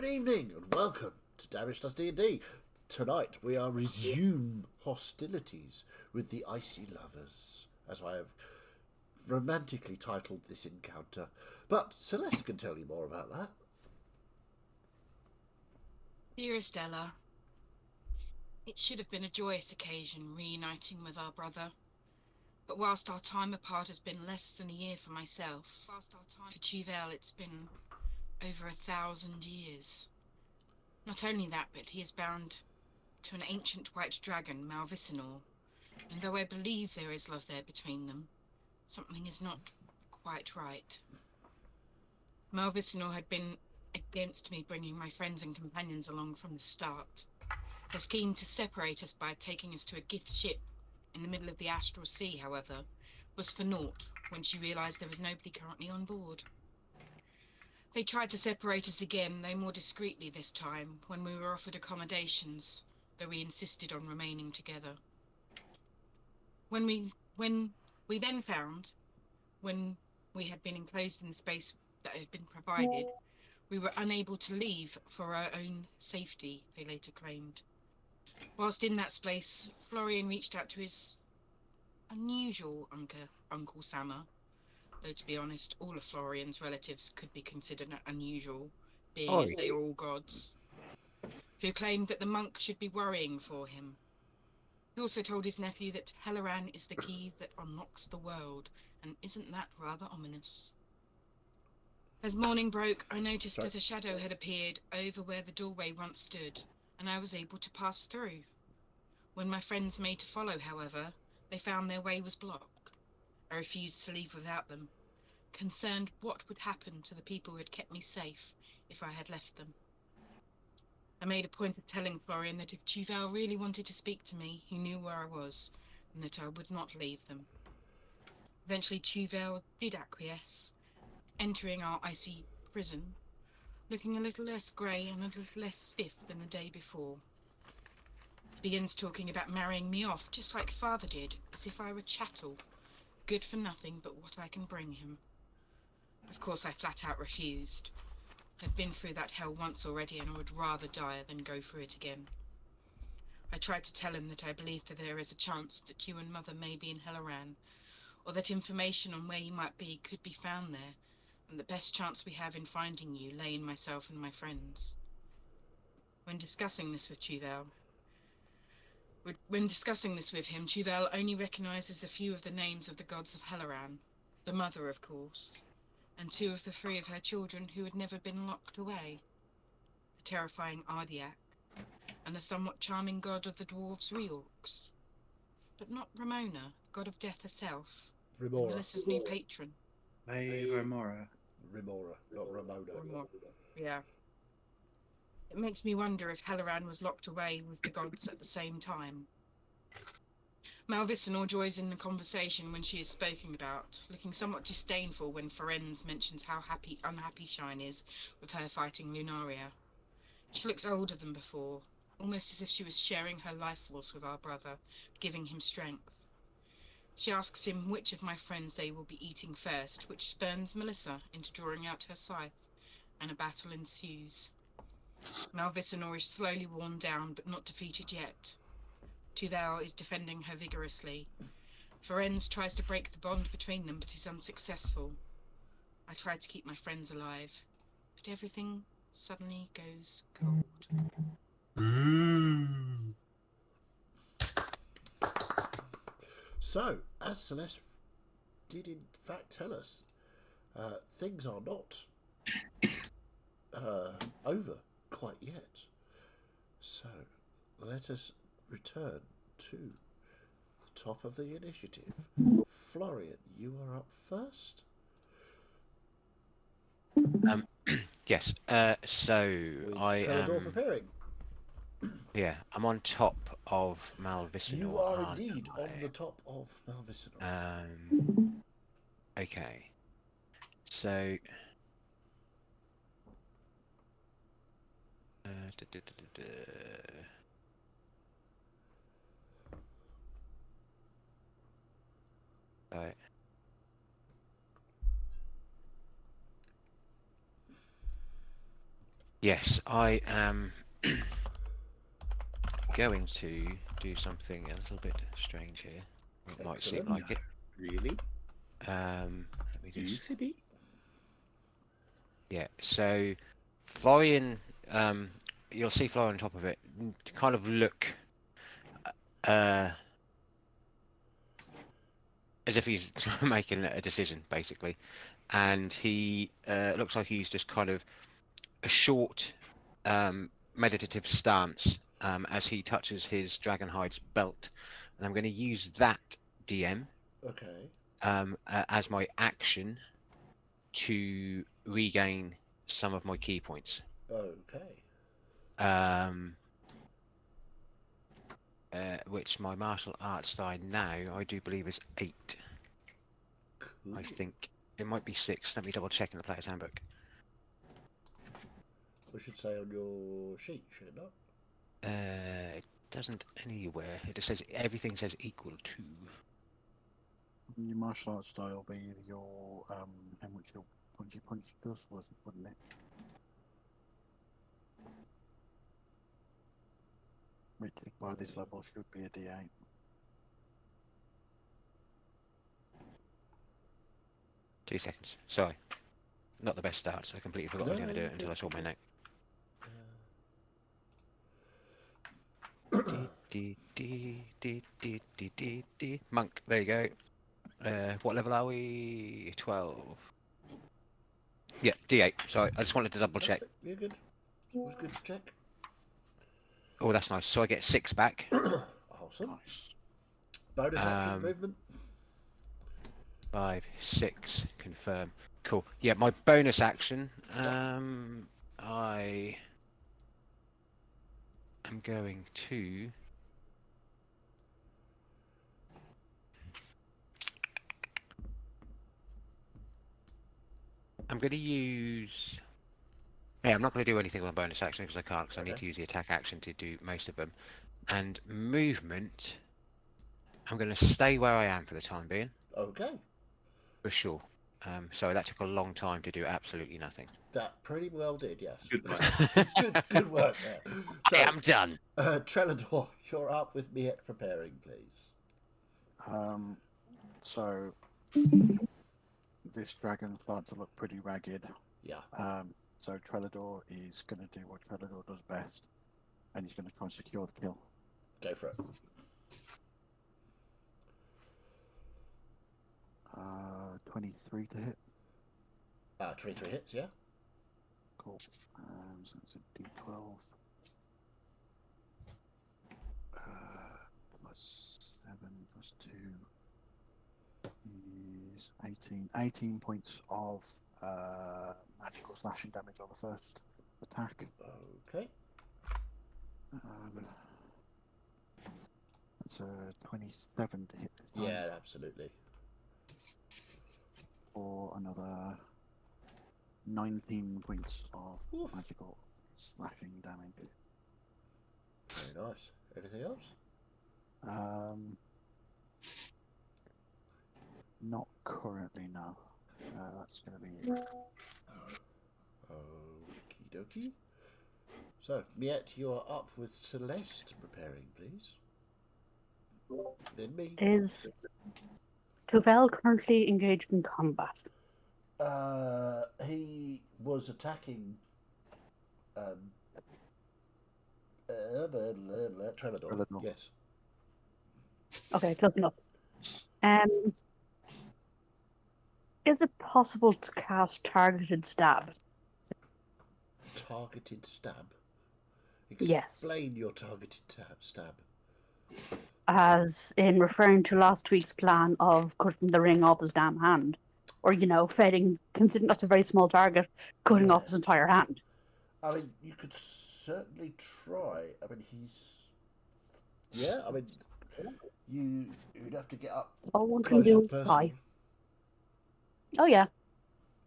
Good evening and welcome to Damage Does D&D. Tonight we are resume hostilities with the Icy Lovers, as I have romantically titled this encounter. But Celeste can tell you more about that. Dearest Ella, it should have been a joyous occasion reuniting with our brother. But whilst our time apart has been less than a year for myself, for Tuvel it's been over 1,000 years. Not only that, but he is bound to an ancient white dragon, Malvicinor, and though I believe there is love there between them, something is not quite right. Malvicinor had been against me bringing my friends and companions along from the start. Her scheme to separate us by taking us to a Gith ship in the middle of the Astral Sea, however, was for naught when she realised there was nobody currently on board. They tried to separate us again, though more discreetly this time, when we were offered accommodations, though we insisted on remaining together. When we then found, when we had been enclosed in the space that had been provided, we were unable to leave for our own safety, they later claimed. Whilst in that space, Florian reached out to his unusual Uncle Sammer, though to be honest, all of Florian's relatives could be considered unusual, being as they are all gods, who claimed that the monk should be worrying for him. He also told his nephew that Helloran is the key that unlocks the world, and isn't that rather ominous? As morning broke, I noticed that a shadow had appeared over where the doorway once stood, and I was able to pass through. When my friends made to follow, however, they found their way was blocked. I refused to leave without them, concerned what would happen to the people who had kept me safe if I had left them. I made a point of telling Florian that if Tuvel really wanted to speak to me, he knew where I was, and that I would not leave them. Eventually Tuvel did acquiesce, entering our icy prison, looking a little less grey and a little less stiff than the day before. He begins talking about marrying me off, just like Father did, as if I were chattel, good for nothing but what I can bring him. Of course, I flat out refused. I've been through that hell once already, and I would rather die than go through it again. I tried to tell him that I believe that there is a chance that you and Mother may be in Helloran, or that information on where you might be could be found there, and the best chance we have in finding you lay in myself and my friends. When discussing this with him, Tuvel only recognises a few of the names of the gods of Helloran, the mother, of course, and 2 of the 3 of her children who had never been locked away, the terrifying Ardiak, and the somewhat charming god of the dwarves, Reorx. But not Ramona, god of death herself, Melissa's new patron. Remora, not Ramona. Yeah. It makes me wonder if Helloran was locked away with the gods at the same time. Malvicinor joins in the conversation when she is spoken about, looking somewhat disdainful when Ferenz mentions how unhappy Shine is with her fighting Lunaria. She looks older than before, almost as if she was sharing her life force with our brother, giving him strength. She asks him which of my friends they will be eating first, which spurns Melissa into drawing out her scythe, and a battle ensues. Malvicinor is slowly worn down, but not defeated yet. Tuvel is defending her vigorously. Ferenz tries to break the bond between them, but is unsuccessful. I try to keep my friends alive, but everything suddenly goes cold. So, as Celeste did in fact tell us, things are not over quite yet. So, let us return to the top of the initiative. Florian, you are up first. Yes. So With I am. preparing. Yeah, I'm on top of Malvicinor. You are indeed on the top of Malvicinor. Okay. So. Right. Yes, I am going to do something a little bit strange here. It might seem Excellent. like it. Really? Let me just. Easily? Yeah. So, Florian, you'll see Florian on top of it, kind of look, uh, as if he's making a decision, basically, and he looks like he's just kind of a short, meditative stance as he touches his Dragonhide's belt, and I'm going to use that DM Okay. as my action to regain some of my key points. Okay. Which my martial arts die now, I do believe is 8. Cool. I think it might be 6. Let me double check in the player's handbook. We should say on your sheet, should it not? It doesn't anywhere. It just says everything says equal to. Your martial arts style be your how much your punchy punch does, wouldn't it? Which by this level should be a D8. Two seconds. Sorry. Not the best start, so I completely forgot I was going to do it until I saw my note. Monk, there you go. What level are we? 12. Yeah, D8. Sorry, I just wanted to double check. You're good. It was good to check. Oh, that's nice. So I get 6 back. Awesome. Nice. Bonus action movement. 5, 6, confirm. Cool. Yeah, my bonus action. I am going to. I'm going to use. Yeah, I'm not going to do anything with my bonus action because I can't, because I need to use the attack action to do most of them. And movement, I'm going to stay where I am for the time being, Okay. for sure. So that took a long time to do absolutely nothing. That pretty well did, yes. Good work. good work there. So, I am done. Trelador, you're up with me at preparing, please. So this dragon starts to look pretty ragged. Yeah. So Trelador is going to do what Trelador does best, and he's going to try and secure the kill. Go for it. 23 to hit. 23 hits, yeah. Cool. So that's a D12. Plus 7 plus 2 is 18. 18 points of magical slashing damage on the first attack. Okay. That's a 27 to hit this time. Yeah, absolutely. For another 19 points of Oof. magical slashing damage. Very nice. Anything else? Not currently, no. That's going to be it. Okie dokie. So, Miette, you are up with Celeste preparing, please. Then me. Is Tuvel currently engaged in combat? He was attacking Trelador. Trelador. Yes. Okay, close enough. Is it possible to cast targeted stab? Targeted stab? Yes. Explain your targeted stab. As in referring to last week's plan of cutting the ring off his damn hand. Or, fading, considering that's a very small target, cutting off his entire hand. I mean, you could certainly try. I mean, yeah, I mean, you'd have to get up All one can close do and is personal. try. Oh, yeah.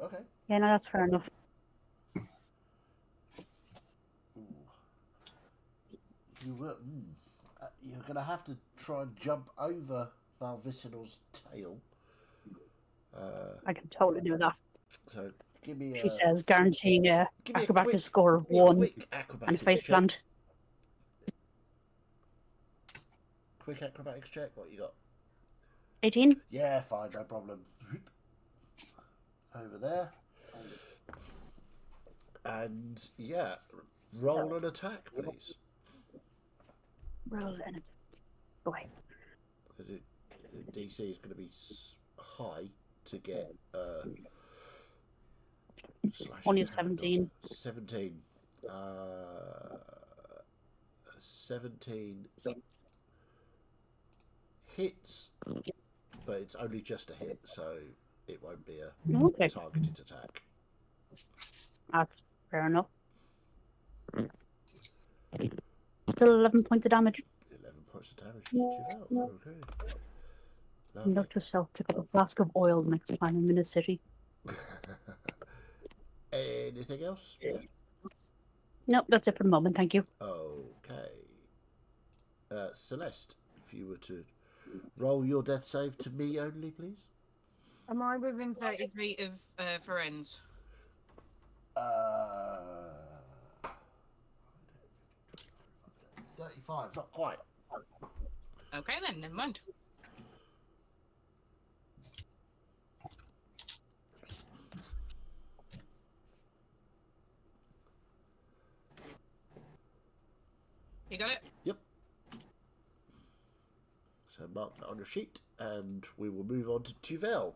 Okay. Yeah, no, that's fair enough. You're going to have to try and jump over Malvicinal's tail. I can totally do that. So Give me She a says, guaranteeing a give me a acrobatic quick, score of give me a 1 quick and acrobatics face check. plant. Quick acrobatics check. What you got? 18. Yeah, fine, no problem. Over there. And yeah, roll an attack, please. Roll an attack. Go away. The DC is going to be high to get slash Only a attack on 17. 17. 17 hits, but it's only just a hit, so it won't be a Okay. targeted attack. That's fair enough. Still 11 points of damage. 11 points of damage. Okay. Lovely. Note to self, pick up a flask of oil next time I'm in a city. Anything else? Yeah. Nope, that's it for the moment, thank you. Okay. Celeste, if you were to roll your death save to me only, please. Am I within 30 feet of Ferenz? 35, not quite. Okay then, never mind. You got it? Yep. So mark that on your sheet, and we will move on to Tuvel.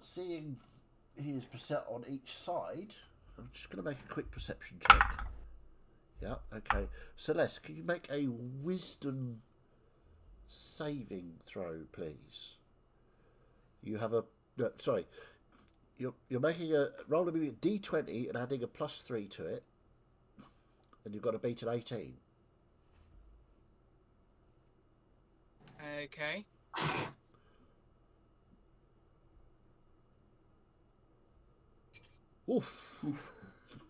Seeing he is set on each side, I'm just going to make a quick perception check. Yeah, okay. Celeste, can you make a wisdom saving throw, please? You have a... No, sorry. You're making a... Rolling a d20 and adding a +3 to it. And you've got to beat an 18. Okay. Oof.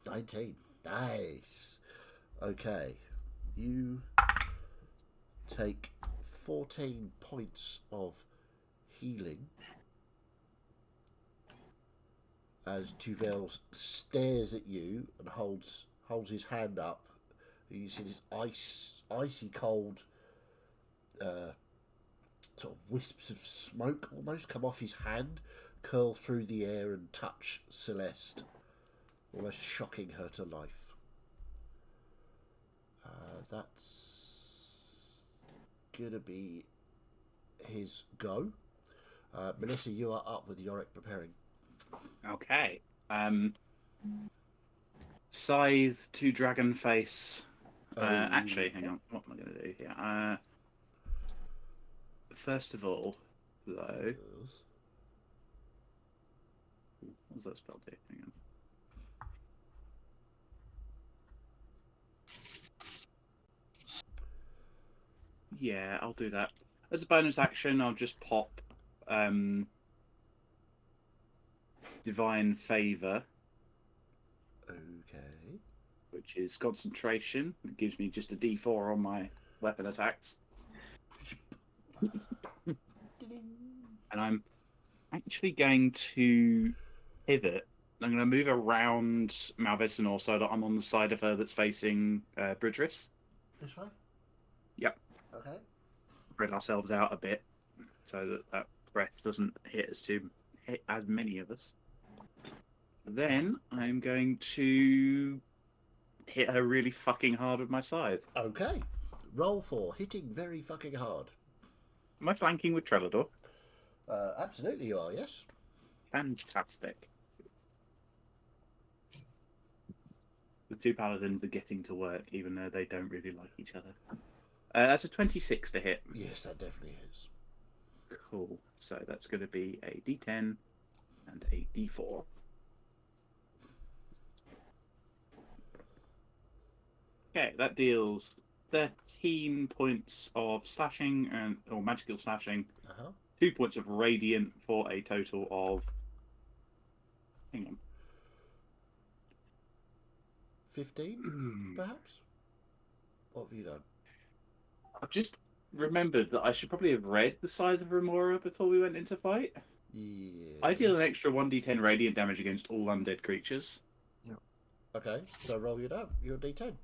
19. Nice. Okay. You take 14 points of healing as Tuvel stares at you and holds his hand up. You see this icy cold sort of wisps of smoke almost come off his hand, curl through the air and touch Celeste, almost shocking her to life. That's gonna be his go. Melissa, you are up with Yorick preparing. Okay. Scythe to dragon face. Actually, hang on. What am I going to do here? First of all, though. What does that spell do? Hang on. Yeah, I'll do that. As a bonus action, I'll just pop Divine Favor, Okay. which is concentration. It gives me just a D4 on my weapon attacks. And I'm actually going to pivot. I'm going to move around Malvesinor so that I'm on the side of her that's facing Bridris. This way? Yep. Okay. Spread ourselves out a bit so that that breath doesn't hit as many of us. Then I'm going to hit her really fucking hard with my scythe. Okay. Roll for hitting very fucking hard. Am I flanking with Trelador? Absolutely you are, yes. Fantastic. The two paladins are getting to work, even though they don't really like each other. That's a 26 to hit. Yes, that definitely is. Cool. So that's going to be a D10 and a D4. Okay, that deals 13 points of slashing or magical slashing, 2 points of radiant for a total of. Hang on. 15, perhaps? What have you done? I've just remembered that I should probably have read the size of Remora before we went into fight. Yeah. I deal an extra 1d10 radiant damage against all undead creatures. Okay, so roll your d10.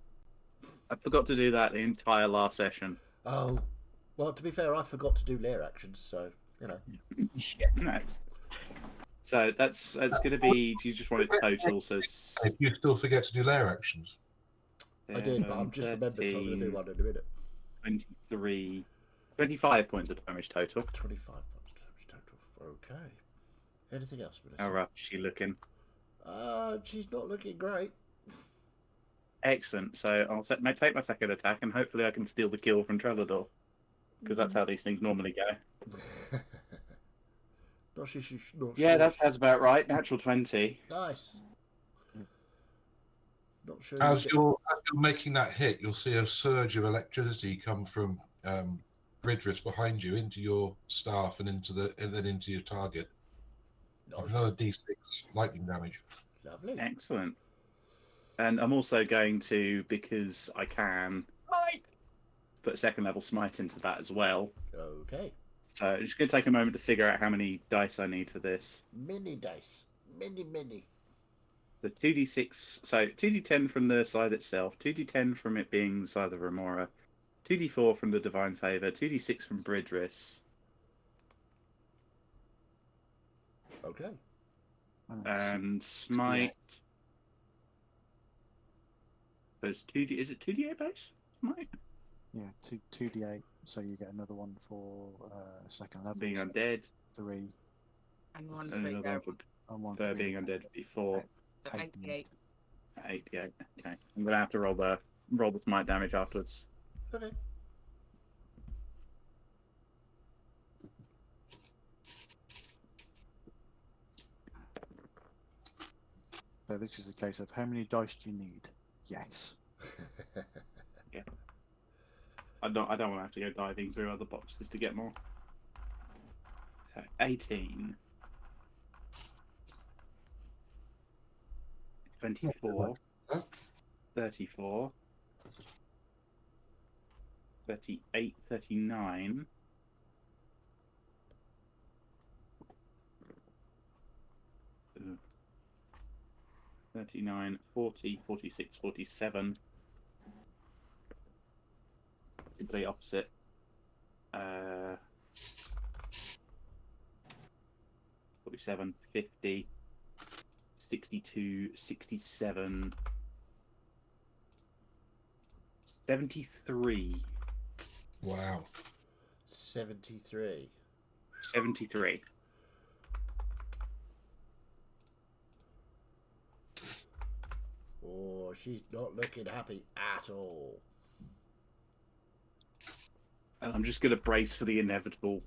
I forgot to do that the entire last session. Oh, well, to be fair, I forgot to do lair actions, so, you know. Nice. So that's going to be. Do you just want it total? So If you still forget to do layer actions. I did, but I'm just remembered, so I'm going to do one in a minute. 23, 25 points of damage total. 25 points of damage total. Okay. Anything else, Melissa? How rough is she looking? She's not looking great. Excellent. So I'll take my second attack, and hopefully I can steal the kill from Trelador, because that's how these things normally go. Not Yeah, sure. that sounds about right. Natural 20. Nice. Not sure. As you're making that hit, you'll see a surge of electricity come from Bridris behind you into your staff and then into your target. Nice. Another d6 lightning damage. Lovely. Excellent. And I'm also going to, because I can, put a second level smite into that as well. Okay. So I'm just going to take a moment to figure out how many dice I need for this. Mini dice. Mini. The 2d6, so 2d10 from the scythe itself, 2d10 from it being the scythe of Remora, 2d4 from the Divine Favour, 2d6 from Bridris, Okay. and Smite. Is it 2d8 base? Smite? Yeah, 2d8. So you get another one for second level. Being so undead, 3 And one and another one for and 1 for being undead before. for 88. 88. Okay. I'm going to have to roll the smite damage afterwards. Okay. So this is a case of how many dice do you need? Yes. I don't want to have to go diving through other boxes to get more. So 18. 24. 34. 38, 39. 39, 40, 46, 47. Complete opposite. 47, 50, 62, 67, 73. Wow. 73. 73. Oh, she's not looking happy at all. And I'm just going to brace for the inevitable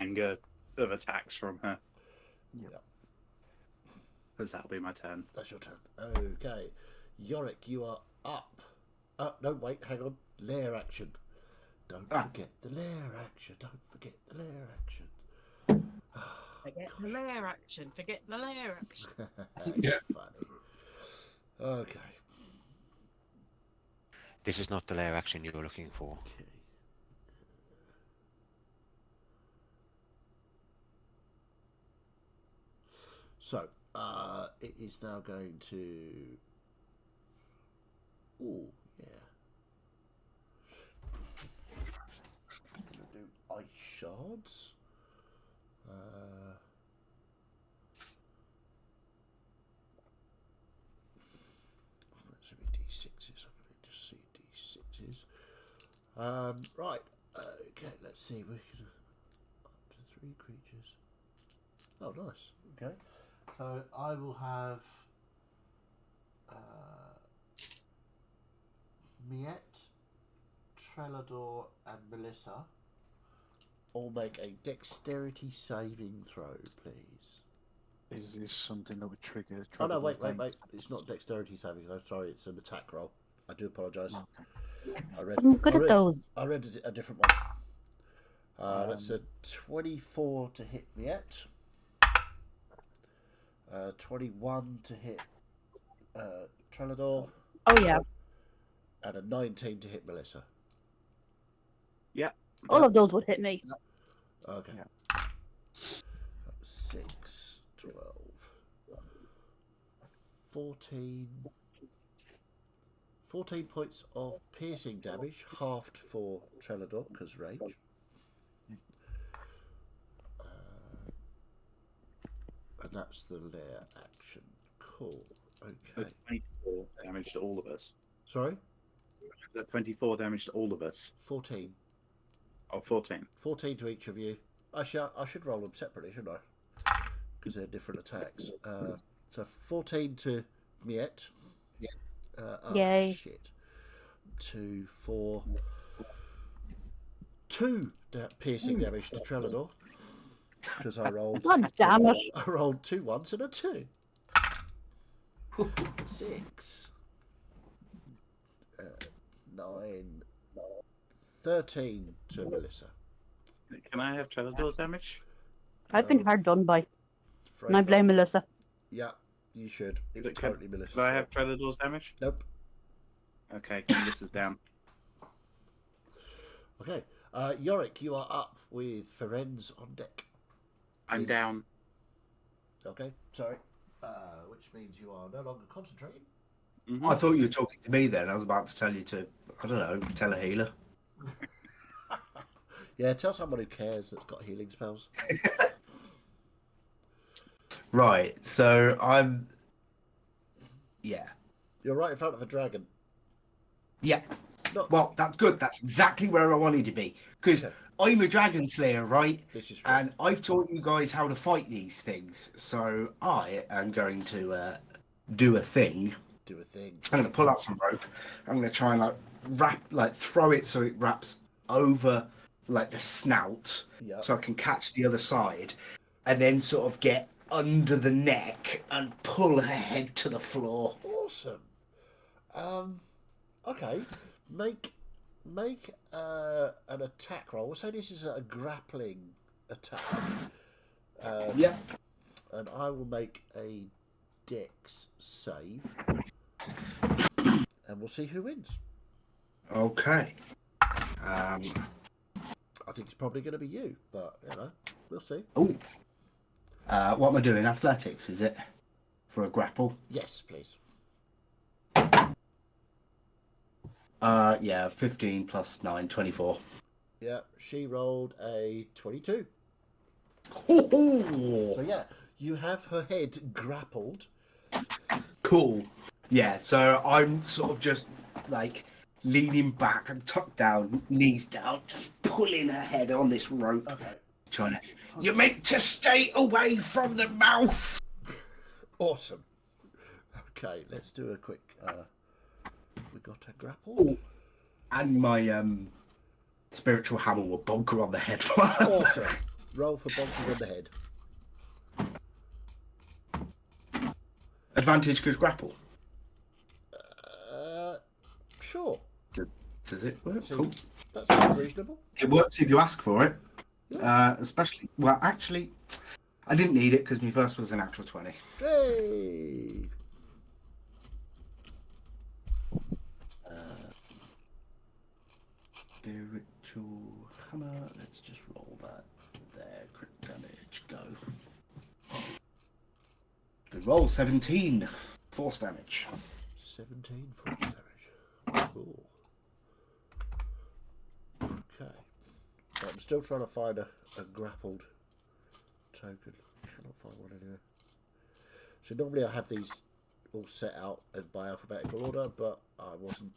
anger of attacks from her. Yep. Because that'll be my turn. That's your turn. Okay. Yorick, you are up. No, wait, hang on. Lair action. Don't forget the lair action. Don't forget the lair action. Forget the lair action. Forget the lair action. Yeah. Funny. Okay. This is not the lair action you're looking for. Okay. So, it is now going to... Ooh, yeah. I'm going to do ice shards. That should be D6s. I'm going to just see D6s. Right. Okay, let's see. We can up to 3 creatures. Oh, nice. Okay. So I will have Miette, Trelador, and Melissa all make a dexterity saving throw, please. Is this something that would trigger? Oh no, wait. thing? It's not dexterity saving. I'm sorry, it's an attack roll. I do apologise. Okay. I'm good at those. I read a different one. That's a 24 to hit Miette. 21 to hit Trelador. Oh yeah, And a 19 to hit Melissa. all of those would hit me. Okay. Yeah. 12. 14. 14 points of piercing damage, halved for Trelador, because range. And that's the lair action. Cool. Okay. That's 24 damage to all of us. Sorry? That's 24 damage to all of us. 14. Oh, 14. 14 to each of you. Actually, I should roll them separately, shouldn't I? Because they're different attacks. So 14 to Miette. Yay. Shit. 2, 4. 2 piercing damage to Trelador. Because I rolled. God damn it. I rolled 2 1s and a 2. 6. 9. 13 to Melissa. Can I have Trelador's damage? I've been hard done by. Afraid And I not. blame Melissa. Yeah, you should. It was Can- totally Melissa's Can I fault. have Trelador's damage? Nope. Okay, Melissa's down. Okay. Yorick, you are up with Ferenz on deck. I'm Yes. down. Okay, sorry. Which means you are no longer concentrating. Mhm. I thought you were talking to me then. I was about to tell you to, I don't know, tell a healer. Yeah, tell someone who cares that's got healing spells. Right, so I'm. Yeah. You're right in front of a dragon. Yeah. No, Well, that's good. That's exactly where I wanted to be. Because Okay. I'm a dragon slayer, right? this is true. And I've taught you guys how to fight these things. So I am going to do a thing. Do a thing. I'm going to pull out some rope. I'm going to try and throw it so it wraps over like the snout, Yeah. so I can catch the other side, and then sort of get under the neck and pull her head to the floor. Awesome. Okay. Make an attack roll. We'll say this is a grappling attack. Yep. And I will make a dex save. And we'll see who wins. Okay. I think it's probably going to be you, but, we'll see. Oh. What am I doing? Athletics, is it? For a grapple? Yes, please. Yeah, 15 plus 9, 24. Yeah, she rolled a 22. Oh, So, yeah, you have her head grappled. cool. Yeah, so I'm sort of just like leaning back and tucked down, knees down, just pulling her head on this rope. Okay. Trying to. You're meant to stay away from the mouth. Awesome. Okay, let's do a quick. We got a grapple. Oh, and my spiritual hammer will bonk her on the head. Awesome. Roll for bonking on the head. Advantage because grapple. Sure. Does it work? So Cool. that sounds reasonable. It works if you ask for it. Yeah. Especially, well, actually, I didn't need it because my first was an actual 20. Hey. Spiritual hammer. Let's just roll that there. Crit damage. Go. Good roll. 17. Force damage. 17 force damage. Cool. Okay. So I'm still trying to find a grappled token. Cannot find one anywhere. So normally I have these all set out as by alphabetical order, but I wasn't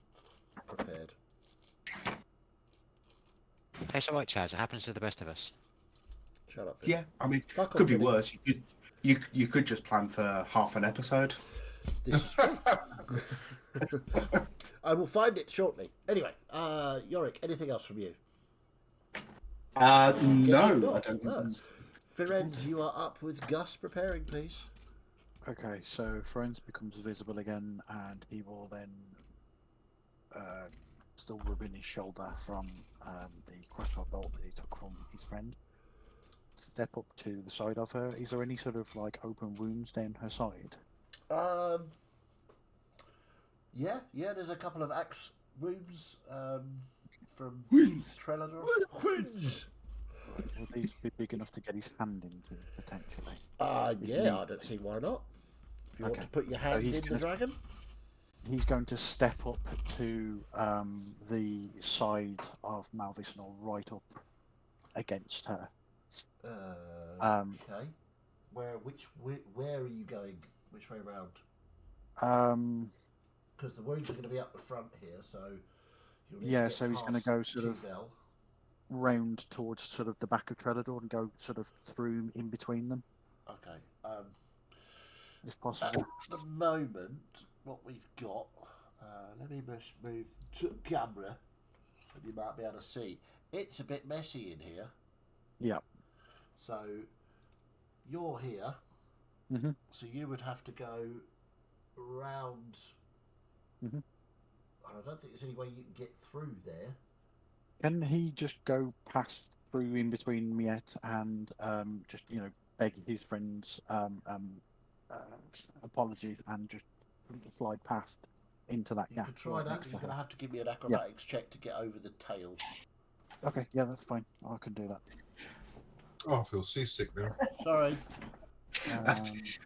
prepared. It's alright, Chaz. It happens to the best of us. Shut up. Yeah, I mean, Fuck could off, be Vinny. worse. You could just plan for half an episode. This is true. I will find it shortly. Anyway, Yorick, anything else from you? No, Guess I not. don't think. No. Firenz, you are up with Gus preparing, please. Okay, so Friends becomes visible again, and he will then, still rubbing his shoulder from the crossbow bolt that he took from his friend, step up to the side of her. Is there any sort of like open wounds down her side? Yeah, there's a couple of axe wounds from Wounds. Trelador. Wounds! Will these be big enough to get his hand into, potentially? Yeah, I don't see why not. If you want Okay. to put your So hand he's in the gonna- dragon. He's going to step up to the side of Malvisnor, right up against her. Okay. Where are you going? Which way around? Because the wounds are going to be up the front here, so you'll need to Yeah, get so he's going to past go sort of Tuvel. round towards sort of the back of Trelador and go sort of through in between them, Okay. if At possible. the moment, what we've got, let me just move to camera, and you might be able to see. It's a bit messy in here. Yeah. So you're here. Mhm. So you would have to go round. Mhm. I don't think there's any way you can get through there. Can he just go past through in between Miette and just beg his friends apologies and just slide past into that You gap? could try right that, next but to you're going her? to have to give me an acrobatics check to get over the tail. Okay, yeah, that's fine. I can do that. Oh, I feel seasick now. Sorry.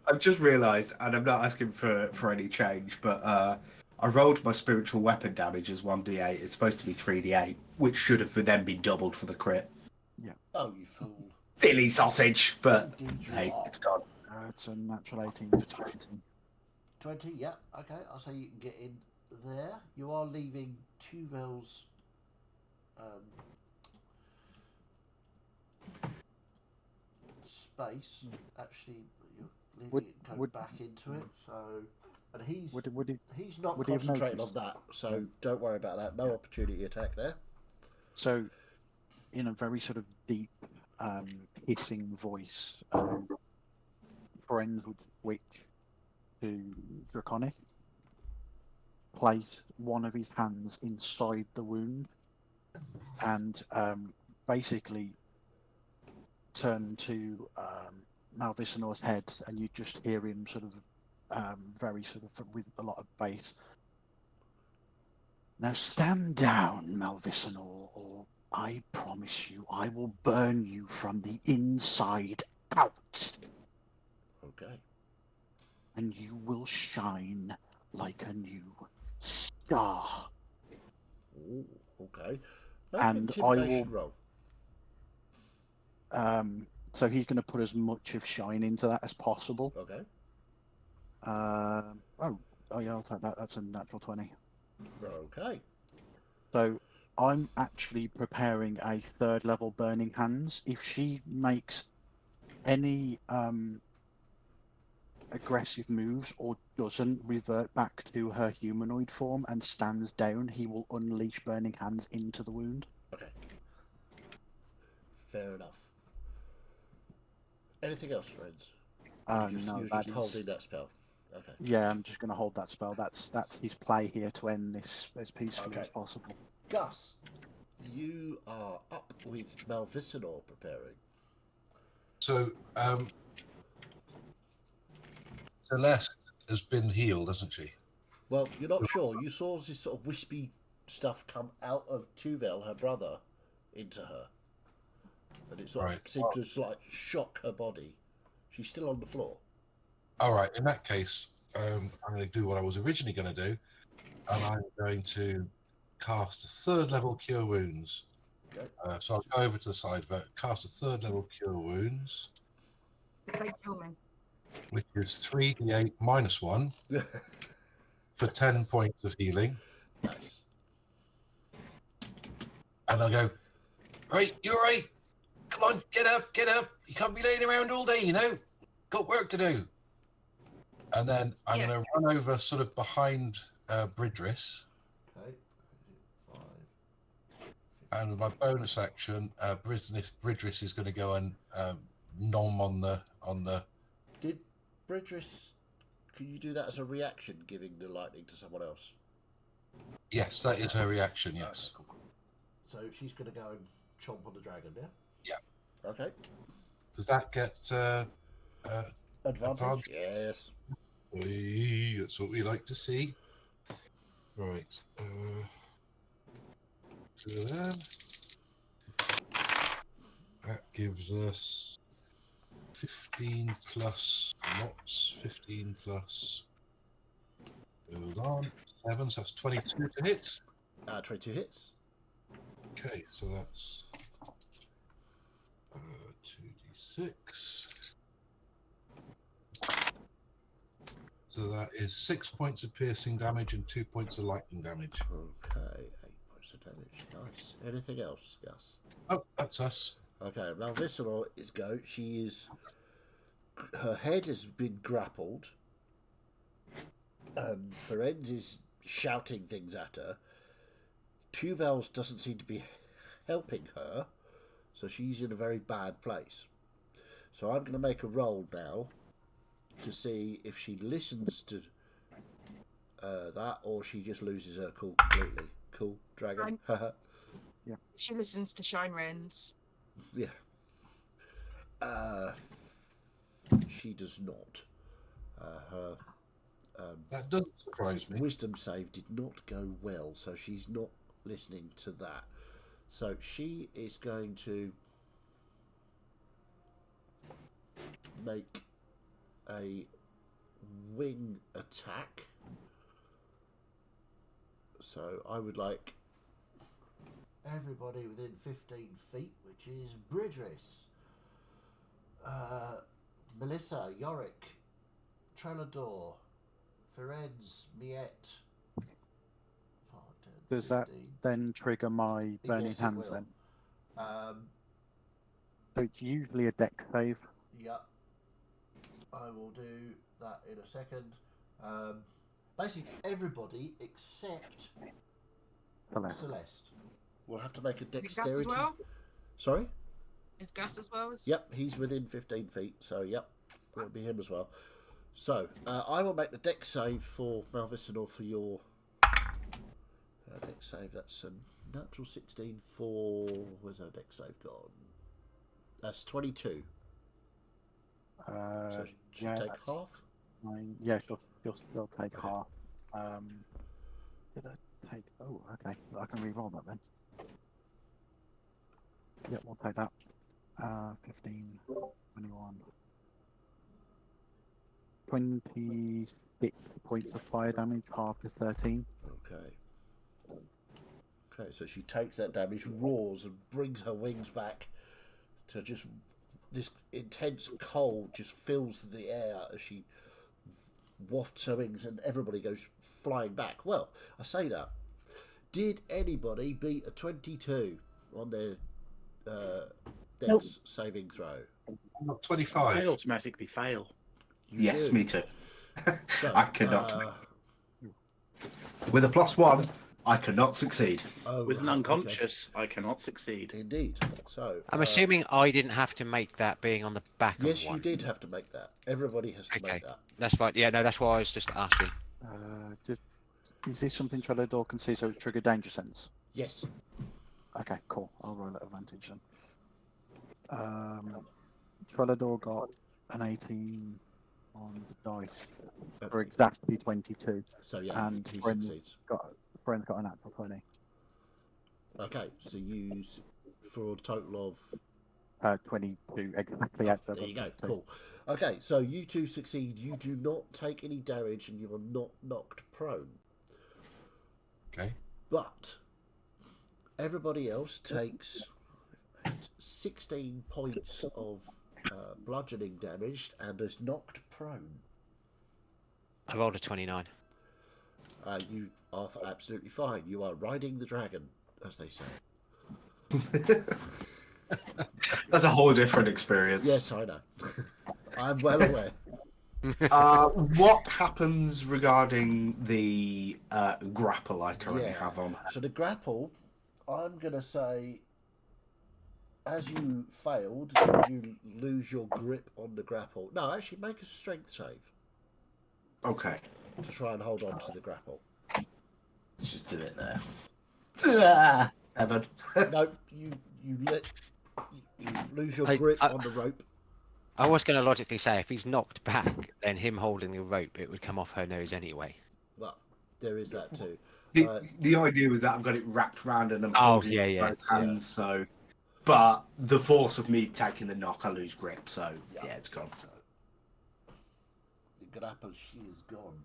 I've just realised, and I'm not asking for any change, but I rolled my spiritual weapon damage as 1d8. It's supposed to be 3d8, which should have then been doubled for the crit. Oh, you fool. Silly sausage, but Indeed you hey, are. it's gone. It's a natural 18 to 20. 20, yeah, okay. I'll say you can get in there. You are leaving Tuvel's space. Actually, you're leaving Would- it going would- back into it. So, and he's Would not would he have concentrating on noticed? that. So don't worry about that. No opportunity attack there. So, in a very sort of deep, hissing voice, friends would switch to Draconic, place one of his hands inside the wound, and basically turn to Malvisinor's head, and you just hear him sort of very sort of with a lot of bass. Now stand down, Malvisinor, or I promise you I will burn you from the inside out, Okay. and you will shine like a new star. Ooh, okay. Make And an I intimidation will- roll. So he's going to put as much of shine into that as possible. Okay. Oh yeah, I'll take that. That's a natural 20. Okay. So I'm actually preparing a third level burning hands. If she makes any aggressive moves or doesn't revert back to her humanoid form and stands down, he will unleash burning hands into the wound. Okay. Fair enough. Anything else, friends? No, You're that just is. holding that spell. Okay. Yeah, I'm just going to hold that spell. That's his play here to end this as peacefully Okay. as possible. Gus, you are up with Malvisinor preparing. So, Celeste has been healed, hasn't she? Well, you're not sure. You saw this sort of wispy stuff come out of Tuvel, her brother, into her. And it sort of Right. seemed to like shock her body. She's still on the floor. All right. In that case, I'm going to do what I was originally going to do, and I'm going to cast a third level Cure Wounds. Okay. So I'll go over to the side of it, cast a third level Cure Wounds, Don't kill me. which is 3d8 minus 1 for 10 points of healing. Nice. And I'll go, right, you're right. Come on, get up, get up. You can't be laying around all day, you know. Got work to do. And then I'm Yeah. going to run over sort of behind Bridris. Okay. 5. And with my bonus action, Bridris is going to go and nom on the. Did Bridris... Can you do that as a reaction, giving the lightning to someone else? Yes, that is her reaction. Yes. Okay, cool. So she's going to go and chomp on the dragon, yeah? Yeah. Okay. Does that get Advantage? Yes. That's what we like to see. Right. So then, That gives us 15 plus lots, 15 plus. Hold on. 7, so that's 22 to hit. 22 hits. Okay, so that's 2d6. So that is 6 points of piercing damage and 2 points of lightning damage. Okay, 8 points of damage. Nice. Anything else, Gus? Oh, that's us. Okay, now Visceral is go. She is. Her head has been grappled. Ferenz is shouting things at her. Tuvels doesn't seem to be helping her, so she's in a very bad place. So I'm going to make a roll now to see if she listens to that or she just loses her cool completely. Cool, dragon. She listens to Shine Wren's. Yeah. She does not. Her That doesn't surprise me. wisdom save did not go well, so she's not listening to that. So she is going to make a wing attack. So I would like everybody within 15 feet, which is Bridris, Melissa, Yorick, Trelador, Ferenz, Miette. Does that then trigger my burning Yes, it hands will. then? So it's usually a deck save. Yep. I will do that in a second. Basically, everybody except Celeste will have to make a Is Gus dexterity. as well? Sorry? Is Gus as well? Yep, he's within 15 feet, so yep, it'll be him as well. So, I will make the dex save for Malvicinor for your dex save. That's a natural 16 for... Where's our dex save gone? That's 22. So she'll yeah, take that's half? fine. Yeah, she'll still take half. Did I take... Oh, okay. I can re-roll that then. Yeah, we'll take that. 15, 21... 26 points of fire damage, half is 13. Okay. Okay, so she takes that damage, roars, and brings her wings back to just... This intense cold just fills the air as she wafts her wings, and everybody goes flying back. Well, I say that. Did anybody beat a 22 on their dex Nope. saving throw? I've got I 25. automatically fail. You Yes, do. me too. So, I cannot. With a +1, I cannot succeed. oh, With an right, unconscious, I cannot succeed. okay. Indeed. So I'm assuming I didn't have to make that being on the back yes, of one. you did have to make that. Everybody has to Okay. make that. That's fine. Yeah, no, that's why I was just asking. Is this something Trelador can see, so it trigger danger sense? Yes. Okay, cool. I'll roll at advantage then. Trelador got an 18 on the dice for exactly 22. So yeah, And he Friend succeeds. Friend's got a natural 20. Okay, so you for a total of 22 exactly. At the there you go. 22. Cool. Okay, so you two succeed. You do not take any damage, and you are not knocked prone. Okay. But everybody else takes 16 points of bludgeoning damage and is knocked prone. I rolled a 29. You are absolutely fine. You are riding the dragon, as they say. That's a whole different experience. Yes, I know. I'm well aware. What happens regarding the grapple I currently have on? So the grapple, I'm going to say, as you failed, you lose your grip on the grapple. No, actually, make a strength save Okay. to try and hold on to the grapple. Let's just do it there. 7. No, you lose your I- grip I- on the rope. I was going to logically say if he's knocked back, then him holding the rope, it would come off her nose anyway. Well, there is that too. The idea was that I've got it wrapped round and I'm Oh, holding yeah, it with yeah, both hands, so But the force of me taking the knock, I lose grip. So yeah, it's gone. So the grapple, she is gone,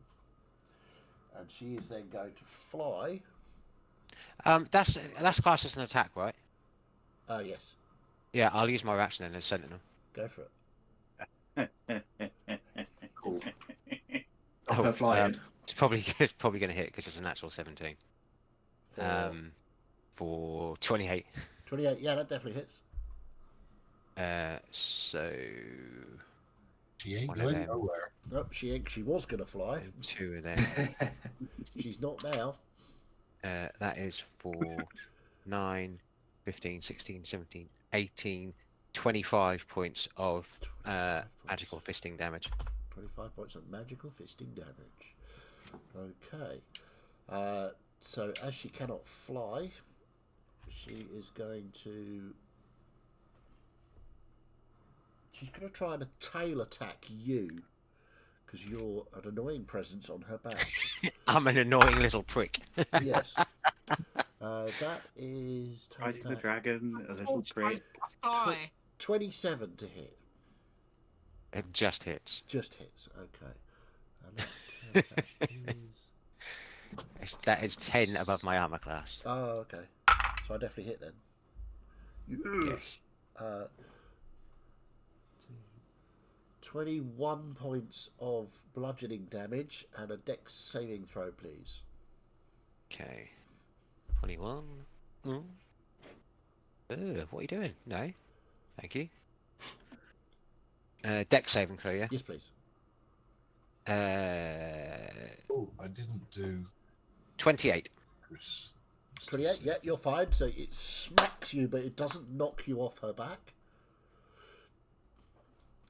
and she is then going to fly. That's classed as an attack, right? Yes. Yeah, I'll use my reaction then as Sentinel. Go for it. Cool. Oh, Her flying. it's probably going to hit because it's a natural 17. For 28. 28. Yeah, that definitely hits. So She ain't one of going them. nowhere. Nope, she was going to fly. 2 of them. She's not now. That is for 9, 15, 16, 17, 18, 25 points of 25 magical fisting damage. 25 points of magical fisting damage. Okay. So as she cannot fly, she is going to... She's going to try and tail attack you, because you're an annoying presence on her back. I'm an annoying little prick. Yes. That is... tail Fighting the attack. dragon, a little prick. Fly. 27 to hit. It just hits. Just hits. Okay. And that tail attack is... That is 10 above my armor class. Oh, okay. So I definitely hit then. Yes. 21 points of bludgeoning damage and a dex saving throw, please. Okay. 21. What are you doing? No. Thank you. Dex saving throw, yeah? Yes, please. Oh, I didn't do 28. Chris. 28, yeah, you're fine. So it smacks you, but it doesn't knock you off her back.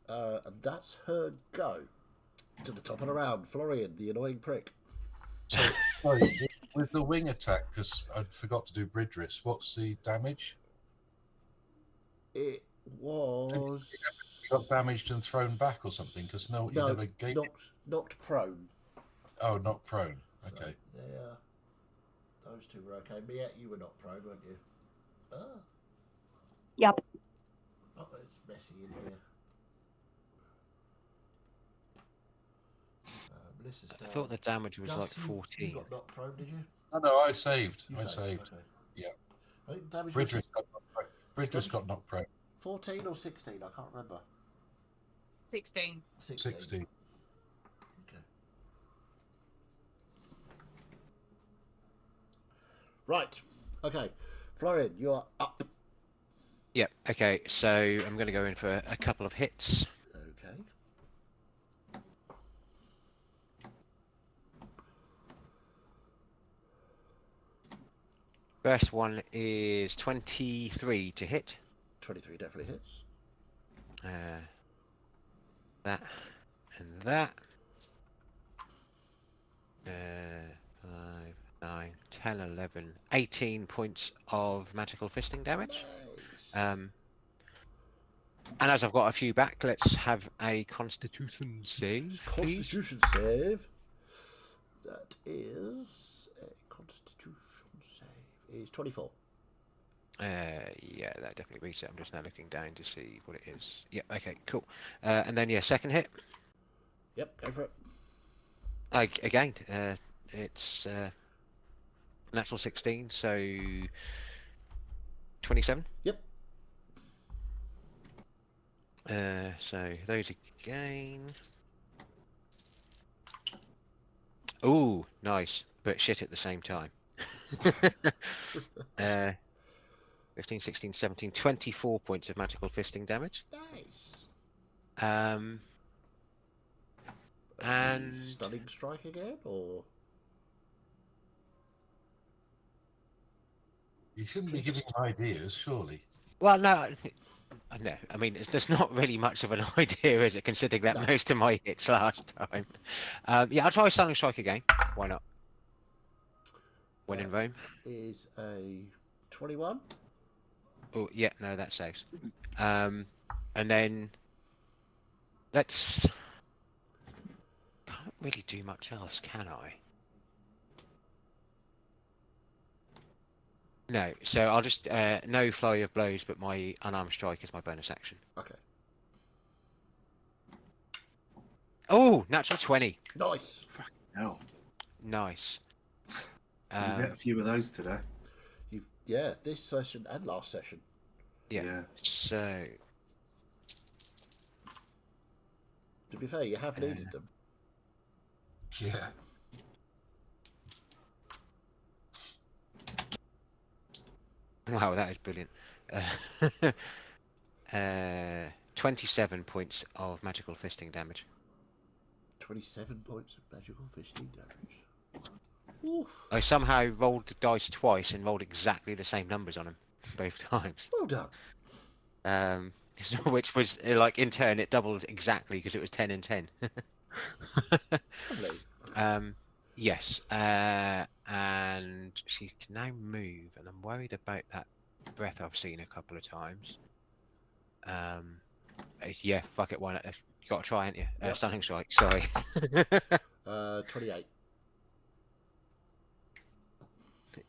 And that's her go. To the top of the round, Florian, the annoying prick. So, sorry, with the wing attack, because I forgot to do bridge risk, what's the damage? It was... You got damaged and thrown back or something? Because you No, never gave it. knocked prone. Oh, not prone. Okay. So, yeah. Those two were okay. Mia, you were not prone, weren't you? Ah. Yep. Oh, it's messy in here. Melissa's I down. thought the damage was Gus, like You 14. got knocked prone, did you? No, I saved. You I saved. Okay. Yeah. I think damage Bridge was risk got knocked prone. Bridge risk got knocked prone. 14 or 16, I can't remember. 16. 16. Okay. Right. Okay. Florian, you are up. Yep, okay, so I'm going to go in for a couple of hits. Okay. First one is 23 to hit. 23 definitely hits. That and that. 5, 9, 10, 11, 18 points of magical fisting damage. Nice. And as I've got a few back, let's have a Constitution save, please. Constitution save. That is a Constitution save. Is 24. Yeah, that definitely beats it. I'm just now looking down to see what it is. Yeah, okay, cool. And then, yeah, second hit. Yep, go for it. Again, it's natural 16, so 27. Yep. So those again. Ooh, nice, but shit at the same time. 15, 16, 17, 24 points of magical fisting damage. Nice. And Stunning strike again, or You shouldn't be giving ideas, surely. well, no, I mean, there's not really much of an idea, is it? Considering that No. most of my hits last time. Yeah, I'll try stunning strike again. Why not? When in Rome. is a 21. Oh, yeah, no, that saves. And then let's. Can't really do much else, can I? No, so I'll just no flurry of blows, but my unarmed strike is my bonus action. Okay. Oh, natural 20. Nice. No, Nice. you get a few of those today. Yeah, this session and last session. Yeah. So To be fair, you have needed them. Yeah. wow, that is brilliant. 27 points of magical fisting damage. 27 points of magical fisting damage. Oof. I somehow rolled the dice twice and rolled exactly the same numbers on them both times. Well done. Which was like in turn it doubled exactly because it was 10 and 10. Lovely. Yes. And she can now move, and I'm worried about that breath I've seen a couple of times. Yeah, fuck it, why not? You got to try, ain't you? Yep. Stunning strike. Sorry. 28.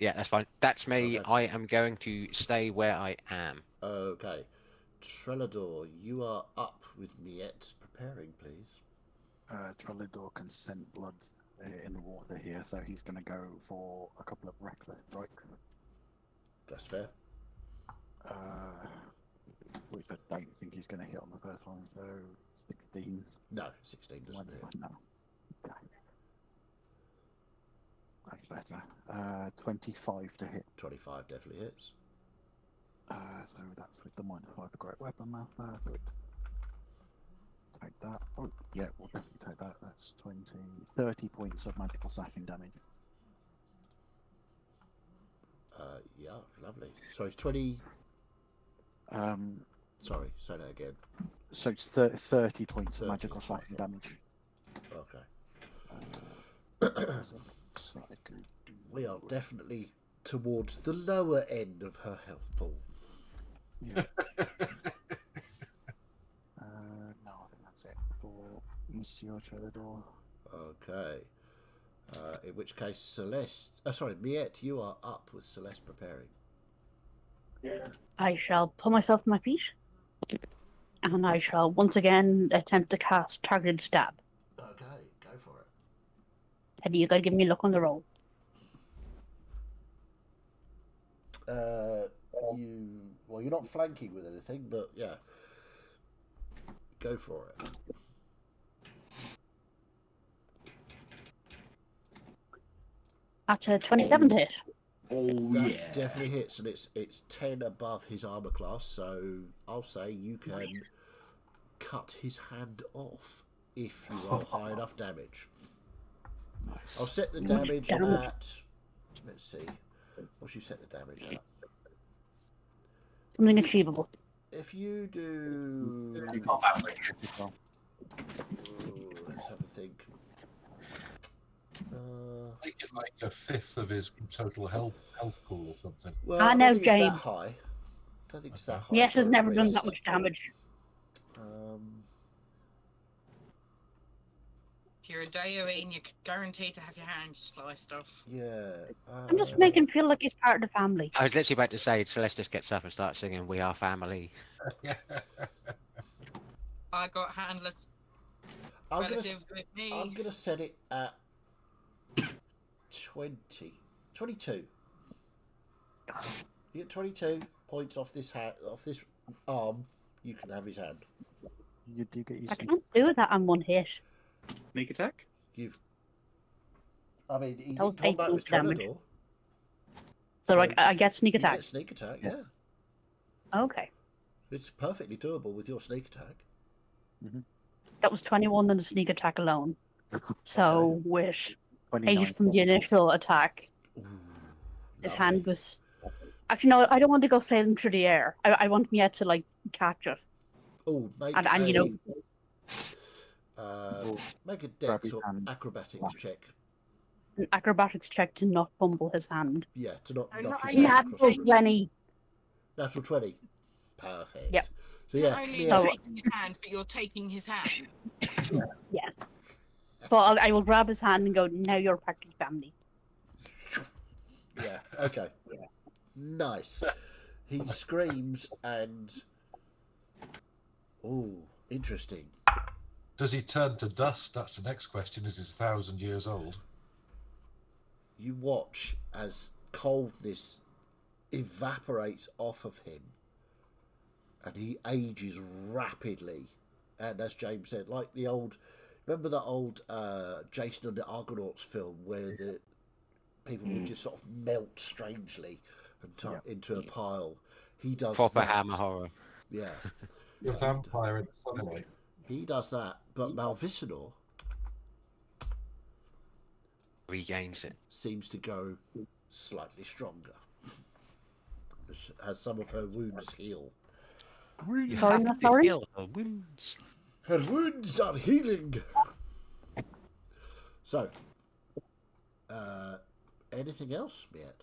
Yeah, that's fine. That's me. Okay. I am going to stay where I am. Okay. Trelador, you are up with Miette. Preparing, please. Trelidor can scent blood in the water here, so he's going to go for a couple of reckless strikes. That's fair. Which I don't think he's going to hit on the first one, so 16. No, 16 doesn't hit. No. Okay. That's better. 25 to hit. 25 definitely hits. So that's with the -5 great weapon master. So it take that. Oh, yeah, we'll definitely take that. That's 30 points of magical slashing damage. Yeah, lovely. Sorry, 20. Sorry, say that again. So it's 30 points 30, of magical slashing damage. Okay. We are definitely towards the lower end of her health pool. Yeah. No, I think that's it for Monsieur Trelidor. Okay. In which case, Celeste... sorry, Miette, you are up with Celeste preparing. I shall pull myself to my feet, and I shall once again attempt to cast Targeted Stab. Okay, go for it. Teddy, you gotta give me a look on the roll. You're not flanking with anything, but yeah. Go for it. At a 27 to hit. Oh That yeah. definitely hits, and it's 10 above his armor class, so I'll say you can cut his hand off if you roll high enough damage. Nice. I'll set the Much damage damage. at... Let's see. What should you set the damage at? Something achievable. If you do... Above average. Ooh, let's have a think. Make it like a fifth of his total health pool or something. Well, I don't know, think it's that James. high. I don't think it's that high. Yes, for has a never done wrist. that much damage. If you're a Daoine, you're guaranteed to have your hands sliced off. Yeah. I'm just making him feel like he's part of the family. I was literally about to say, Celeste just gets up and starts singing "We Are Family." I got handless I'm gonna, relatives with me. I'm gonna set it at 20. 22. You get 22 points off this arm. You can have his hand. You do get your I can't do that on one hit. Sneak attack? He's That in was 8 combat with points damage. Trelador. So, like, I get sneak You attack. get sneak attack, Yeah. yeah. Okay. It's perfectly doable with your sneak attack. That was 21 on the sneak attack alone. So, with 29. 8 from the initial attack, Ooh, his lovely. hand was... Actually, no, I don't want to go sailing through the air. I want Mia to, like, catch it. Oh, make And you know... make a Grab dex his or hand. acrobatics check. an acrobatics check to not fumble his hand. Yeah, to not I'm knock not his only hand have across to the- take- Lenny. Natural 20. Perfect. Yep. So yeah, Not only yeah. are you taking his hand, but you're taking his hand. Yes. So I will grab his hand and go, now you're part of the family. Yeah. Okay. Nice. He screams and... Oh, interesting. Does he turn to dust? That's the next question. Is he 1,000 years old? You watch as coldness evaporates off of him and he ages rapidly. And as James said, like the old... Remember that old Jason and the Argonauts film where the people would just sort of melt strangely and into a pile? He does Proper that. hammer horror. Yeah. The vampire in the sunlight. He does that, but Malvicinor Regains it. seems to go slightly stronger. Has some of her wounds heal. You Sorry, have not to sorry? heal her wounds. Her wounds are healing. So, anything else yet?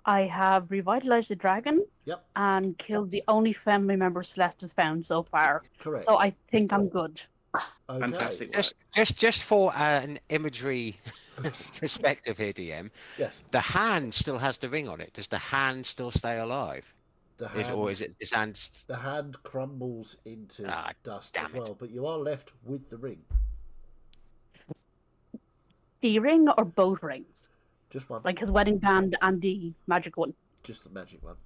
I have revitalized the dragon Yep, and killed the only family member Celeste has found so far. correct. So I think I'm good. Okay. Fantastic work. Just for an imagery perspective here, DM. Yes, The hand still has the ring on it. Does the hand still stay alive? the hand, Or is it this hand? the hand crumbles into dust damn as it. well, but you are left with the ring. The ring or both rings? Just one. Like his wedding band and the magic one. Just the magic one.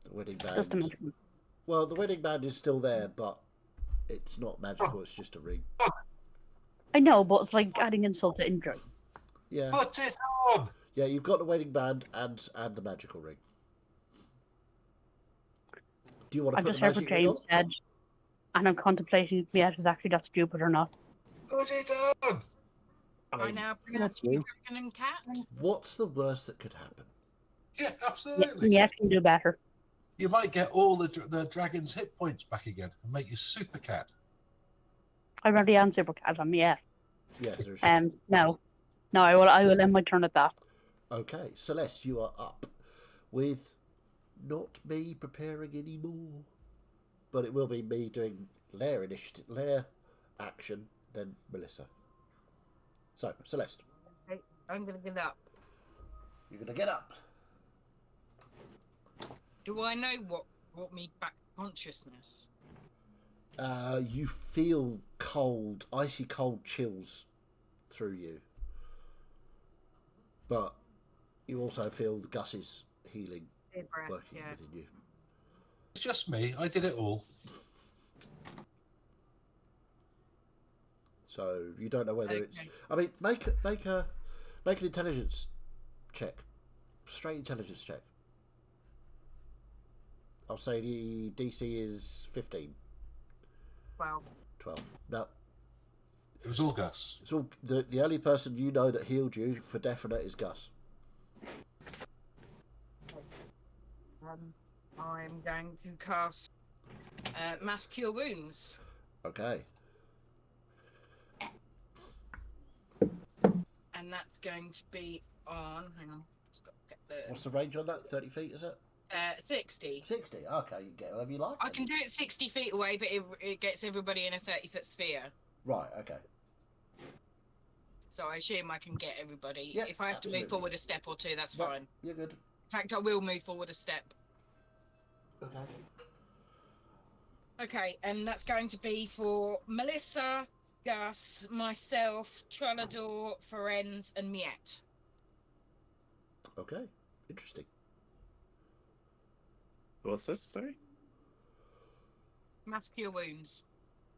The wedding band. Just the magic one. Well, the wedding band is still there, but it's not magical. It's just a ring. I know, but it's like adding insult to injury. Yeah. Put it on! Yeah, you've got the wedding band and the magical ring. Do you want to I've put just the heard what magic ring on? James said, and I'm contemplating if yes, is actually that stupid or not. Put it on! I now bring up That's you. dragon and cat. What's the worst that could happen? Yeah, absolutely. Yeah, can do better. You might get all the dragon's hit points back again and make you super cat. I already am super cat on yeah. Yeah, there's... No. No, I will end my turn at that. Okay, Celeste, you are up with not me preparing any more, but it will be me doing lair initiative, lair action, then Melissa. So, Celeste, Okay, I'm gonna get up. you're going to get up. Do I know what brought me back to consciousness? You feel cold, icy cold chills through you. But you also feel the Gus's healing Deep breath, working yeah. within you. It's just me. I did it all. So you don't know whether it's... Okay. I mean, make an intelligence check. Straight intelligence check. I'll say the DC is 15. 12. 12. No, It was all Gus. it's all the only person you know that healed you for definite is Gus. I'm going to cast Mass Cure Wounds. Okay. And that's going to be on... Hang on. Just got to get the... What's the range on that? 30 feet, is it? 60. 60. Okay, you can get whatever you like. I can do it 60 feet away, but it gets everybody in a 30-foot sphere. Right, okay. So I assume I can get everybody. Yeah, If I have to absolutely. move forward a step or two, that's No, fine. you're good. In fact, I will move forward a step. Okay. Okay, and that's going to be for Melissa, Gus, myself, Trellador, Ferenz, and Miette. Okay. Interesting. What's this? Sorry. Mass Cure Wounds.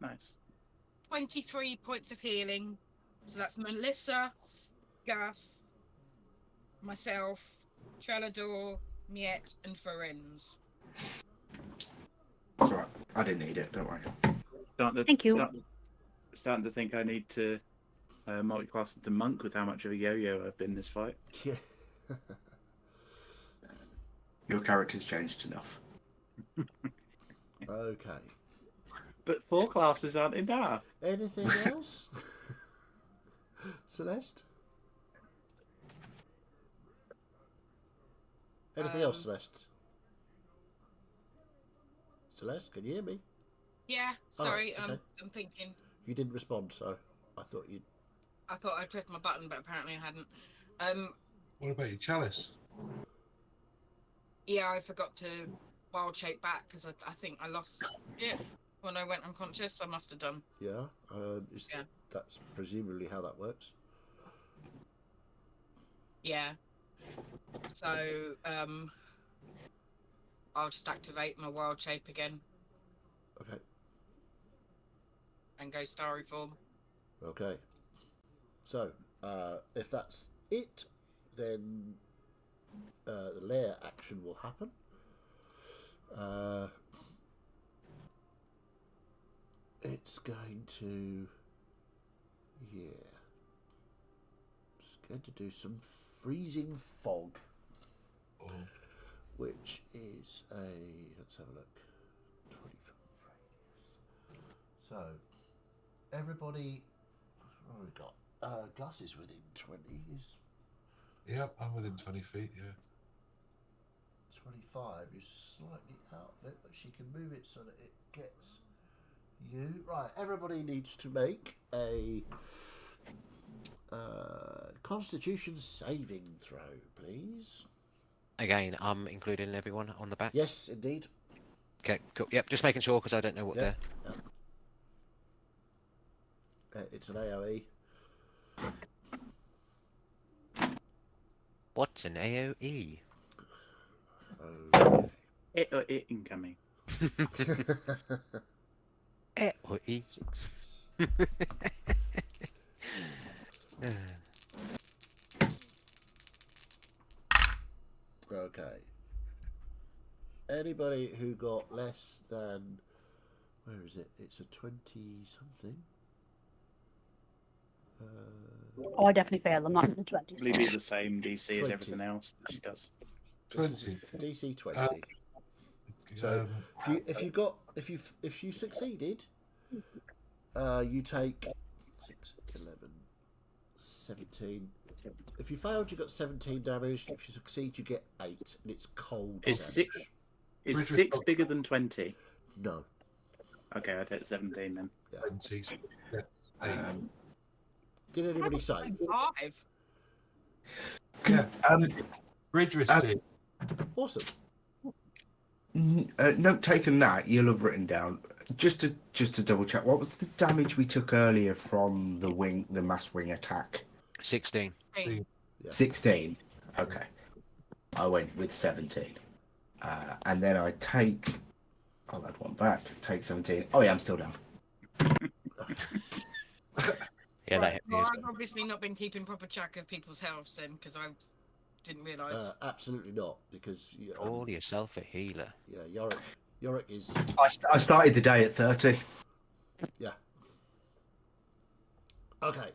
Nice. 23 points of healing. So that's Melissa, Gus, myself, Trellador, Miette, and Ferenz. It's alright. I didn't need it, don't worry. Thank you. Starting to think I need to multi-class into monk with how much of a yo-yo I've been this fight. Yeah. Your character's changed enough. Okay. But 4 classes aren't enough. Anything else? Celeste? Anything else, Celeste? Celeste, can you hear me? Yeah, Oh, sorry, okay. I'm thinking. You didn't respond, so I thought you'd... I thought I pressed my button, but apparently I hadn't. What about your chalice? Yeah, I forgot to wild shape back because I think I lost it when I went unconscious. I must have done. Yeah. Yeah. That's presumably how that works. Yeah. So I'll just activate my wild shape again Okay. and go starry form. Okay. So, if that's it, then the lair action will happen. It's going to, it's going to do some freezing fog, Or which is let's have a look, 20 foot radius. So, everybody, what have we got? Glass is within 20, is yep, I'm within 20 feet. Yeah. 25 is slightly out of it, but she can move it so that it gets you. Right, everybody needs to make a Constitution saving throw, please. Again, I'm including everyone on the back. Yes, indeed. Okay, cool. Yep, just making sure because I don't know what Yep. they're. It's an AOE. What's an AOE? Okay. It incoming. AOE. 6s. Okay. Anybody who got less than, where is it? It's a 20 something. Oh, I definitely failed. I'm not in the 20s. Probably be the same DC as 20. everything else that she does. 20. DC 20. So Um, if you succeeded, you take 6, 11, 17. If you failed, you got 17 damage. If you succeed, you get 8, and it's cold Is damage. Is Bridget- 6 bigger than 20? No. Okay, I take 17 then. 20. Yeah. Did anybody say? 5. Yeah. Bridge did. Awesome. Note taken that you'll have written down just to double check. What was the damage we took earlier from the mass wing attack? 16. 16. Okay, I went with 17, and then I'll add one back. Take 17. Oh yeah, I'm still down. Yeah, that hit me as I've well. obviously not been keeping proper track of people's health then because I didn't realise. Absolutely not, because Call yourself a healer. yeah, Yorick is I started the day at 30. yeah. Okay,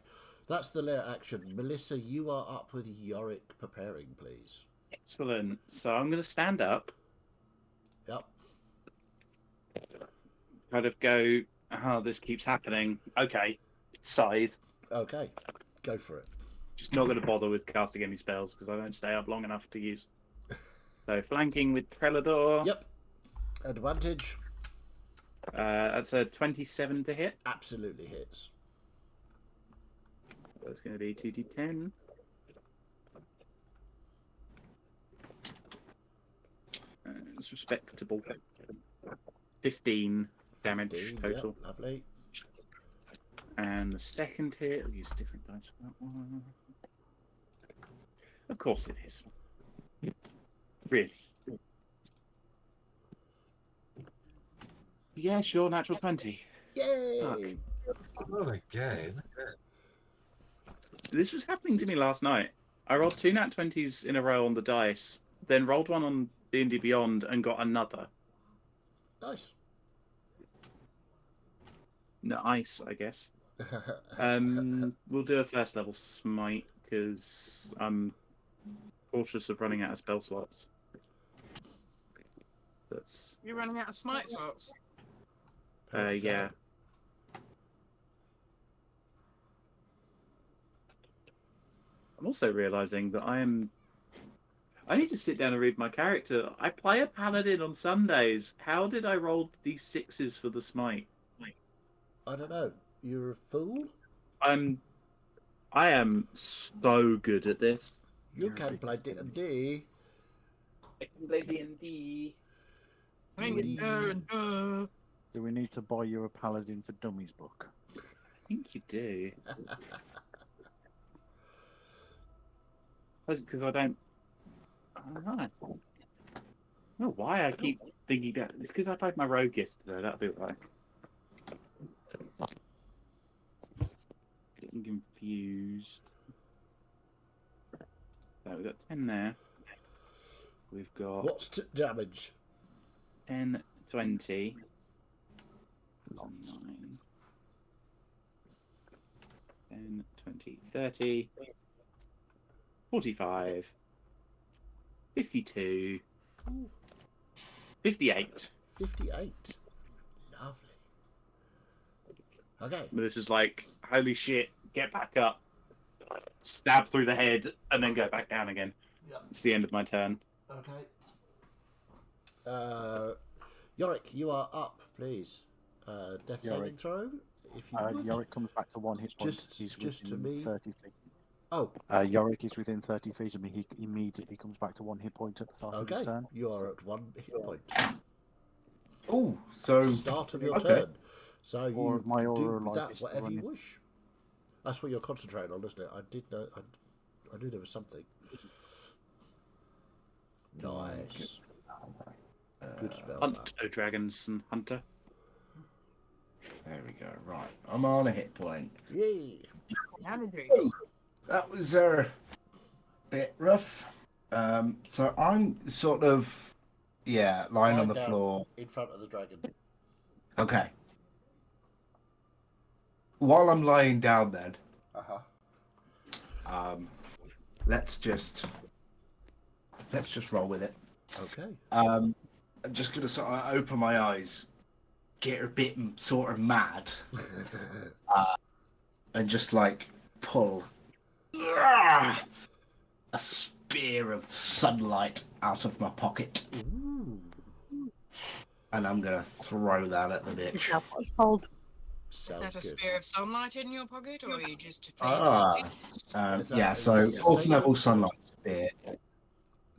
that's the lair action. Melissa, you are up with Yorick preparing, please. Excellent. So I'm going to stand up, Yep. kind of go, this keeps happening. Okay, scythe. Okay, go for it. Just not going to bother with casting any spells because I don't stay up long enough to use. So flanking with Trelador. Yep. Advantage That's a 27 to hit. absolutely hits. That's going to be 2d10. It's respectable. 15 damage 15, total. Yep, lovely. And the second hit, I'll use different dice for that one. Of course it is. Really? Yeah, sure, natural 20. Yay! Fuck. Not again. This was happening to me last night. I rolled 2 nat 20s in a row on the dice, then rolled one on D&D Beyond and got another. Nice. Nice, I guess. We'll do a first level smite because I'm cautious of running out of spell slots. That's You're running out of smite slots. yeah. I'm also realizing that I need to sit down and read my character. I play a paladin on Sundays. How did I roll these 6s for the smite? I don't know. You're a fool? I am so good at this. You You're a can bit play silly. D&D. I can play D&D. Playing with Do we need to buy you a Paladin for Dummies book? I think you do. Because I don't know. I don't know why I keep thinking that. It's because I played my rogue yesterday. That'll be right. Getting confused. So we've got 10 there. We've got What's damage? 10, 20. 9. 10, 20, 30. 45. 52. 58. 58. Lovely. Okay. This is like, holy shit, get back up. Stab through the head, and then go back down again. Yep. It's the end of my turn. Okay. Yorick, you are up, please. Death saving Yorick. throw, if you would. Yorick comes back to 1 hit point. Just- He's just to within me. 30 feet. Oh, Yorick is within 30 feet of me. He immediately comes back to 1 hit point at the start of his okay. turn. You are at 1 hit point. Oh, so Start of your okay. turn. So you Or my do aura with life that is whatever you running. wish. That's what you're concentrating on, isn't it? I did know. I knew there was something. Nice. Good spell. Hunt, O dragons and hunter. There we go. Right, I'm on a hit point. Yay. That was a bit rough. So I'm sort of, lying on the down floor. in front of the dragon. Okay. While I'm lying down, then, let's just roll with it. Okay. I'm just gonna sort of open my eyes, get a bit sort of mad, and just like pull a spear of sunlight out of my pocket, Ooh. and I'm gonna throw that at the bitch. Yourself what's called. Is Sounds that a good. spear of sunlight in your pocket, or are you just Is that Yeah. a So fourth saving level throw? sunlight spear.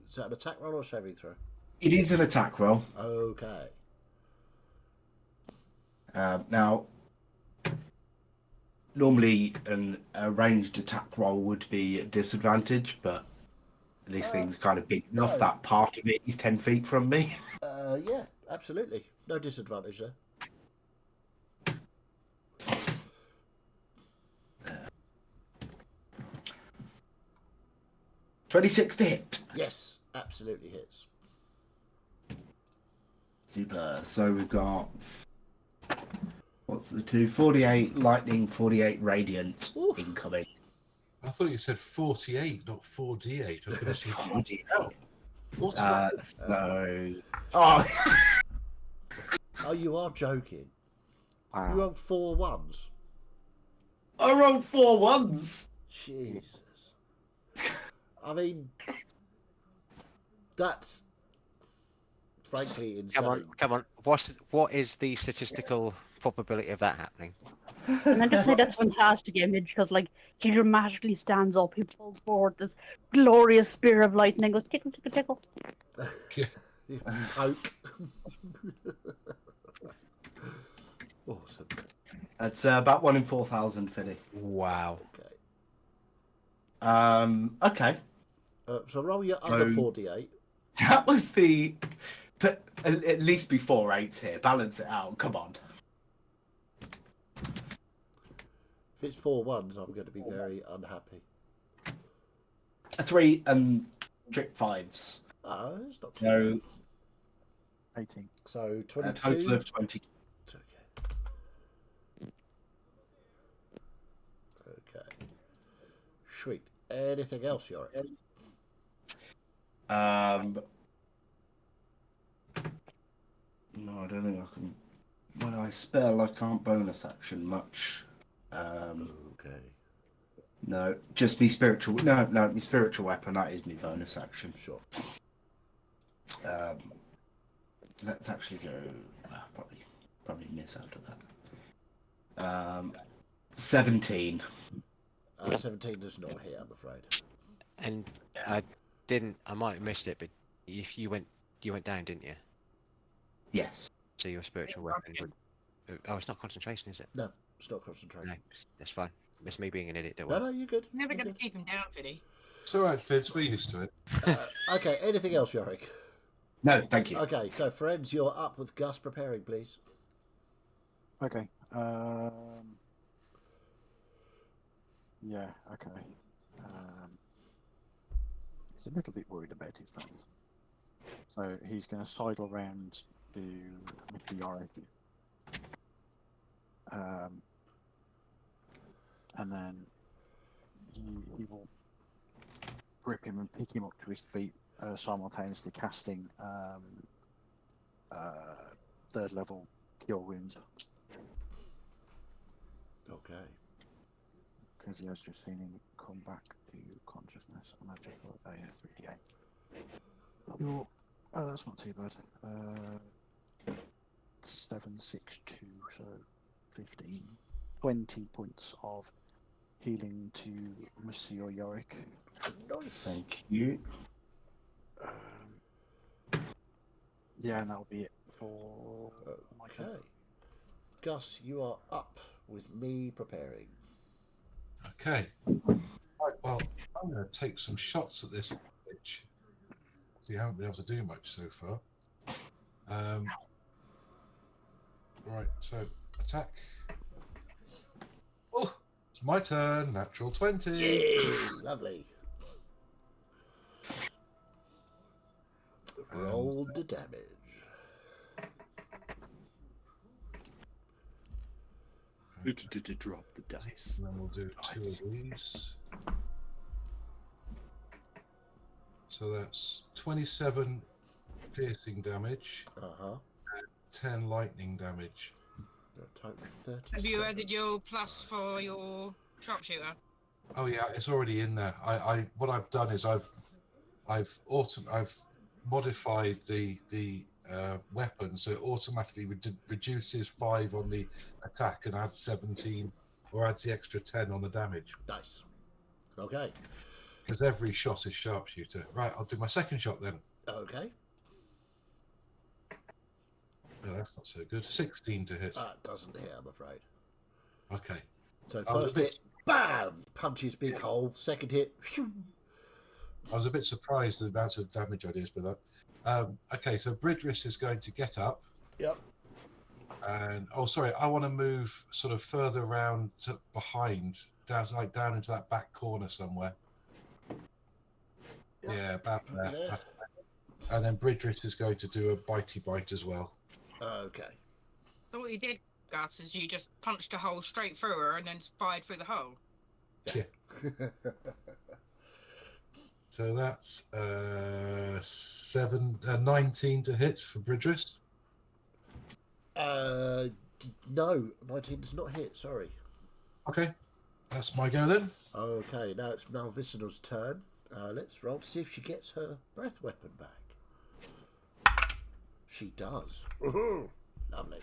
Is that an attack roll or saving throw? It is an attack roll. Okay. Now, normally a ranged attack roll would be a disadvantage, but this thing's kind of big enough no. that part of it is 10 feet from me. Yeah, absolutely. No disadvantage there. 26 to hit. Yes, absolutely hits. Super. So we've got, what's the two? 48 lightning, 48 radiant Oof. incoming. I thought you said 48, not 4d8. I was going to say, Bloody hell. what? So... Oh, Oh, you are joking. You Wow. rolled 4 ones. I rolled 4 ones. Jesus. I mean, that's frankly insane. Come on. What is the statistical probability of that happening? And then just say that's a fantastic image because, like, he dramatically stands up, he pulls forward this glorious spear of lightning, goes tickle, tickle, tickle. Poke. Awesome. That's about 1 in 4,000, Finny. Wow. Okay. Okay. So roll your other So- 4d8. That was the... But at least be 4 8s here. Balance it out. Come on. If it's 4 ones, I'm going to be very unhappy. A 3 and trick 5s. Oh, it's not too So 18. bad. So a 22. total of 20. Okay. Sweet. Anything else, Yorick? No, I don't think I can. When I spell, I can't bonus action much. Okay. No, just me spiritual. No, me spiritual weapon. That is me bonus action. Sure. Let's actually go. Probably miss after that. 17. 17 does not hit, I'm afraid. And I didn't. I might have missed it, but if you went down, didn't you? Yes. So your spiritual weapon would. Oh, it's not concentration, is it? No, it's not concentration. No, that's fine. It's me being an idiot. Don't No, worry. no, you're good. Never You're going to good. keep him down, Fiddy. It's all right, Fitz. We're used to it. Okay, anything else, Yorick? No, thank you. Okay, so friends, you're up with Gus preparing, please. Okay. Yeah. Okay. He's a little bit worried about his friends, so he's going to sidle round to Mr. Yorick. And then he will grip him and pick him up to his feet, simultaneously casting third level cure wounds. Okay. Because he has just seen him come back to consciousness, and I've just got a 3d8. You're, oh, that's not too bad. 7, 6, 2, so 15. 20 points of healing to Monsieur Yorick. Nice. Thank you. Yeah, and that'll be it for my turn. Okay. Gus, you are up with me preparing. Okay. Right, well, I'm going to take some shots at this bitch. You haven't been able to do much so far. Right, so attack. Oh, it's my turn. Natural 20. Yay! Lovely. Roll the damage. Drop the dice. And then we'll do 2 of these. So that's 27 piercing damage, Uh-huh. 10 lightning damage. A total of 30. Have you added your plus for your sharpshooter? Oh yeah, it's already in there. I what I've done is I've modified the weapon so it automatically reduces 5 on the attack and adds 17 or adds the extra 10 on the damage. Nice. Okay. Because every shot is sharpshooter. Right, I'll do my second shot then. Okay. Oh, that's not so good. 16 to hit. That doesn't hit, I'm afraid. Okay. So I was a first bit- hit, bam! Punches big hole. Second hit, phew. I was a bit surprised at the amount of damage I did for that. Okay, so Bridris is going to get up. Yep. And oh, sorry, I want to move sort of further around to behind, down into that back corner somewhere. Yep. Yeah, about there. There. And then Bridris is going to do a bitey bite as well. Okay. So what you did, Gus, is you just punched a hole straight through her and then fired through the hole. Yeah. So that's 19 to hit for Bridris. No, 19 does not hit, sorry. Okay, that's my go then. Okay, now it's Malvicina's turn. Let's roll to see if she gets her breath weapon back. She does. Lovely.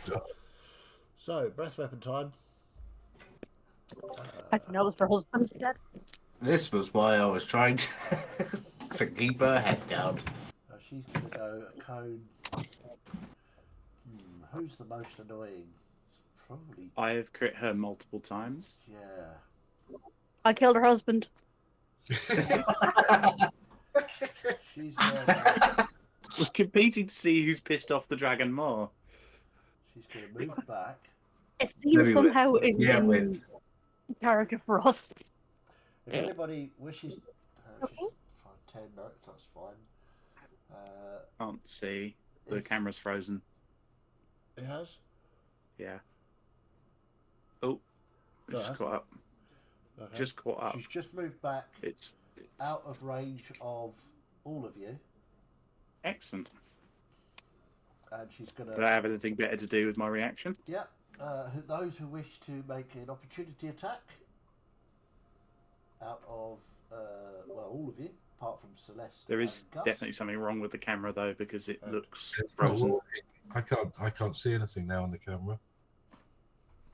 So, breath weapon time. I think that was her husband dead. This was why I was trying to keep her head down. She's going to go a cone. Who's the most annoying? It's probably, I have crit her multiple times. yeah. I killed her husband. She's going Was competing to see who's pissed off the dragon more. she's going to move back. It seems Maybe with- somehow yeah, in with- character for us. If anybody wishes... she's fine, 10, no, that's fine. Can't see. The If- camera's frozen. It has? Yeah. Oh, No, it just hasn't. caught up. Okay. Just caught up. She's just moved back It's out of range of all of you, excellent. and she's going Do I to... have anything better to do with my reaction? Yeah, those who wish to make an opportunity attack out of, well, all of you, apart from Celeste. There is and Gus. definitely something wrong with the camera though because it Okay. looks It's not frozen. working. I can't see anything now on the camera.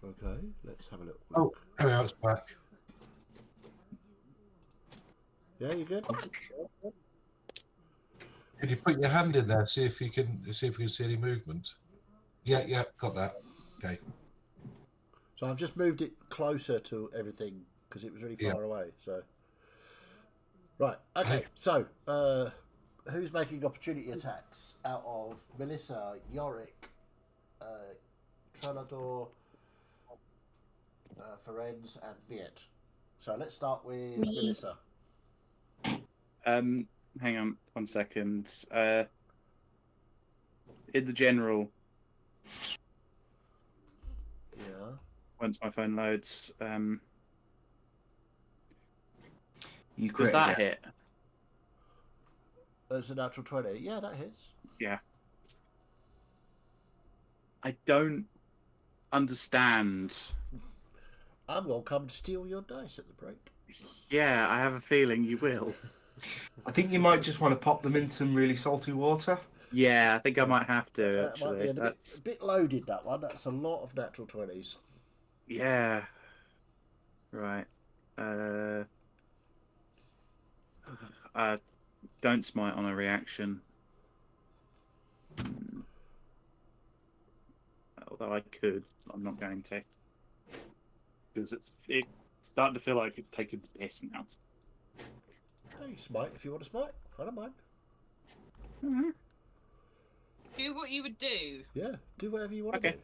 Okay, let's have a look. Oh, there we are, it's back. Yeah, you good? Can you put your hand in there, see if you can see any movement? Yeah, got that. Okay. So I've just moved it closer to everything because it was really Yeah. far away. So, right, okay. Hey. So, who's making opportunity attacks out of Melissa, Yorick, Trelador, Ferenz, and Miet? So let's start with Me. Melissa. Hang on 1 second. In the general, Yeah. once my phone loads, You does crit that again. hit? That's a natural 20. Yeah, that hits. Yeah. I don't understand. I'm going to come and steal your dice at the break. Yeah, I have a feeling you will. I think you might just want to pop them in some really salty water. Yeah, I think I might have to That might be actually. a bit loaded, that one. That's a lot of natural 20s. Yeah. Right. Don't smite on a reaction. Although I could, I'm not going to. Because it's starting to feel like it's taking the piss now. Hey, smite if you want to smite. I don't mind. Mm-hmm. Do what you would do. Yeah, do whatever you want to Okay. do.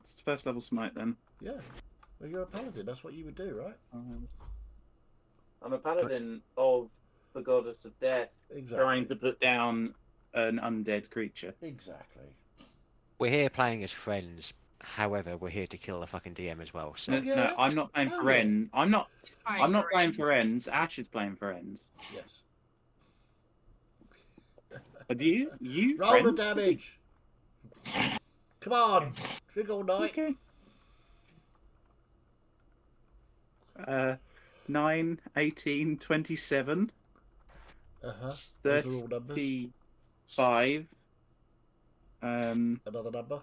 It's first level smite then. Yeah. Well, you're a paladin. That's what you would do, right? I'm a paladin of the goddess of death, Exactly. trying to put down an undead creature. Exactly. We're here playing as friends. However, we're here to kill the fucking DM as well. So Oh, yeah. No, I'm not playing Oh, for Ren. I'm not playing Fine. for Rens. Ash is playing for Rens. Yes. But you Roll the friend? damage. Come on. Drink all night. Okay. 9, 18, 27, Those are all numbers. 35, Another number.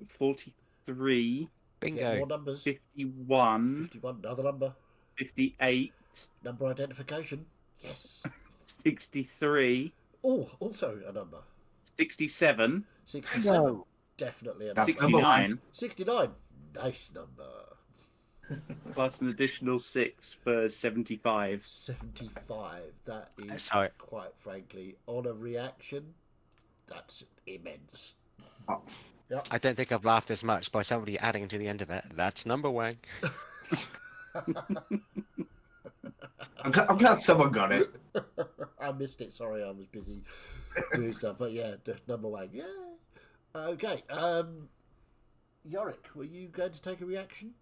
43, Get bingo. more numbers. 51, 51. Another number. 58, Number identification. Yes. 63, Oh, also a number. 67, 67. No. Definitely a That's number. number one. 69, 69. Nice number. plus an additional 6 for 75. 75. That is, Sorry. quite frankly, on a reaction, that's immense. I don't think I've laughed as much by somebody adding to the end of it. That's number one. I'm glad someone got it. I missed it. Sorry, I was busy doing stuff. But yeah, number one. Yeah. Okay. Yorick, were you going to take a reaction?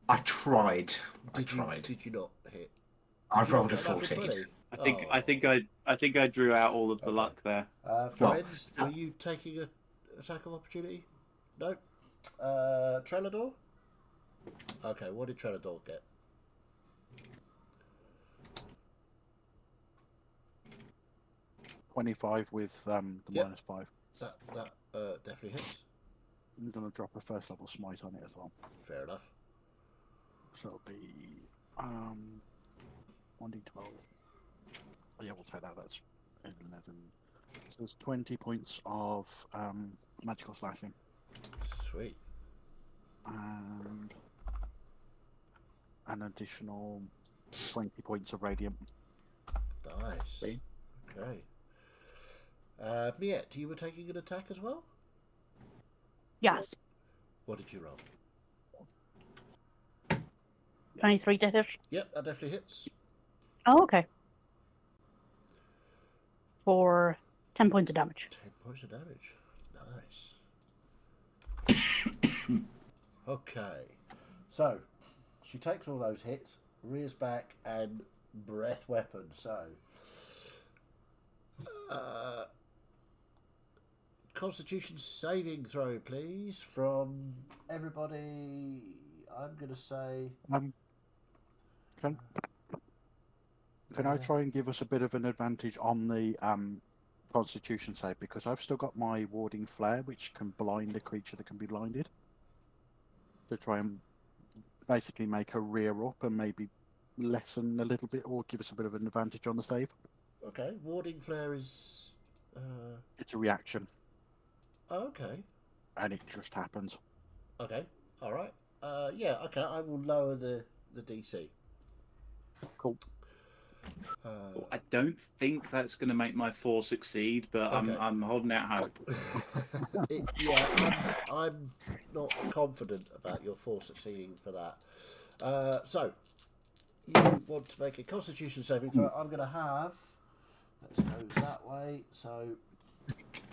I tried. Did you not hit? I've Did you rolled a not get an natural 14. 20? I think I drew out all of the Okay. luck there. Friends, were you taking a attack of opportunity? No. Trelador? Okay, what did Trelador get? $25 with the Yep. -5. That definitely hits. I'm going to drop a first level smite on it as well. Fair enough. So it'll be 1d12. Yeah, we'll take that. That's 11. So it's 20 points of magical slashing Sweet. and an additional 20 points of radiant. Nice. Sweet. Okay. Miette, you were taking an attack as well? Yes. What did you roll? 23 to hit. Yep, that definitely hits. Oh, okay. For 10 points of damage. 10 points of damage. Nice. Okay. So, she takes all those hits, rears back, and breath weapon. So, Constitution saving throw, please, from everybody. I'm going to say. Can I try and give us a bit of an advantage on the Constitution save, because I've still got my warding flare, which can blind a creature that can be blinded, to try and basically make her rear up and maybe lessen a little bit or give us a bit of an advantage on the save. Okay, warding flare is. It's a reaction, Okay. and it just happens. Okay. All right. Yeah. Okay. I will lower the DC. Cool. I don't think that's going to make my 4 succeed, but Okay. I'm holding out hope. Yeah, I'm not confident about your 4 succeeding for that. So you want to make a Constitution saving throw? I'm going to have. Let's go that way. So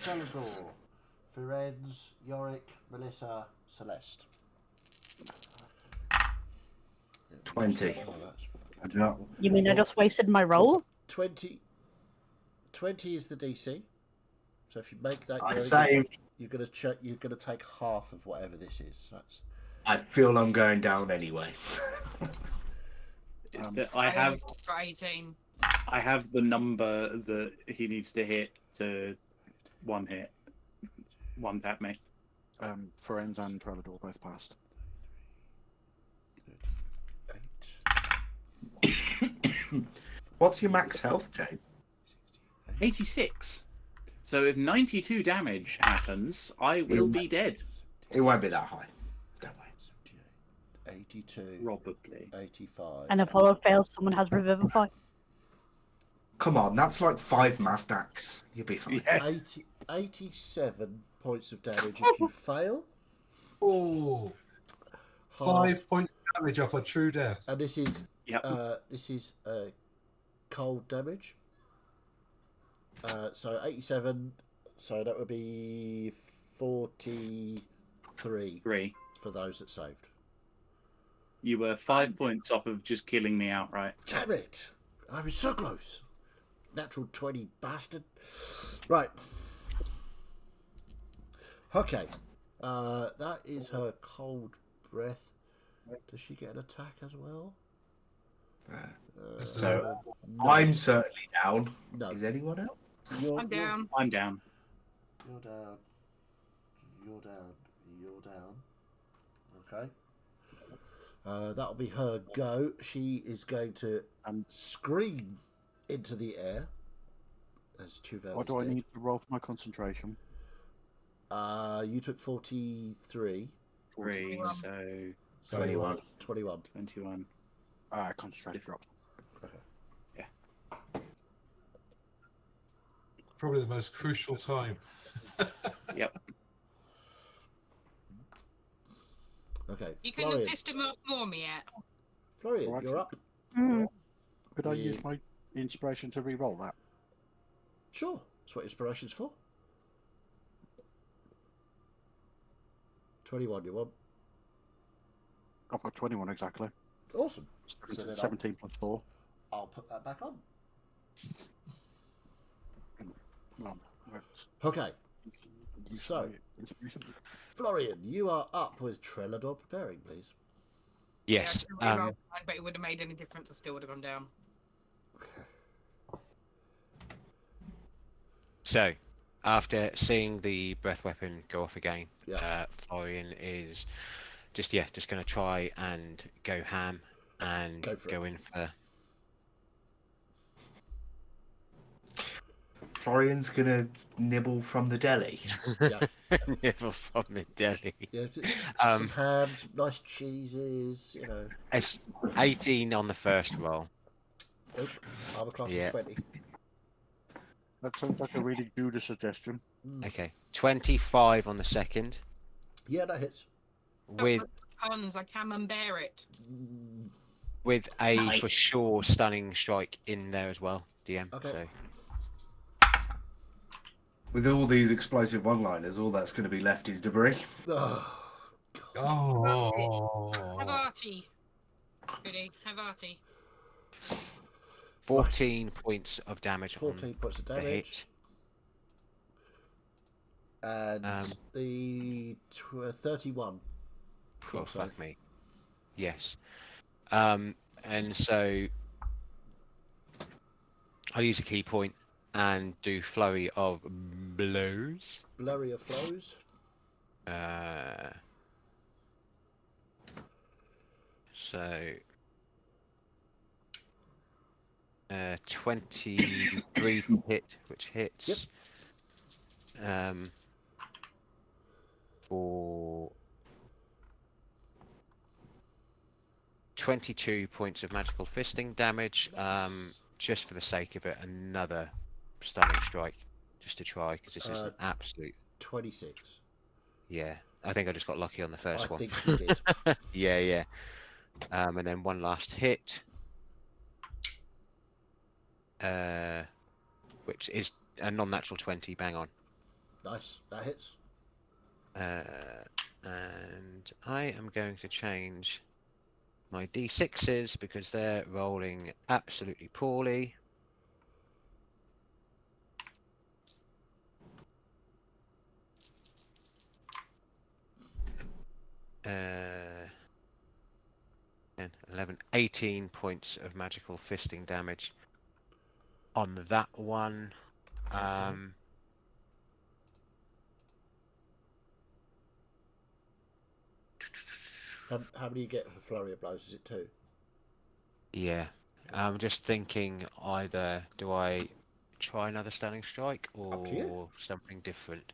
Celador, Firenze, Yorick, Melissa, Celeste. 20. Oh, that's I do not. You mean I just wasted my roll? 20 is the DC. So if you make that, I saved. you're gonna check. You're gonna take half of whatever this is. That's. I feel I'm going down anyway. I have got 18. I have the number that he needs to hit to one hit. One tap me. Firenze and Trellador both passed. 38. What's your max health, Jane? 86. So if 92 damage happens, I will be dead. It won't be that high. Don't worry. 82. Probably. 85. And if all fails, someone has Revivify. Come on, that's like 5 mass stacks. You'll be fine. Yeah. 87 points of damage if you fail. Oh, Half. 5 points of damage off a true death. And this is Yep. cold damage. So 87. So that would be 43 3. for those that saved. You were 5 points off of just killing me outright. Damn it! I was so close. Natural 20 bastard. Right. Okay. That is her cold breath. Does she get an attack as well? So no. I'm certainly down. No. Is anyone else? I'm down. I'm down. You're down. You're down. You're down. Okay. That'll be her go. She is going to scream into the air. As Tuvel. What do I need to roll for my concentration? You took 43. 3, so 21. 21. 21. Concentration drops. Probably the most crucial time. Yep. Okay. You couldn't Florian. have pissed him off more me yet. Florian, Alright. you're up. Could I use my inspiration to re-roll that? Sure. That's what inspiration's for. 21, you want? I've got 21 exactly. Awesome. So then 17 plus 4. I'll put that back on. Okay. So, Florian, you are up with Trellador preparing, please. Yes. Yeah, I rerolled mine, but it would have made any difference. I still would have gone down. So, after seeing the breath weapon go off again, Yeah. Florian is just going to try and go ham and Go for go it. in for. Florian's gonna nibble from the deli. Yeah. Nibble from the deli. Yeah, Um, some ham, some nice cheeses, you know. It's 18 on the first roll. Oh, armor class Yeah. is 20. That sounds like a really good suggestion. Okay, 25 on the second Yeah, that hits. with Puns, I camembert it. with a Nice. for sure stunning strike in there as well, DM. Okay. So With all these explosive one-liners, all that's going to be left is debris. Oh, Oh. Have Artie. Goody, have Artie. 14 points of damage 14 points of on the damage. hit. And the 31. Oh, Save. fuck me. Yes. And so I'll use a key point and do flurry of blows. Blurry of flows. So 23 to hit, which hits. Yep. For 22 points of magical fisting damage. Just for the sake of it, another stunning strike, just to try, because this is an absolute 26. Yeah, I think I just got lucky on the first one. I think you did. Yeah. And then one last hit, which is a non-natural 20, bang on. Nice, that hits. And I am going to change my D6s because they're rolling absolutely poorly. Uh, 10, 11, 18 points of magical fisting damage on that one. How many you get for flurry of blows? Is it 2? Yeah, I'm just thinking either do I try another stunning strike Up to you. or something different.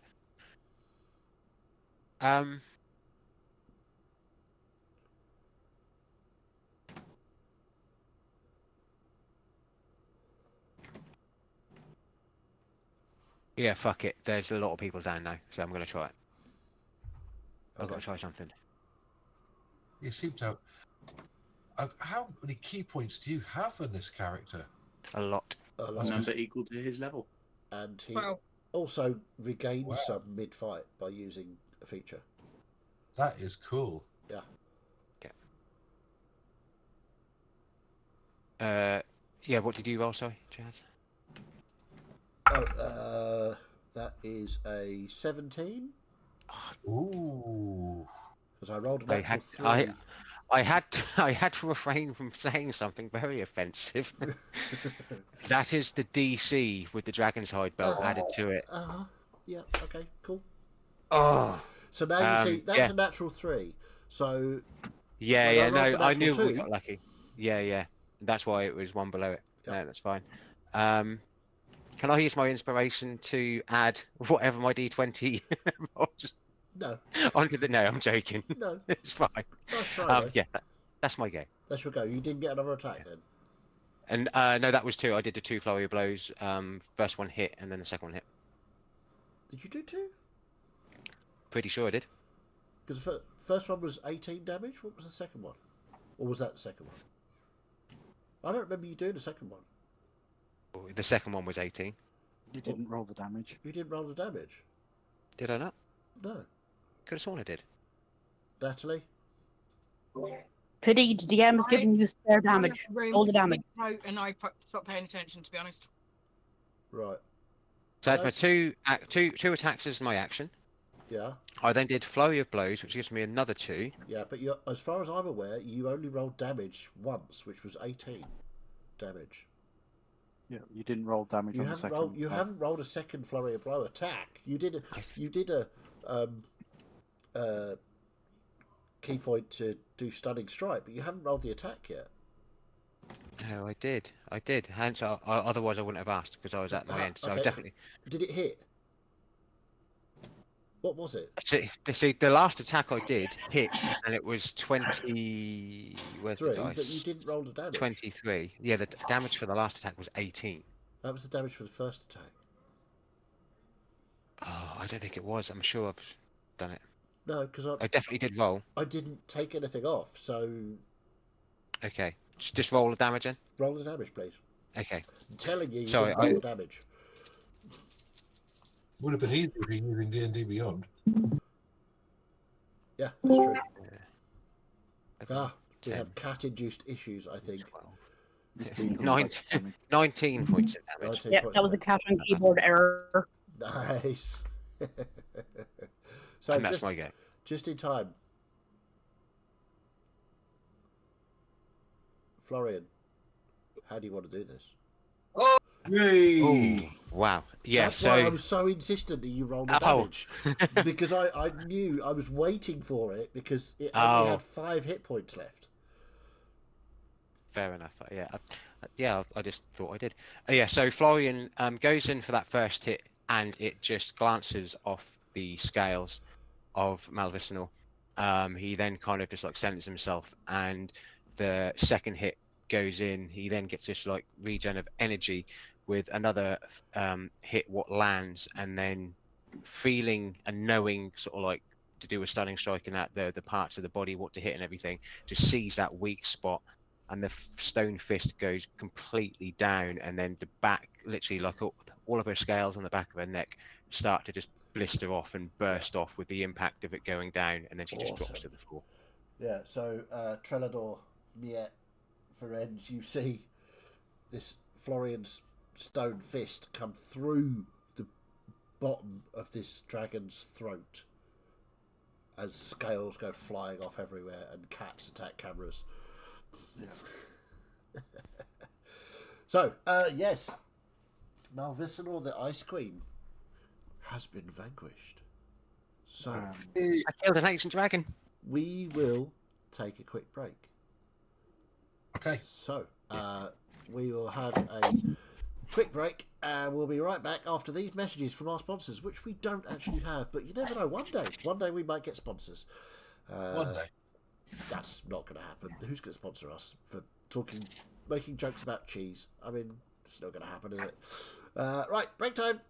Yeah, fuck it. There's a lot of people down now, so I'm gonna try it. I've got to try something. You seem to have. How many key points do you have in this character? A lot. A A lot. number equal to his level. And he Well, also regains Wow. some mid-fight by using a feature. That is cool. Yeah. Yeah. What did you roll? Sorry, Chaz. Oh, that is a 17. Ooh. Because I rolled a I natural had 3. I had to refrain from saying something very offensive. That is the DC with the Dragon's Hide belt added to it. Yeah. Okay. Cool. Oh. So now you see that's yeah. a natural 3. So Yeah, Well, I yeah, rolled no, the I natural knew we 2. got lucky. Yeah. That's why it was one below it. Yep. No, that's fine. Can I use my inspiration to add whatever my D20 was No. onto the? No, I'm joking. No. It's fine. Nice try, though. Yeah, that's my go. That's your go. You didn't get another attack then. And no, that was 2. I did the 2 flurry of blows. First one hit, and then the second one hit. Did you do 2? Pretty sure I did. Because the first one was 18 damage. What was the second one? Or was that the second one? I don't remember you doing the second one. The second one was 18. You didn't roll the damage. You didn't roll the damage. Did I not? No. Could have sworn I did. Natalie? Pity, the DM has given you spare damage. Roll the damage. No, and I stopped paying attention, to be honest. Right. So that's my two attacks as my action. Yeah. I then did flurry of blows, which gives me another 2. Yeah, but as far as I'm aware, you only rolled damage once, which was 18 damage. Yeah, you didn't roll damage on the second. You haven't rolled a second flurry of blow attack. You did a key point to do stunning strike, but you haven't rolled the attack yet. No, I did. Hence, otherwise I wouldn't have asked because I was at my end. So okay. I definitely. Did it hit? What was it? See, the last attack I did hit, and it was 20. Where's the 3, dice? but you didn't roll the damage. 23. Yeah, the damage for the last attack was 18. That was the damage for the first attack. Oh, I don't think it was. I'm sure I've done it. No, because I definitely did roll. I didn't take anything off, so Okay, just roll the damage then. roll the damage, please. Okay. I'm telling you, Sorry, didn't roll the damage. Would have been easier if you're using D&D Beyond. Yeah, that's true. Yeah. We have cat-induced issues, I think. 19 points of damage. 19 Yeah, points that was a of cat on keyboard error. Nice. So And that's my go. just in time. Florian, how do you want to do this? Yay! Ooh, wow. Yeah, That's so why I was so insistent that you roll the damage. Because I knew I was waiting for it because it only had 5 hit points left. fair enough. Yeah. Yeah, I just thought I did. Yeah, so Florian goes in for that first hit, and it just glances off the scales of Malvicinal. He then kind of just like centers himself, and the second hit goes in. He then gets this like regen of energy with another hit what lands, and then feeling and knowing sort of like to do a stunning strike and that the parts of the body what to hit and everything, just sees that weak spot, and the stone fist goes completely down, and then the back, literally like all of her scales on the back of her neck start to just blister off and burst off with the impact of it going down, and then she just drops to the floor. Yeah, so Trelador, Miet, Ferenz, you see this Florian's stone fist come through the bottom of this dragon's throat as scales go flying off everywhere and cats attack cameras. Yeah. So, yes, Malvicinal, the Ice Queen, has been vanquished. So, I killed an ancient dragon. we will take a quick break. Okay. So, we will have a quick break, and we'll be right back after these messages from our sponsors, which we don't actually have, but you never know. One day we might get sponsors. One day. That's not going to happen. Who's going to sponsor us for making jokes about cheese? I mean, it's not going to happen, is it? Right, break time.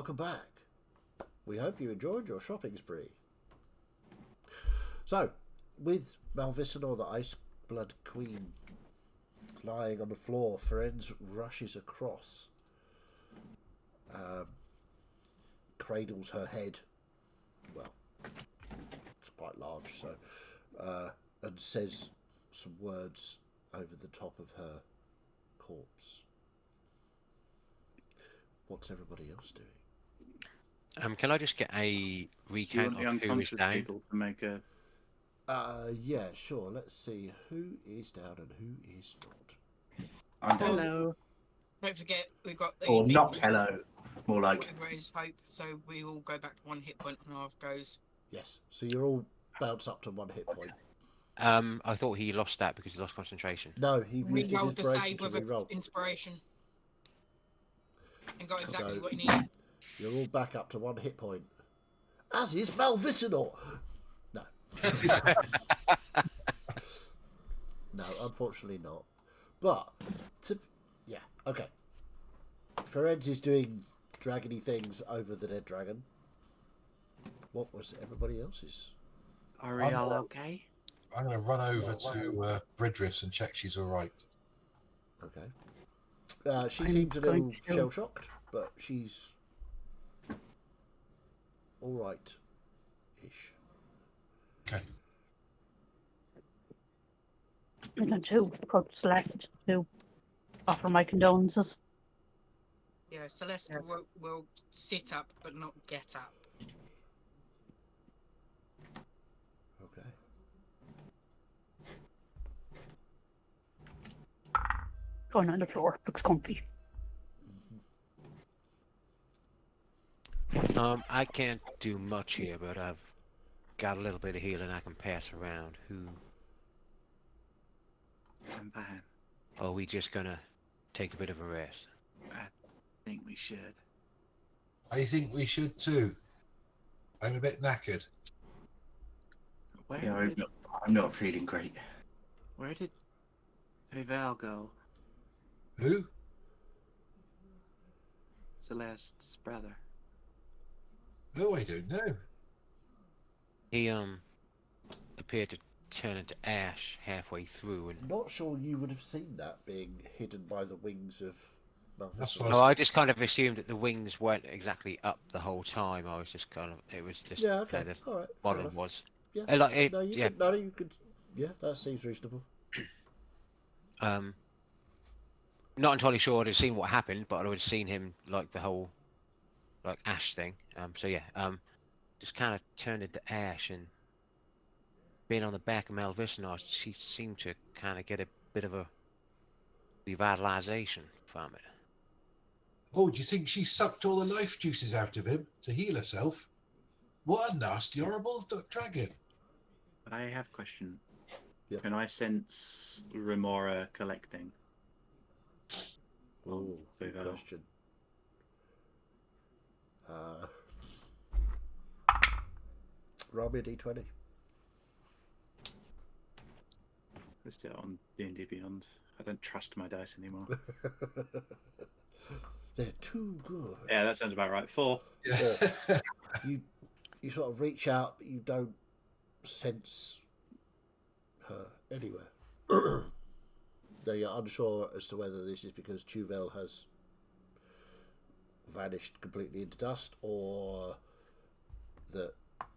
welcome back. We hope you enjoyed your shopping spree. So, with Malvicinor, the Ice Blood Queen, lying on the floor, Ferenz rushes across, cradles her head. Well, it's quite large, so, and says some words over the top of her corpse. What's everybody else doing? Can I just get a recount You want of the who is unconscious down? people to make a. Yeah, sure. Let's see who is down and who is not. I'm down. Hello. Don't forget, we've got the. Or not hello. More like. Whatever is hope, so we all go back to 1 hit point on our goes. Yes, so you're all bounce up to 1 hit point. I thought he lost that because he lost concentration. No, he used his Re-rolled the inspiration save to with an re-roll. inspiration. And got exactly So- what he needed. You're all back up to 1 hit point. As is Malvicinor. No. No, unfortunately not. But yeah, okay. Ferenz is doing dragony things over the dead dragon. What was everybody else's? Are we all okay? I'm going to run over to Bridris and check she's all right. Okay. She I'm seems a little going to- shell shocked, but she's all right ish. Okay. I'm going to approach Celeste to offer my condolences. Yeah, Celeste will sit up but not get up. Okay. Going on the floor. Looks comfy. I can't do much here, but I've got a little bit of healing I can pass around. Who? I'm fine. Are we just gonna take a bit of a rest? I think we should. I think we should too. I'm a bit knackered. Where Yeah, did I'm not feeling great. Reval go? Who? Celeste's brother. Oh, I don't know. He appeared to turn into ash halfway through, and Not sure you would have seen that being hidden by the wings of That's Malvicinor. what I just kind of assumed that the wings weren't exactly up the whole time. I was just kind of, it was just Yeah, okay. how the All right. fair model enough. was. Yeah. Like it, No, you yeah. could. No, you could. Yeah, that seems reasonable. Not entirely sure I'd have seen what happened, but I would have seen him like the whole like ash thing. So yeah, just kind of turned into ash, and being on the back of Malvicinor, she seemed to kind of get a bit of a revitalization from it. Oh, do you think she sucked all the life juices out of him to heal herself? What a nasty, horrible dragon. But I have a question. Yeah. Can I sense Remora collecting? Oh, good Reval. question. Roll me a d20. Let's do it on D&D Beyond. I don't trust my dice anymore. They're too good. Yeah, that sounds about right. 4. Yeah. You sort of reach out, but you don't sense her anywhere. Though you're unsure as to whether this is because Tuvel has vanished completely into dust, or that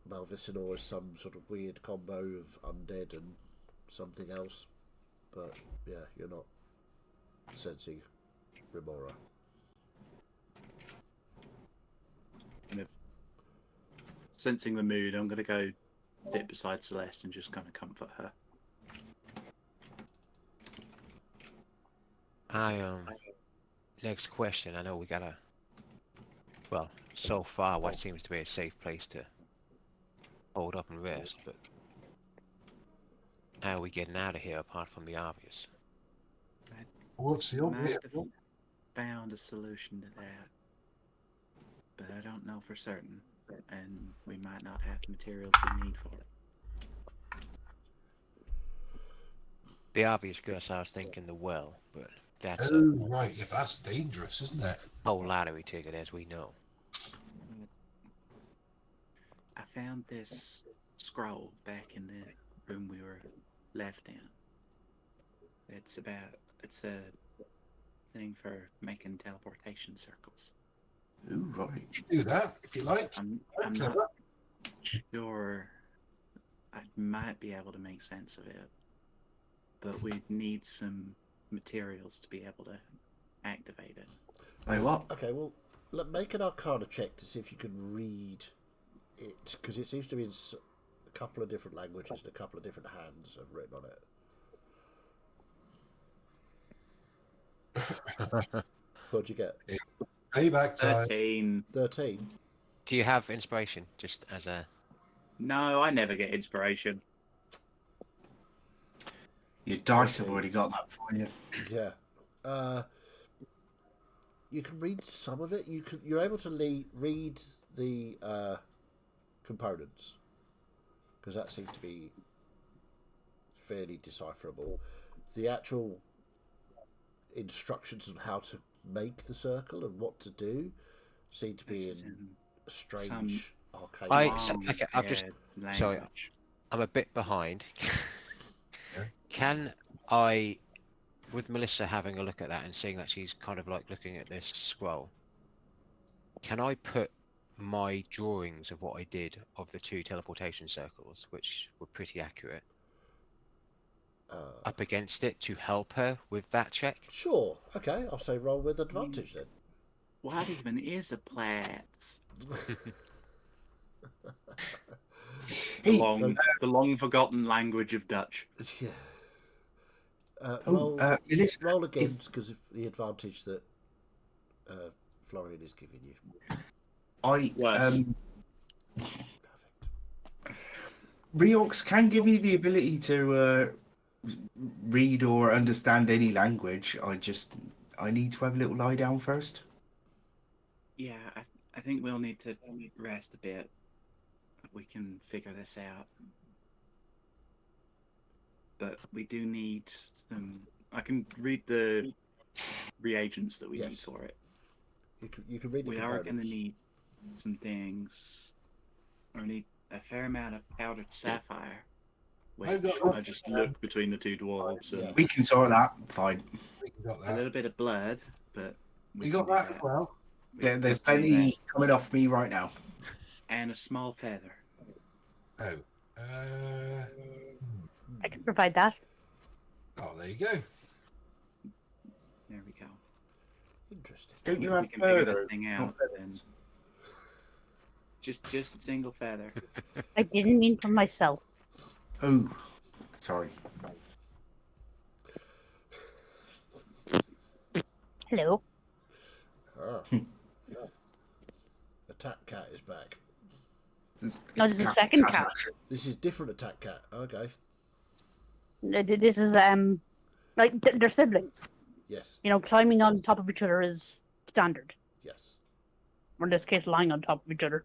Malvicinor is some sort of weird combo of undead and something else. But yeah, you're not sensing Remora. Kind of sensing the mood, I'm going to go sit beside Celeste and just kind of comfort her. Next question. I know we gotta. Well, so far, what seems to be a safe place to hold up and rest, but how are we getting out of here apart from the obvious? What's the Might obvious? have found a solution to that, but I don't know for certain, and we might not have the materials we need for it. The obvious, Gus, I was thinking the well, but that's Oh, a right. Yeah, that's dangerous, isn't it? whole lottery ticket, as we know. I found this scroll back in the room we were left in. It's a thing for making teleportation circles. Ooh, right. Do that if you like. I'm Clever. not sure I might be able to make sense of it, but we'd need some materials to be able to activate it. Hey, what? Okay, well, make an Arcana check to see if you can read it, because it seems to be in a couple of different languages and a couple of different hands have written on it. What'd you get? Payback time. 13. 13. Do you have inspiration? Just as a. No, I never get inspiration. Your dice have already got that for you. Yeah. You can read some of it. You're able to read the components, because that seems to be fairly decipherable. The actual instructions on how to make the circle and what to do seem to be in strange arcane. Okay, I've just. Sorry, I'm a bit behind. Can I, with Melissa having a look at that and seeing that she's kind of like looking at this scroll, can I put my drawings of what I did of the 2 teleportation circles, which were pretty accurate, up against it to help her with that check? Sure. Okay, I'll say roll with advantage then. What even is a plat? The long forgotten language of Dutch. Yeah. Melissa, roll again, because of the advantage that Florian is giving you. Perfect. Reorcs can give you the ability to read or understand any language. I need to have a little lie down first. Yeah, I think we'll need to rest a bit. We can figure this out. But we do need some... I can read the reagents that we need for it. You can read the We components. are going to need some things. We need a fair amount of powdered sapphire. Which I just look between the 2 dwarves. And We can sort that. Fine. We got a that. little bit of blood, but... We got that as well. There's plenty coming off me right now. And a small feather. Oh. I can provide that. Oh, there you go. There we go. Interesting. Don't you We have can figure further? that thing out. Then. Just a single feather. I didn't mean for myself. Oh, sorry. Hello. Attack cat is back. No, this is a second cat. This is different attack cat. Okay. This is like they're siblings. Yes. You know, climbing on top of each other is standard. Yes. Or in this case, lying on top of each other.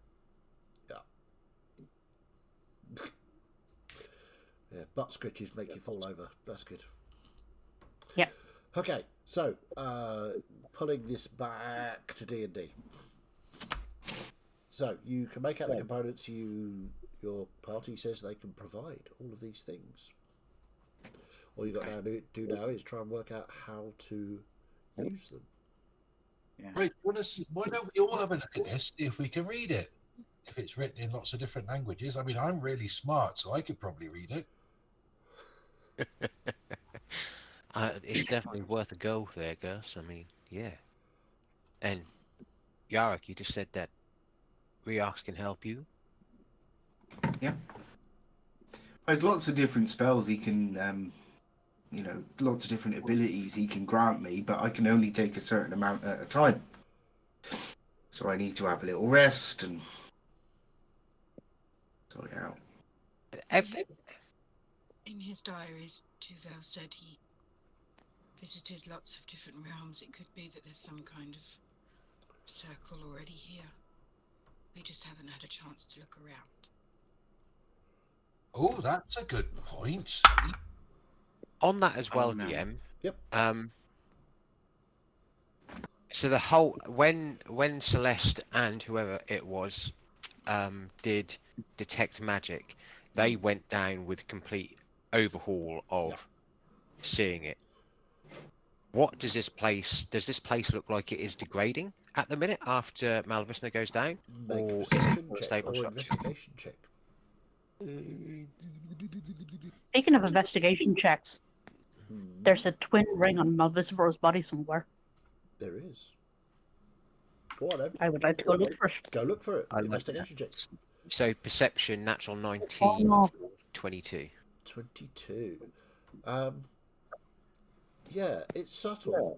Yeah, butt scratches make you fall over. That's good. Yeah. Okay, so pulling this back to D&D. So you can make out the components your party says they can provide. All of these things. All you got to do now is try and work out how to use them. Yeah. Right, why don't we all have a look at this, see if we can read it? If it's written in lots of different languages. I mean, I'm really smart, so I could probably read it. It's definitely worth a go there, Gus. I mean, yeah. And Yarek, you just said that Riox can help you. Yeah. There's lots of different spells he can, lots of different abilities he can grant me, but I can only take a certain amount at a time. So I need to have a little rest and sort it out. In his diaries, Tuvel said he visited lots of different realms. It could be that there's some kind of circle already here. We just haven't had a chance to look around. Oh, that's a good point. On that as well, no. DM. Yep. So the whole when Celeste and whoever it was did detect magic, they went down with complete overhaul of seeing it. What does this place look like it is degrading at the minute after Malvisna goes down? Make a Or is it perception still a check stable or structure? investigation check. Speaking of investigation checks, there's a twin ring on Malvisivor's body somewhere. There is. Go on, then. I would like to go look for it. Go look for it. I like Investigation check. So perception, natural 19, Oh, no. 22. 22. Yeah, it's subtle,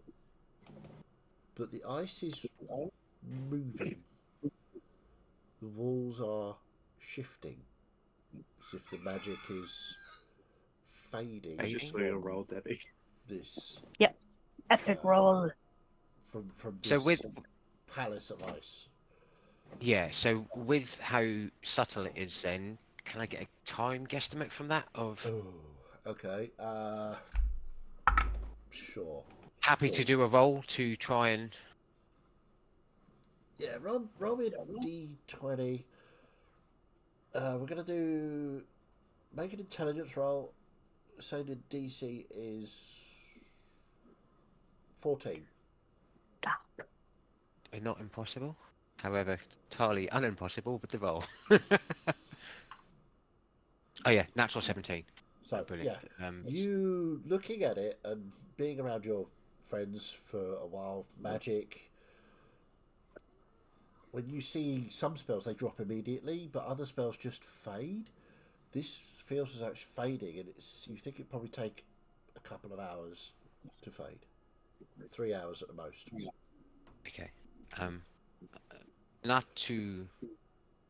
but the ice is moving. The walls are shifting, as if the magic is fading. I just saw your roll, Debbie. This Epic roll. from this So with palace of ice. so with how subtle it is, then can I get a time guesstimate from that? Of Oh, okay. Sure. happy to do a roll to try and Yeah, roll me a d20. We're gonna make an intelligence roll. Say the DC is 14. not impossible. However, entirely unimpossible with the roll. Oh yeah, natural 17. So Brilliant. yeah, you looking at it and being around your friends for a while, magic. When you see some spells, they drop immediately, but other spells just fade. This feels as though it's fading, and you think it'd probably take a couple of hours to fade. 3 hours at the most. Okay. Not to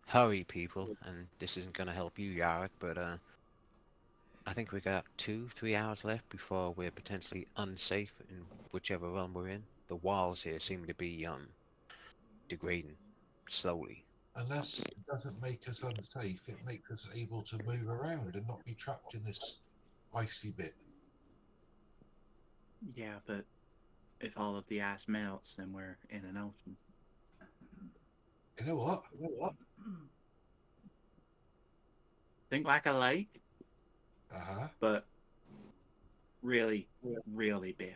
hurry people, and this isn't going to help you, Yarrick, but I think we got 2-3 hours left before we're potentially unsafe in whichever realm we're in. The walls here seem to be degrading slowly. Unless it doesn't make us unsafe, it makes us able to move around and not be trapped in this icy bit. Yeah, but if all of the ice melts, then we're in an ocean. You know what? Think like a lake, Uh-huh. but really, really big.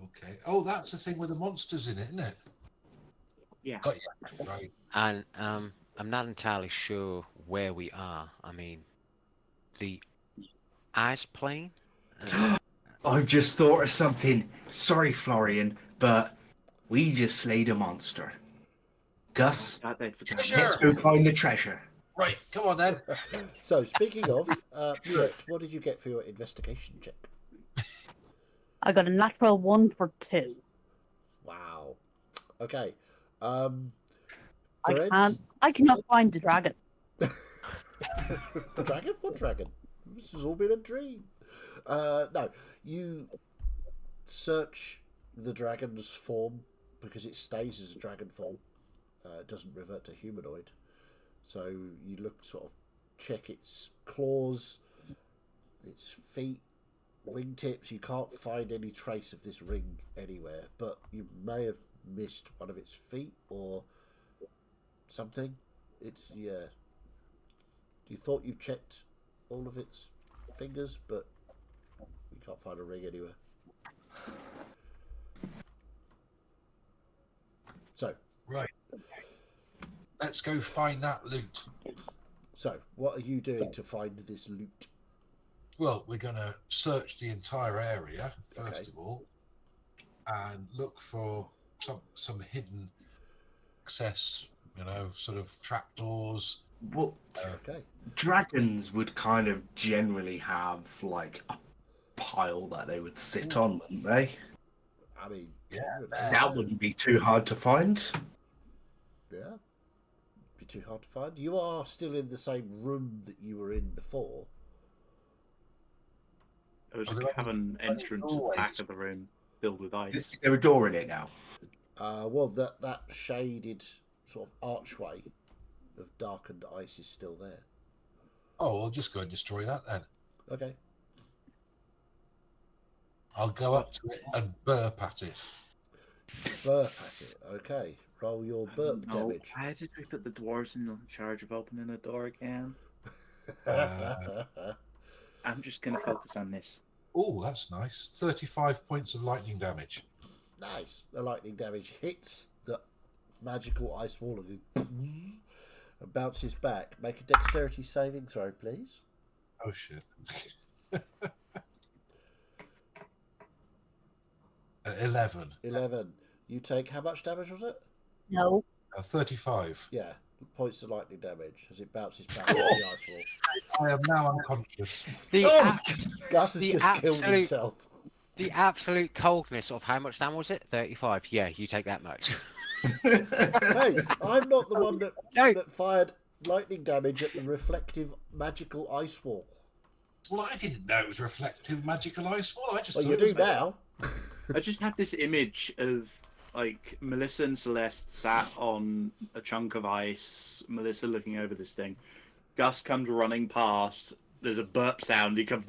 Okay. Oh, that's the thing with the monsters in it, isn't it? Yeah. Got you. Right. And I'm not entirely sure where we are. I mean, the ice plane? I've just thought of something. Sorry, Florian, but we just slayed a monster. Gus, Treasure! let's go find the treasure. Right, come on then. So speaking of, Muet, what did you get for your investigation check? I got a natural 1 for 2. Wow. Okay. I cannot find the dragon. The dragon? What dragon? This has all been a dream. No, you search the dragon's form because it stays as a dragon form. It doesn't revert to humanoid. So you look, sort of check its claws, its feet, wingtips. You can't find any trace of this ring anywhere, but you may have missed one of its feet or something. You thought you've checked all of its fingers, but you can't find a ring anywhere. So, Right. Let's go find that loot. so what are you doing to find this loot? Well, we're going to search the entire area, first Okay. of all, and look for some hidden access, sort of trapdoors. Well, Okay. dragons would kind of generally have like a pile that they would sit on, wouldn't they? I mean, Yeah, That wouldn't be too hard to find. yeah, be too hard to find. You are still in the same room that you were in before. There was Are a there cavern any entrance at the doorways? back of the room filled with ice. Is there a door in it now? Well, that shaded sort of archway of darkened ice is still there. Oh, I'll just go and destroy that then. Okay. I'll go up to it and burp at it. Burp at it. Okay. Roll your burp No, damage. why did we put the dwarves in charge of opening a door again? I'm just going to focus on this. Oh, that's nice. 35 points of lightning damage. Nice. The lightning damage hits the magical ice wall and bounces back. Make a dexterity saving throw, please. Oh, shit. 11. 11. You take how much damage was it? No. 35. Yeah. Points of lightning damage as it bounces back off the ice wall. I am now unconscious. The, Oh! abs- Gus has the just killed absolute- himself. the absolute coldness of how much damage was it? 35. Yeah, you take that much. Hey, I'm not the one that, No. that fired lightning damage at the reflective magical ice wall. Well, I didn't know it was reflective magical ice wall. I just Well, thought you it was do now. I just have this image of like Melissa and Celeste sat on a chunk of ice. Melissa looking over this thing. Gus comes running past. There's a burp sound. He comes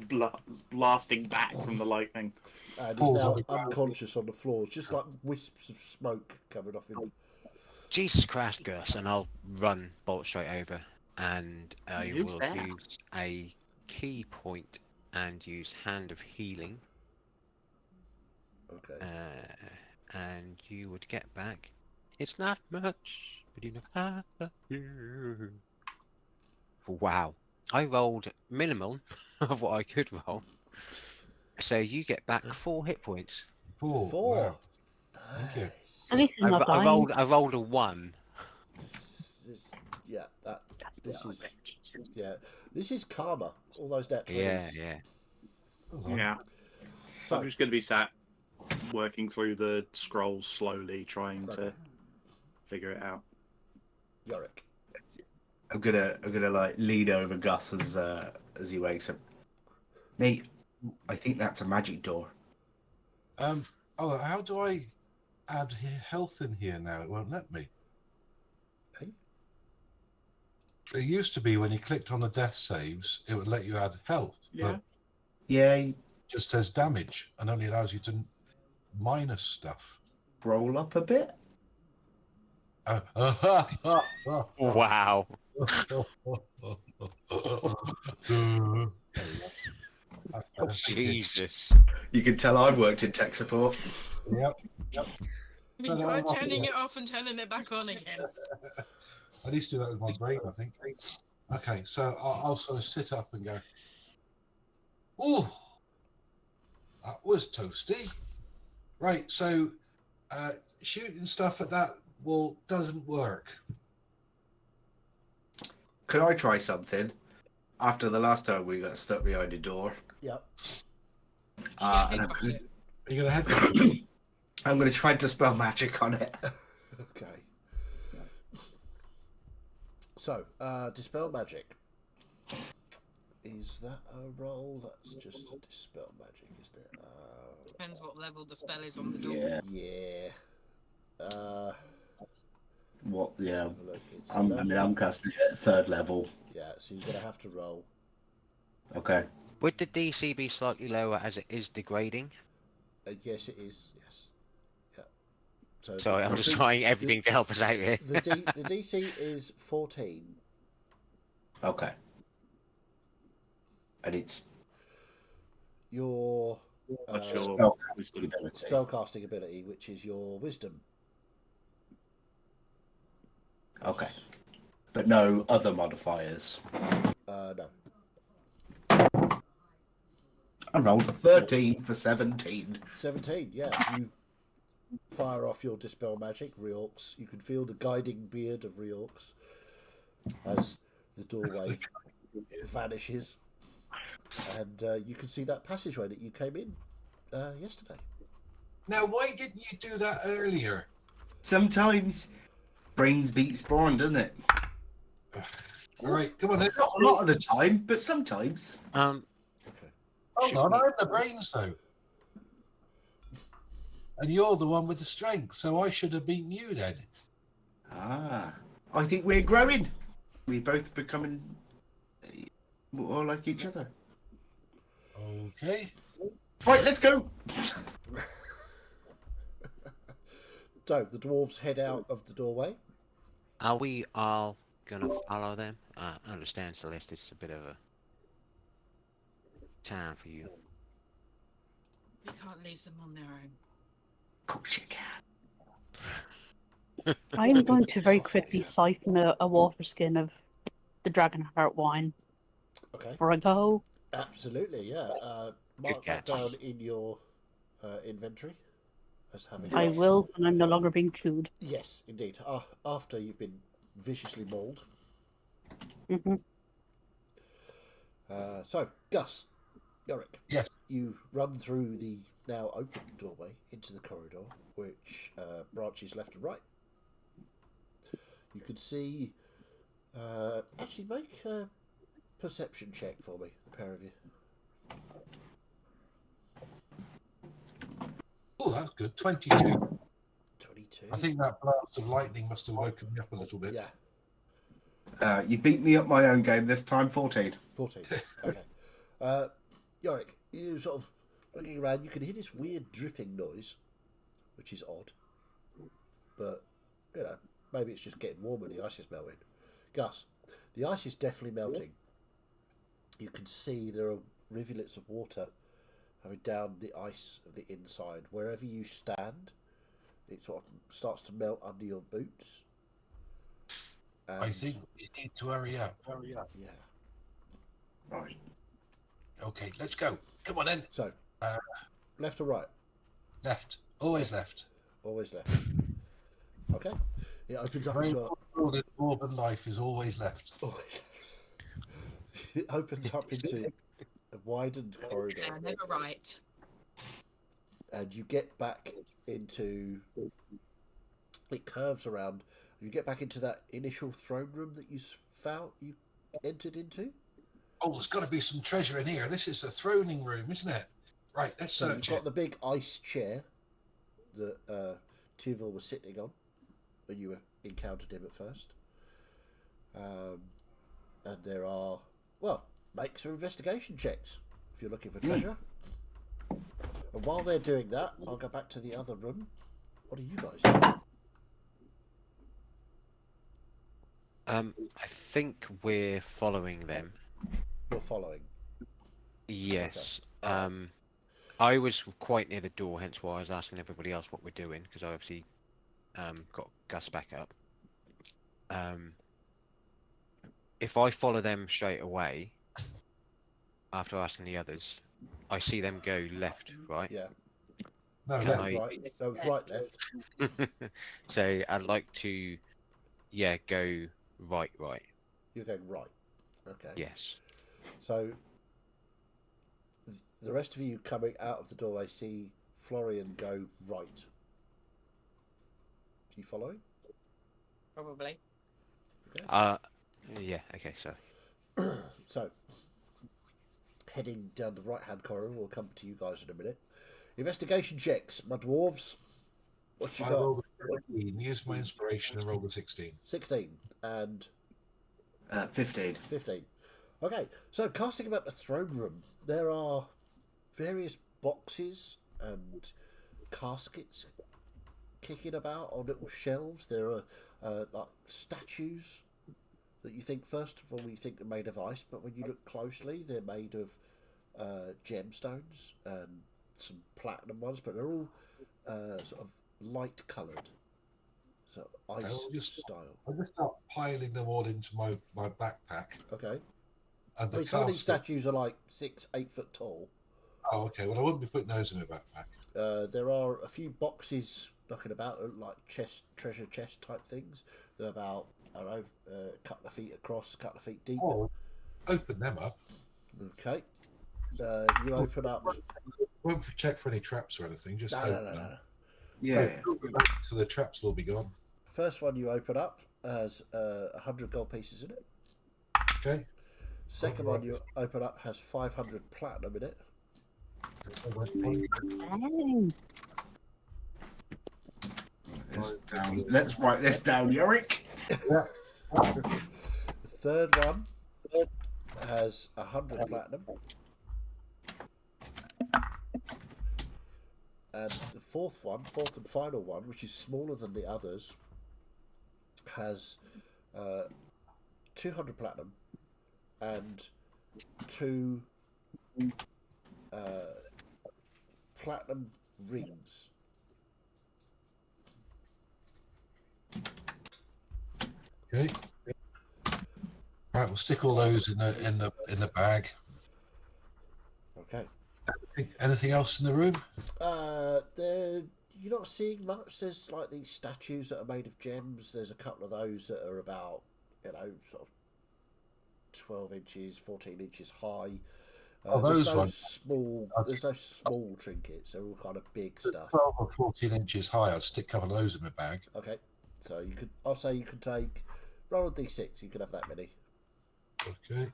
blasting back from the lightning. And he's Falls now on the ground. unconscious on the floor. It's just like wisps of smoke coming off him. Jesus Christ, Gus, and I'll run bolt straight over, and I Who's will there? use a key point and use Hand of Healing, Okay. and you would get back. It's not much, but enough. Wow, I rolled minimal of what I could roll, so you get back 4 hit points. 4. 4. Wow. Thank you. Nice. At least he's not dying. I rolled a 1. Yeah, this is karma. All those nat 20s. Yeah. Hold on. Yeah. So I'm just going to be sat working through the scrolls slowly, trying to figure it out. Yorick. I'm gonna like lean over Gus as he wakes up. Mate, I think that's a magic door. Oh, how do I add health in here now? It won't let me. Hey? It used to be when you clicked on the death saves, it would let you add health. Yeah. But Yeah, it just says damage and only allows you to minus stuff. roll up a bit. Wow. Jesus. You can tell I've worked in tech support. Yep. We try turning it off and turning it back on again. I need to do that with my brain, I think. Okay, so I'll sort of sit up and go, ooh, that was toasty. Right, so shooting stuff at that wall doesn't work. Could I try something? After the last time we got stuck behind a door. Yep. And Are you going to head I'm going to try to dispel magic on it. Okay. So, dispel magic. Is that a roll? That's just a dispel magic, isn't it? Depends what level the spell is on the door. Yeah. What? Yeah. Have a look. It's I'm casting it at 3rd level. Yeah, so you're gonna have to roll. Okay. Would the DC be slightly lower as it is degrading? Yes, it is. Yes. Yeah. So Sorry, I'm just trying everything to help us out here. The DC is 14. Okay. And it's Your What's your spell wisdom? ability. spellcasting ability, which is your wisdom. Okay. But no other modifiers. No. I rolled a 13 for 17. 17. Yeah. You fire off your dispel magic, Reorx. You can feel the guiding beard of Reorx as the doorway vanishes, and you can see that passageway that you came in yesterday. Now, why didn't you do that earlier? Sometimes brains beat spawn, doesn't it? All right, come on then. Not a lot of the time, but sometimes. Hold on, I have the brains though. And you're the one with the strength, so I should have beaten you then. Ah, I think we're growing. We're both becoming more like each other. Okay. Right, let's go. So the dwarves head out of the doorway. Are we all gonna follow them? I understand, Celeste. It's a bit of a time for you. We can't leave them on their own. Of course you can. I am going to very quickly siphon a water skin of the Dragon Heart wine Okay. before I go. Absolutely, yeah. Mark that catch. down in your inventory as having. I will, and I'm no longer being chewed. Yes, indeed. After you've been viciously mauled. Hmm. So, Gus, Yorick. Yes. You run through the now open doorway into the corridor, which branches left and right. You can see. Actually, make a perception check for me, the pair of you. Oh, that's good. 22. 22. I think that blast of lightning must have woken me up a little bit. Yeah, You beat me at my own game this time, 14. 14. Okay. Yorick, you sort of looking around, you can hear this weird dripping noise, which is odd. But, you know, maybe it's just getting warmer and the ice is melting. Gus, the ice is definitely melting. You can see there are rivulets of water coming down the ice of the inside. Wherever you stand, it sort of starts to melt under your boots. And, I think we need to hurry up. yeah. Right. Okay, let's go. Come on then. So, Uh, left or right? Left. Always left. Always left. Okay. It opens up Very into a... important urban life is always left. Always. It opens up into a widened corridor. Yeah, never right. And you get back into... It curves around. You get back into that initial throne room that you entered into. Oh, there's got to be some treasure in here. This is a throning room, isn't it? Right, let's So you've search got it. the big ice chair that Tuvil was sitting on when you encountered him at first. And there are, well, make some investigation checks if you're looking for treasure. And while they're doing that, I'll go back to the other room. What are you guys doing? I think we're following them. You're following. Yes. I was quite near the door, hence why I was asking everybody else what we're doing, because I obviously got Gus back up. If I follow them straight away, after asking the others, I see them go left, right? Yeah. No, Can left. I- Right. No, right, left. So I'd like to, yeah, go right. You're going right. Okay. Yes. So the rest of you coming out of the doorway see Florian go right. Are you following? Probably. Yeah. Okay. So So heading down the right hand corridor, we'll come to you guys in a minute. Investigation checks, my dwarves. What you I got? rolled a 13, used my inspiration and rolled a 16. 16 and 15. 15. Okay, so casting about the throne room, there are various boxes and caskets kicking about on little shelves. There are like statues that you think first of all you think they're made of ice, but when you look closely, they're made of gemstones and some platinum ones, but they're all sort of light coloured, so ice I'll just- style. I'll just start piling them all into my backpack. Okay. And I the mean, some of these casket. statues are like 6-8 foot tall. Oh, okay. Well, I wouldn't be putting those in my backpack. There are a few boxes knocking about, like treasure chest type things. They're about, I don't know, a couple of feet across, a couple of feet deep. Oh, open them up. Okay. You open up. Won't check for any traps or anything. Just No, open no, no, them. no. Yeah. So the traps will be gone. First one you open up has 100 gold pieces in it. Okay. Second Alright. one you open up has 500 platinum in it. Dang. Let's write this down, Yorick. The third one has 100 platinum. And the fourth and final one, which is smaller than the others, has 200 platinum and 2 platinum rings. Okay. Right, we'll stick all those in the bag. Okay. Anything else in the room? You're not seeing much. There's like these statues that are made of gems. There's a couple of those that are about, sort of 12 inches, 14 inches high. Those there's no ones. small. There's no small trinkets. They're all kind of big stuff. 12 or 14 inches high. I'd stick a couple of those in my bag. Okay, so you could. I'll say you could take. Roll a d6. You could have that many. Okay.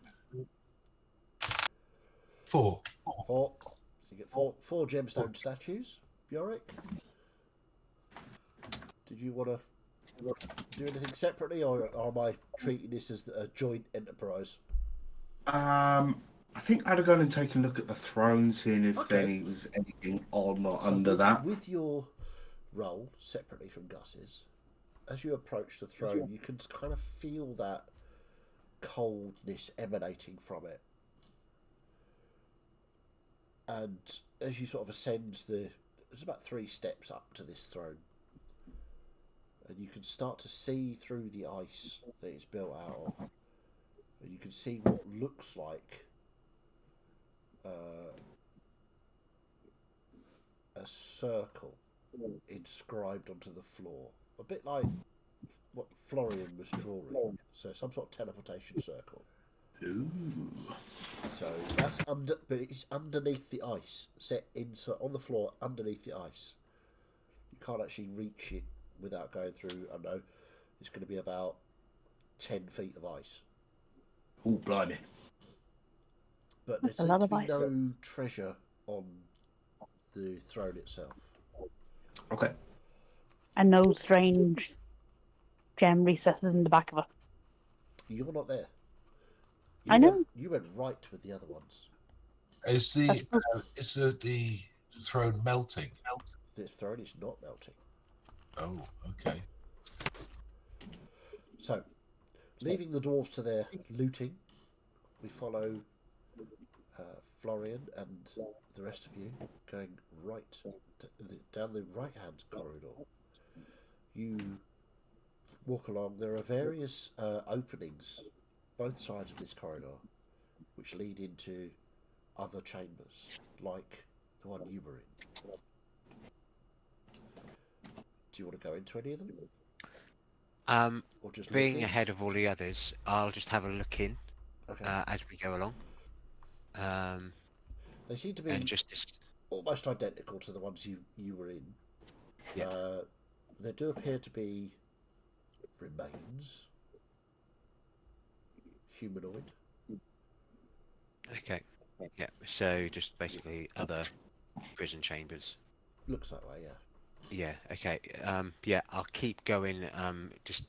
4. 4. So you get four gemstone statues. Yorick, did you want to do anything separately, or am I treating this as a joint enterprise? I think I'd have gone and taken a look at the throne, seeing if there was anything on or under that. With your roll separately from Gus's, as you approach the throne, you can kind of feel that coldness emanating from it. And as you sort of ascend there's about 3 steps up to this throne. And you can start to see through the ice that it's built out of. And you can see what looks like a circle inscribed onto the floor. A bit like what Florian was drawing. So some sort of teleportation circle. Ooh. So that's but it's underneath the ice, set inside on the floor underneath the ice. You can't actually reach it without going through. I know it's going to be about 10 feet of ice. Oh, blimey! But there seems to be no treasure on the throne itself. Okay. And no strange gem recesses in the back of it. You're not there. I know. You went right with the other ones. Is the throne melting? This throne is not melting. Oh, okay. So, leaving the dwarves to their looting, we follow Florian and the rest of you going right down the right-hand corridor. You walk along. There are various openings both sides of this corridor which lead into other chambers, like the one you were in. Do you want to go into any of them? Or just Being ahead of all the others, I'll just have a look in as we go along. They seem to be almost identical to the ones you were in. Yeah. There do appear to be remains. Humanoid. Okay. Yeah. So just basically other prison chambers. Looks that way, yeah. Yeah. Okay. Yeah. I'll keep going. I'm just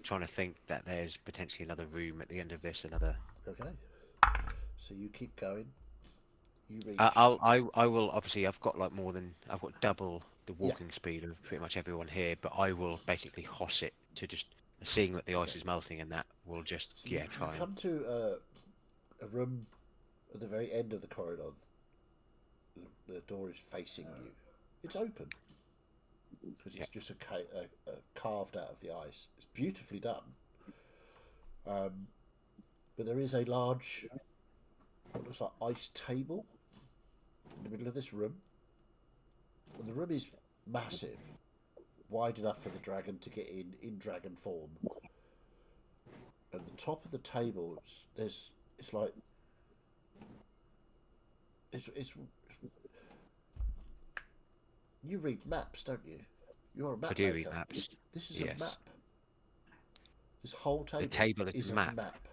trying to think that there's potentially another room at the end of this. Okay. So you keep going. You reach. I will obviously. I've got double the walking speed of pretty much everyone here, but I will basically hoss it to just seeing that the ice is melting, and that will just try. You come to a room at the very end of the corridor. The door is facing you. It's open because it's just carved out of the ice. It's beautifully done. But there is a large, what looks like ice table in the middle of this room. And the room is massive, wide enough for the dragon to get in dragon form. At the top of the table, it's you read maps, don't you? You're a map maker. I do read maps. This is a map. This whole table, is a map. map.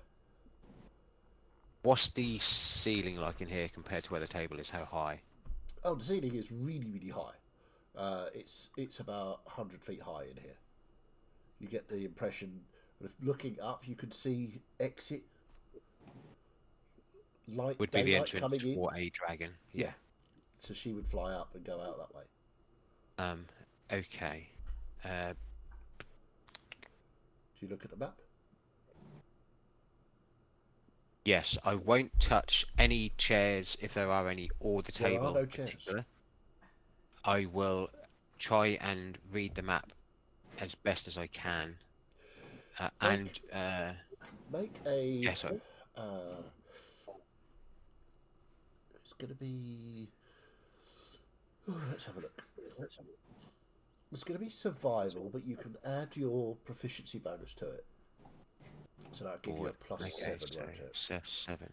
What's the ceiling like in here compared to where the table is? How high? Oh, the ceiling is really, really high. It's about 100 feet high in here. You get the impression of looking up, you could see exit light would be the entrance coming in. for a dragon. Yeah. So she would fly up and go out that way. Okay. Do you look at the map? Yes, I won't touch any chairs if there are any, or the There are table no in chairs. particular. I will try and read the map as best as I can. Make a. Yeah, sorry. It's going to be. Let's have a look. It's going to be survival, but you can add your proficiency bonus to it. So that'll give you a plus Okay, 7, so won't it? 7.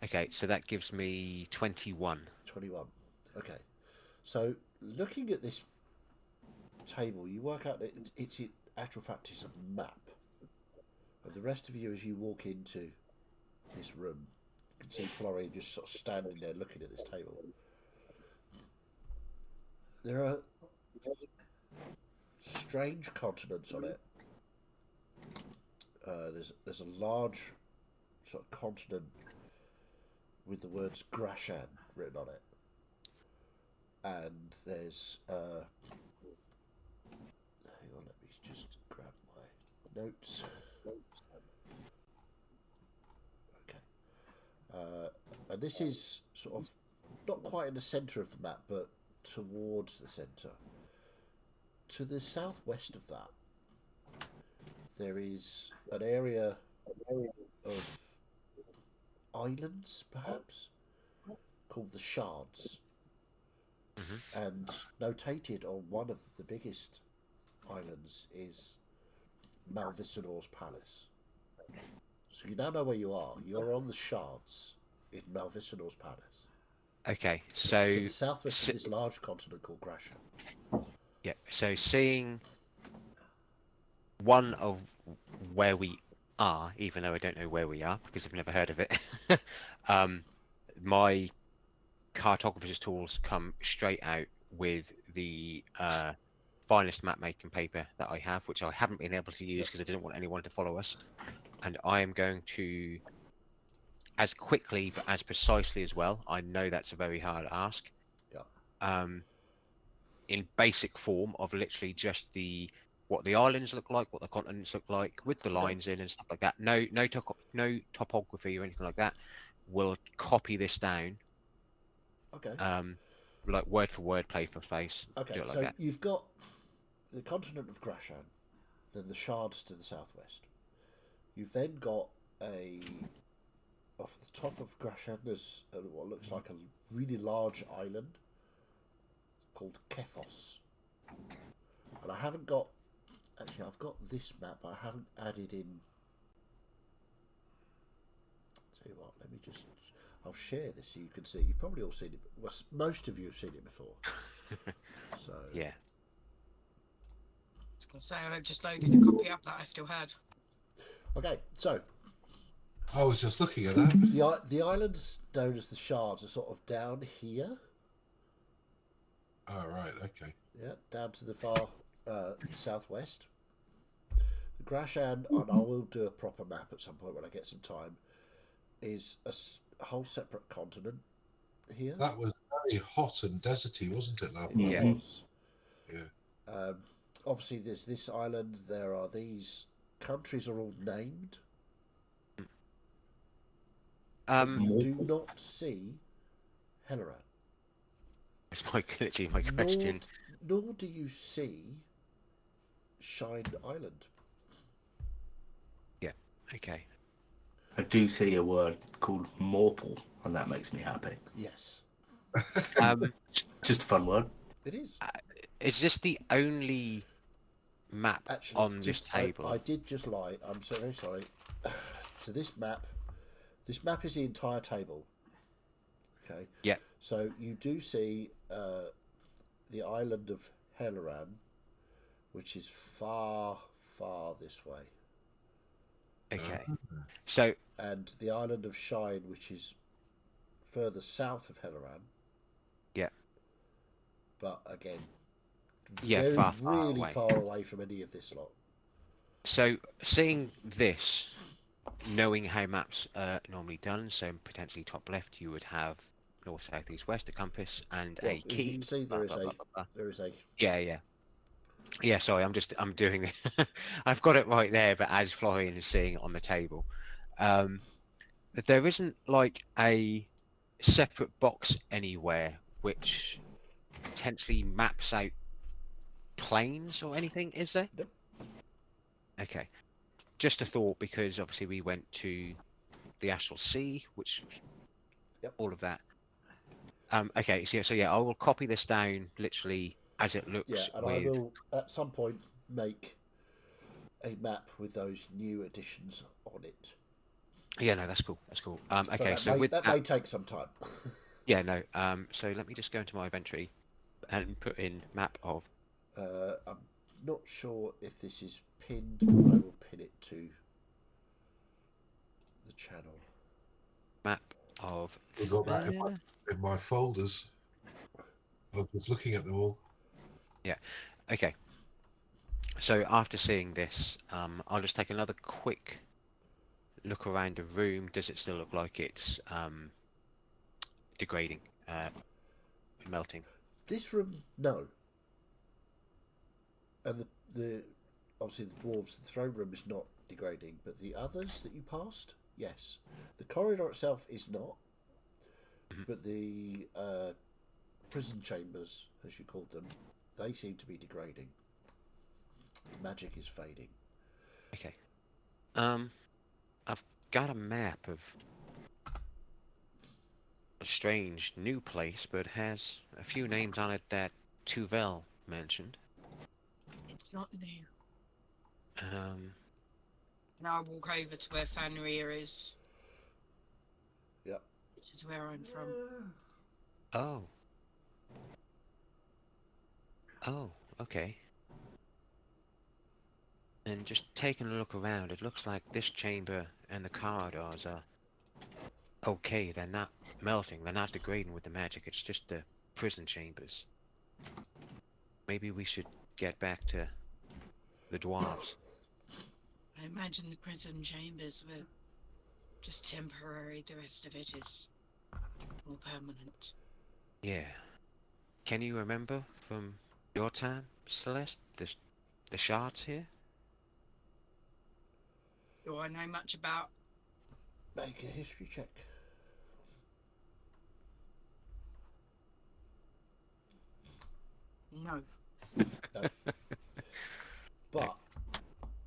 Okay, so that gives me 21. 21. Okay. So looking at this table, you work out that it's in actual fact it's a map. And the rest of you, as you walk into this room, you can see Florian just sort of standing there looking at this table. There are strange continents on it. There's a large sort of continent with the words Grashan written on it, and there's hang on, let me just grab my notes. Okay, and this is sort of not quite in the centre of the map, but towards the centre. To the southwest of that, there is an area of islands, perhaps, called the Shards. And notated on one of the biggest islands is Malvisinor's palace. So you now know where you are. You're on the Shards in Malvisinor's palace. Okay, so To the southwest of this large continent called Grashan. yeah, so seeing one of where we are, even though I don't know where we are because I've never heard of it, my cartographer's tools come straight out with the finest map making paper that I have, which I haven't been able to use because I didn't want anyone to follow us. And I am going to, as quickly but as precisely as well, I know that's a very hard ask, in basic form of literally just what the islands look like, what the continents look like, with the lines in and stuff like that. No topography or anything like that. We'll copy this down. Okay. Like word for word, play for space. Okay, Do it like so that. you've got the continent of Grashan, then the Shards to the southwest. You've then got off the top of Grashan, there's what looks like a really large island called Kefos. And I haven't got, actually I've got this map, but I haven't added in, tell you what, let me just, I'll share this so you can see. You've probably all seen it, well, most of you have seen it before. So Yeah. I was going to say, I just loaded a copy up that I still had. Okay, so I was just looking at that. the islands known as the Shards are sort of down here. Oh, right, okay. Yeah, down to the far southwest. The Grashan, and I will do a proper map at some point when I get some time, is a whole separate continent here. That was very hot and deserty, wasn't it, that It one? was. Yeah. Obviously, there's this island. There are these countries are all named. You do not see Helloran. It's literally my question. Nor do you see Shine Island. Yeah. Okay. I do see a word called Mortal, and that makes me happy. Yes, Just a fun word. it is. Is this the only map Actually, on this table? I did just lie. I'm so very sorry. So this map is the entire table. Okay. Yeah. So you do see the island of Helloran, which is far, far this way, Okay. So and the island of Shine, which is further south of Helloran. yeah. But again, Yeah, very, far really away. far away from any of this lot. So seeing this, knowing how maps are normally done, so potentially top left you would have north, south, east, west, a compass, and Well, a as key. you can see, blah, there is blah, a blah, blah, blah. there is a Yeah. Sorry, I'm doing it. I've got it right there, but as Florian is seeing it on the table, there isn't like a separate box anywhere which potentially maps out planes or anything, is there? Nope. Okay. Just a thought, because obviously we went to the Astral Sea, which Yep. all of that. Okay, so yeah, I will copy this down literally as it looks. Yeah, and I will at some point make a map with those new additions on it. Yeah, no, that's cool. That's cool. But Okay, that so may, with that may take some time. yeah, no. So let me just go into my inventory and put in map of. I'm not sure if this is pinned, but I will pin it to the channel. Map of. I've got that in my folders. I was looking at them all. Yeah. Okay. So after seeing this, I'll just take another quick look around the room. Does it still look like it's degrading, melting? This room, no. And the obviously the dwarves, the throne room is not degrading, but the others that you passed, yes. The corridor itself is not, but the prison chambers, as you called them, they seem to be degrading. The magic is fading. Okay. I've got a map of a strange new place, but has a few names on it that Tuvel mentioned. It's not new. Um, And I'll walk over to where Fenrir is. Yep. This is where I'm from. oh. Oh, okay. And just taking a look around, it looks like this chamber and the corridors are okay. They're not melting, they're not degrading with the magic, it's just the prison chambers. Maybe we should get back to the dwarves. I imagine the prison chambers were just temporary. The rest of it is more permanent. Yeah. Can you remember from your time, Celeste, the shards here? Do I know much about? Make a history check. No. No. But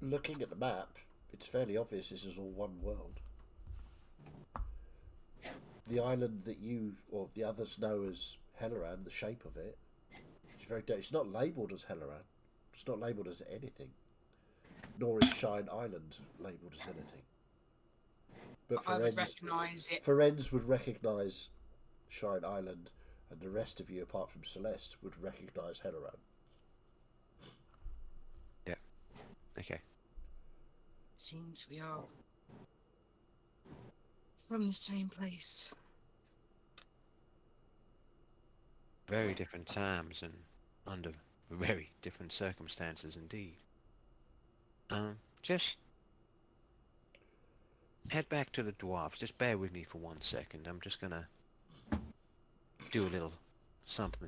looking at the map, it's fairly obvious this is all one world. The island that you or the others know as Helloran, the shape of it, is very. It's not labelled as Helloran. It's not labelled as anything. Nor is Shine Island labelled as anything. But I would recognise it. Ferenz would recognise Shine Island, and the rest of you, apart from Celeste, would recognise Helloran. Yeah. Okay. Seems we are from the same place. Very different times and under very different circumstances indeed. Just head back to the dwarves. Just bear with me for 1 second. I'm just gonna do a little something.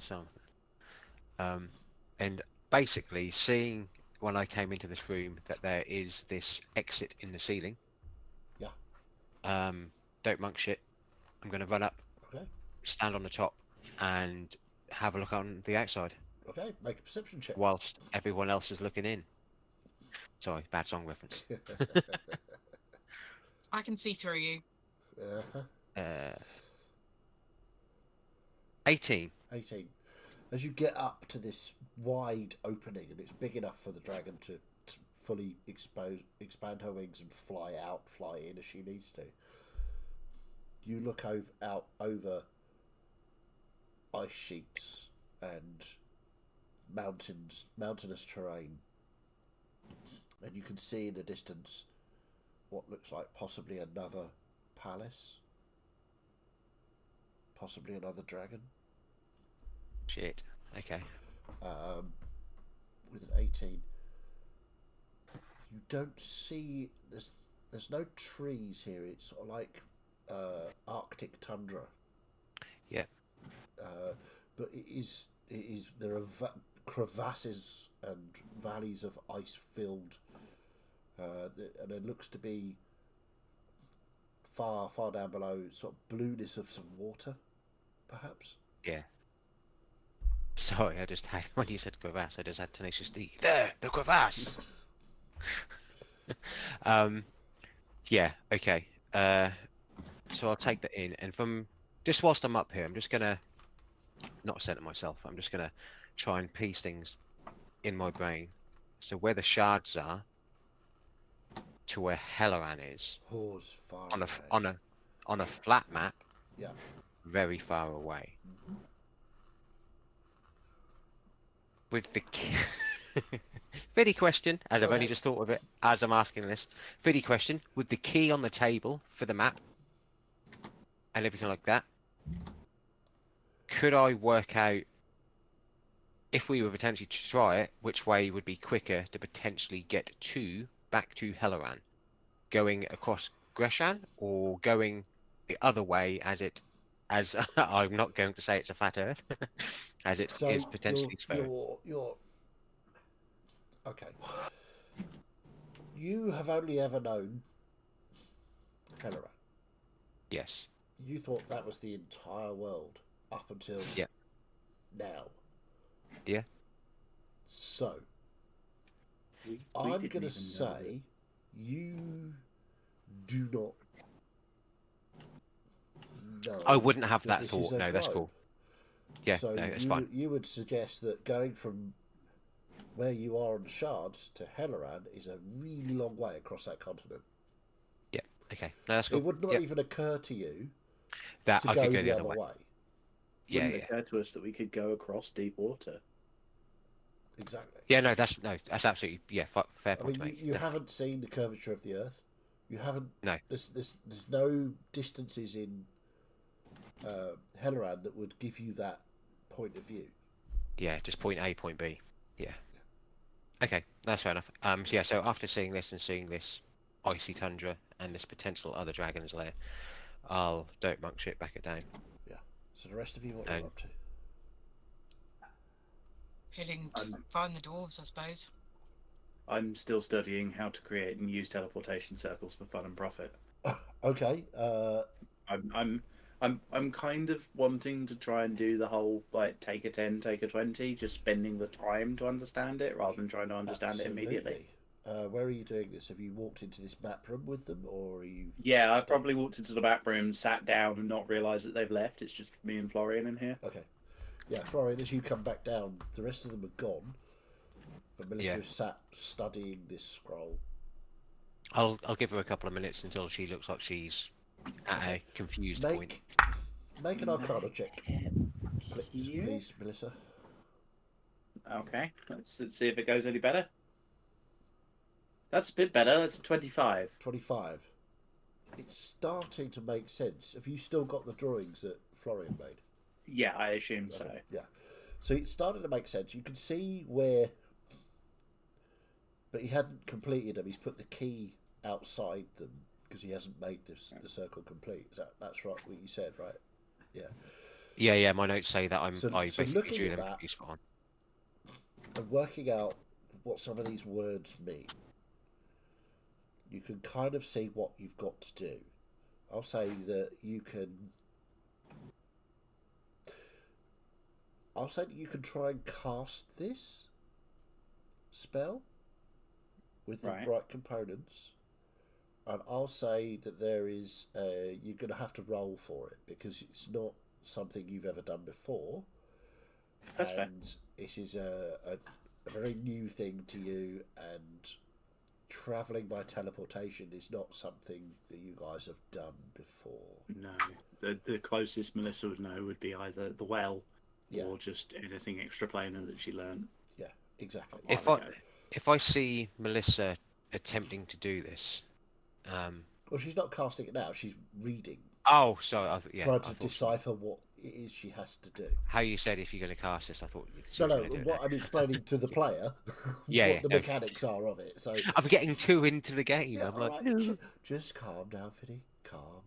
And basically, seeing when I came into this room that there is this exit in the ceiling. Yeah. Don't monk shit. I'm gonna run up, Okay. stand on the top, and have a look on the outside. Okay. Make a perception check. Whilst everyone else is looking in. Sorry, bad song reference. I can see through you. 18. 18. As you get up to this wide opening, and it's big enough for the dragon to fully expand her wings and fly in as she needs to. You look out over ice sheets and mountainous terrain, and you can see in the distance what looks like possibly another palace, possibly another dragon. Shit. Okay. With an 18, you don't see there's no trees here. It's sort of like Arctic tundra. Yeah. But it is there are crevasses and valleys of ice filled, and it looks to be far down below, sort of blueness of some water, perhaps. Yeah. Sorry, I just had when you said crevasse, I just had Tenacious D. There, the crevasse. Yeah. Okay. So I'll take that in, and from just whilst I'm up here, I'm just gonna not center myself. I'm just gonna try and piece things in my brain. So where the shards are, to where Helloran is, Horse far on a away. on a flat map, Yeah. very far away. With the Fiddy question, as I've only Okay. just thought of it as I'm asking this. Fiddy question, with the key on the table for the map and everything like that, could I work out, if we were potentially to try it, which way would be quicker to potentially get back to Helloran? Going across Greshan or going the other way as I'm not going to say it's a flat Earth, as it So is potentially spherical. you're okay. You have only ever known Helloran. Yes. You thought that was the entire world up until Yeah. now. Yeah. So We I'm didn't going to even know say you do not know. I wouldn't have that this thought. is a No, that's globe. cool. Yeah, So no, it's fine. you would suggest that going from where you are on the shards to Helloran is a really long way across that continent. Yeah. Okay. No, that's cool. It would not Yep. even occur to you That to I go could go the other way. Yeah, Wouldn't yeah. occur to us that we could go across deep water. Exactly. Yeah, no, that's absolutely fair I point mean, to make. you Definitely. haven't seen the curvature of the Earth. You haven't. No. There's no distances in Helloran that would give you that point of view. Yeah, just point A, point B. Yeah. Okay, that's fair enough. So yeah, so after seeing this and seeing this icy tundra and this potential other dragon's lair, I'll don't monk shit back it down. Yeah. So the rest of you, what are you And- up to? Heading to find the dwarves, I suppose. I'm still studying how to create and use teleportation circles for fun and profit. Okay. I'm kind of wanting to try and do the whole like take a 10, take a 20, just spending the time to understand it rather than trying to understand it immediately. Absolutely. Where are you doing this? Have you walked into this map room with them, or are you? Yeah, I've staying? probably walked into the back room, sat down, and not realised that they've left. It's just me and Florian in here. Okay. Yeah, Florian, as you come back down, the rest of them are gone. But Melissa Yeah. is sat studying this scroll. I'll give her a couple of minutes until she looks like she's at a confused point. Make an Arcana check, Yeah. please, Melissa. Okay, let's see if it goes any better. That's a bit better. That's a 25. 25. It's starting to make sense. Have you still got the drawings that Florian made? Yeah, I assume so. Yeah. So it's starting to make sense. You can see where, but he hadn't completed them. He's put the key outside them because he hasn't made the circle complete. That's right? What you said, right? Yeah. Yeah. My notes say that I So basically looking drew at them that- pretty spot on. And working out what some of these words mean, you can kind of see what you've got to do. I'll say that you can. I'll say that you can try and cast this spell with the Right. right components, and I'll say that there is you're going to have to roll for it because it's not something you've ever done before. That's fair. And this is a very new thing to you, and travelling by teleportation is not something that you guys have done before. No, the closest Melissa would know would be either the well Yeah. or just anything extraplanar that she learned. Yeah, exactly. a If while I ago. if I see Melissa attempting to do this, Well, she's not casting it now. She's reading, oh, sorry, yeah, trying I to thought decipher what it is she has to do. how you said if you're going to cast this, I thought No, you were gonna do it what now. I'm explaining to the player, Yeah, what yeah, the no. mechanics are of it. So I'm getting too into the game. yeah, I'm all like, right, no. just calm down, Fiddy. Calm.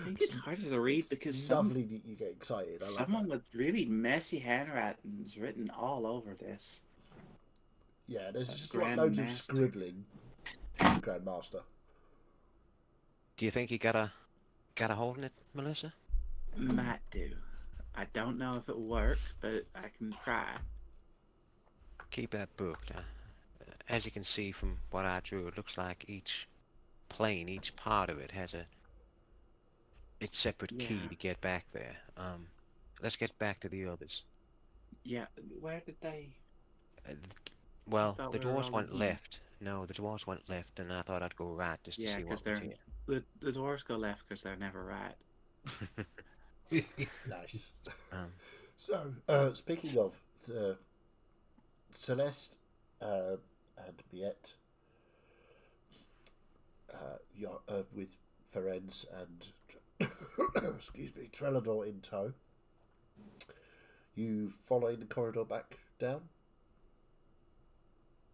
It's harder to read because lovely that you get excited. I love someone that. with really messy handwriting has written all over this. Yeah, there's A just like loads of grandmaster. scribbling. Grandmaster. Do you think you got a hold on it, Melissa? Might do. I don't know if it'll work, but I can try. Keep that book. As you can see from what I drew, it looks like each plane, each part of it has its separate key Yeah. to get back there. Let's get back to the others. Yeah, where did they? Well, thought the we were dwarves all went in here. left. No, the dwarves went left, and I thought I'd go right just to Yeah, see because what was they're here. the dwarves go left because they're never right. Nice. Um, So, speaking of Celeste and Miette, you're with Ferenz and excuse me, Trelador in tow. You following the corridor back down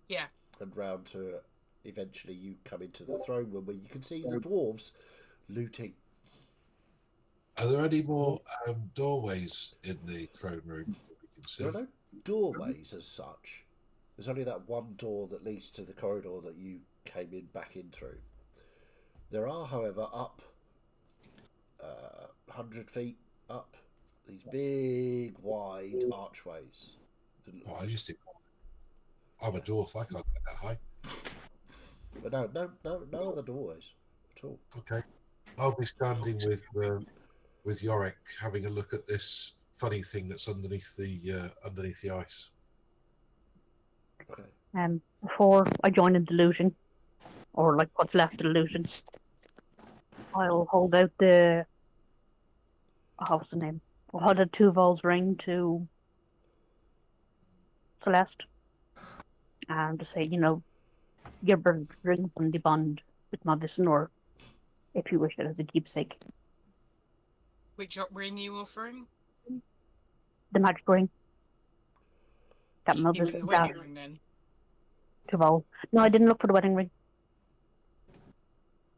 Yeah. and round to eventually you come into the throne room where you can see the dwarves looting. Are there any more doorways in the throne room that we can see? There are no doorways as such. There's only that one door that leads to the corridor that you came in back in through. There are, however, up 100 feet up, these big, wide archways. Oh, I just think I'm a dwarf. I can't get that high. But no other doorways at all. Okay, I'll be standing with Yorick, having a look at this funny thing that's underneath the ice. Okay. Before I join in the looting, or like what's left of the looting, I'll hold out the what's the name? I'll hold out Tuval's ring to Celeste and to say, your ring from the bond with Madison, or if you wish it as a keepsake, Which ring are you offering? the magic ring. That You Madison, the that wedding ring then? Tuval. No, I didn't look for the wedding ring,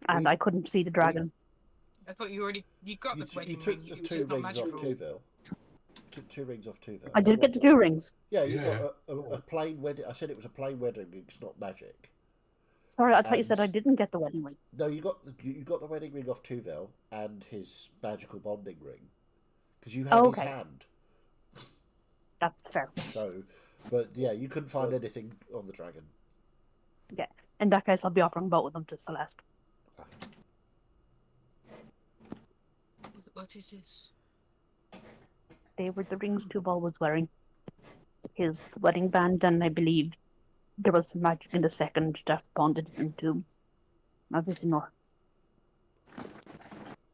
and We- I couldn't see the dragon. I thought you got the You wedding took ring. the It was two just not rings off magical. Tuval. Took two rings off Tuval. I did get the 2 rings. Yeah, you Yeah. got a plain wedding. I said it was a plain wedding ring. It's not magic. Sorry, I thought you said I And- didn't get the wedding ring. No, you got the wedding ring off Tuval and his magical bonding ring because you had Oh, his okay. hand. That's fair. So, but yeah, you couldn't find anything on the dragon. Yeah. In that case, I'll be offering both of them to Celeste. What is this? They were the rings Tubal was wearing. His wedding band, and I believe there was some magic in the second that bonded him to Mavisinor.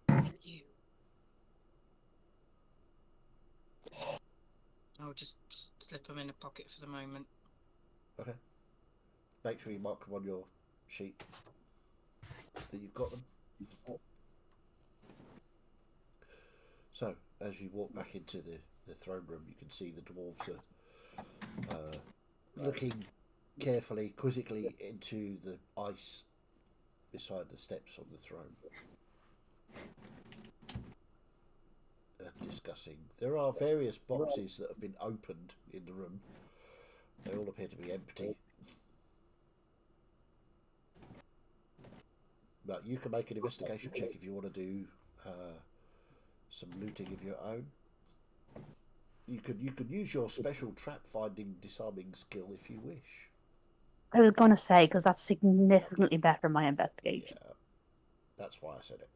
Thank you. I'll just slip them in a pocket for the moment. Okay. Make sure you mark them on your sheet that you've got them. So, as you walk back into the throne room, you can see the dwarves are looking carefully, quizzically into the ice beside the steps on the throne. Discussing. There are various boxes that have been opened in the room. They all appear to be empty. But you can make an investigation check if you want to do some looting of your own. You could use your special trap finding disarming skill if you wish. I was going to say, because that's significantly better than my investigation. Yeah, that's why I said it.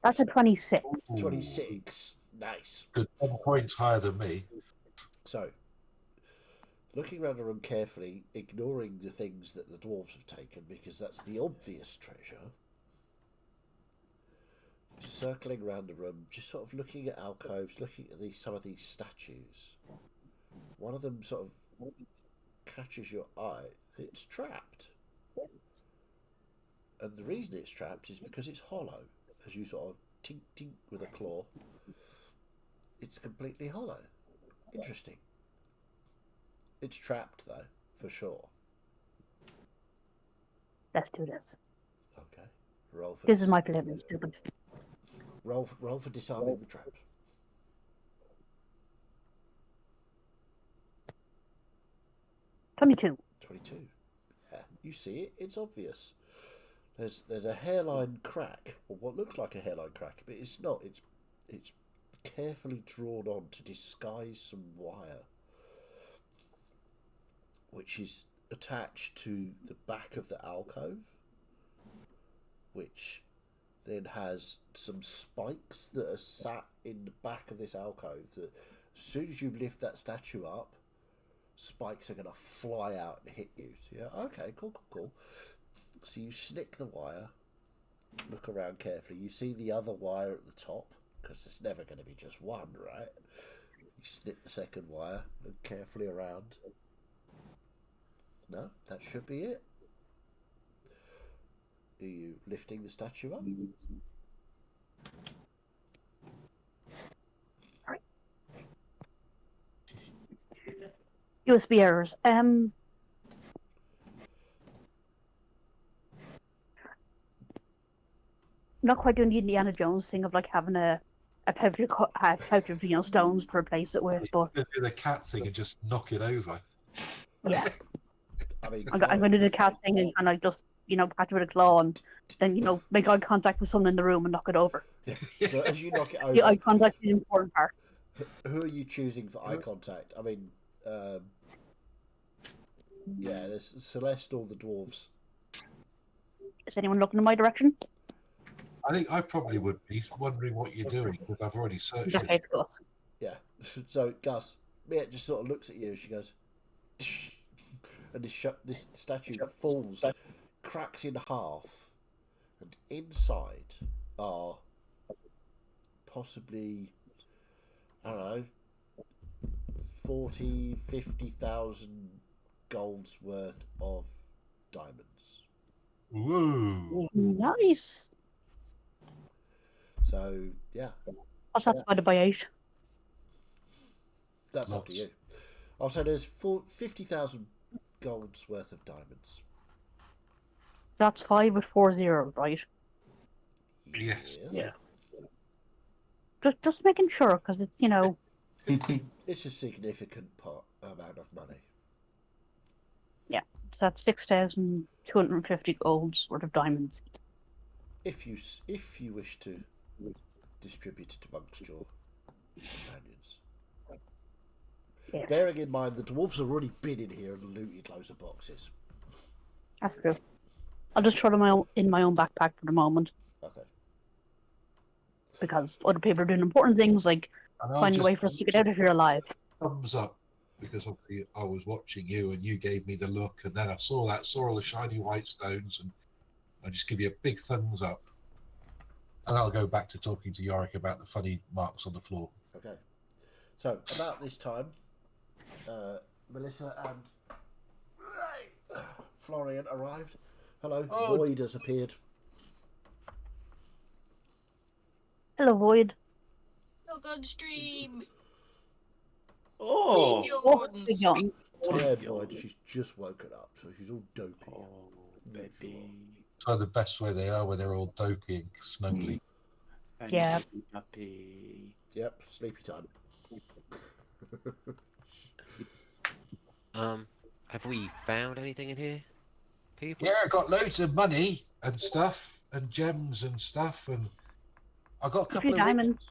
That's a 26. 26. Nice. Good, 10 points higher than me. So, looking around the room carefully, ignoring the things that the dwarves have taken, because that's the obvious treasure. Circling around the room, just sort of looking at alcoves, looking at some of these statues. One of them sort of catches your eye. It's trapped. And the reason it's trapped is because it's hollow. As you sort of tink tink with a claw, it's completely hollow. Interesting. It's trapped though, for sure. Let's do this. Okay. Roll for This is my flavor, stupid. roll for disarming the trap. 22. 22. Yeah, you see it. It's obvious. There's a hairline crack, or what looks like a hairline crack, but it's not. It's carefully drawn on to disguise some wire, which is attached to the back of the alcove, which then has some spikes that are sat in the back of this alcove that as soon as you lift that statue up, spikes are going to fly out and hit you. So yeah, okay, cool. So you snick the wire, look around carefully. You see the other wire at the top, because it's never going to be just one, right? You snip the second wire, look carefully around. No, that should be it. Are you lifting the statue up? USB errors. Not quite doing the Indiana Jones thing of like having a pouch of stones to replace it with, but Do the cat thing and just knock it over. yeah, I mean, I'm going to do the cat thing and kind of just catch it with a claw and then make eye contact with someone in the room and knock it over. so as you knock it over, The eye contact is the important part. who are you choosing for eye contact? I mean, yeah, there's Celeste or the dwarves. Is anyone looking in my direction? I think I probably would be wondering what you're doing because I've already searched Okay, it. it's Gus. Yeah. So Gus, Mia just sort of looks at you. She goes, and this statue falls, cracks in half, and inside are possibly, I don't know, 50,000 gold's worth of diamonds. Whoa! Nice. So yeah, What's that divided by 8? that's up to Lots. you. I'll say there's 50,000 gold's worth of diamonds. That's 5 with 4 zeros, right? Yes. Yeah. Just making sure, because it's It's a significant amount of money. so that's 6,250 golds worth of diamonds. If you wish to distribute it amongst your companions. Yeah. Bearing in mind the dwarves have already been in here and looted loads of boxes. That's true. I'll just throw them in my own backpack for the moment, Okay. because other people are doing important things like And I'll finding a just way for us to get out of here alive. thumbs up because obviously I was watching you and you gave me the look, and then I saw all the shiny white stones, and I just give you a big thumbs up. And I'll go back to talking to Yorick about the funny marks on the floor. Okay. So about this time, Melissa and Florian arrived. Hello. Oh. Void has appeared. Hello, Void. Look on stream. Oh, Oh, big yawn. Tired Void. She's just woken up, so she's all dopey. oh, baby. So the best way they are when they're all dopey and snuggly. Yeah. Happy. Yep. Sleepy time. Have we found anything in here, people? Yeah, I got loads of money and stuff and gems and stuff, and I got a A couple few of diamonds.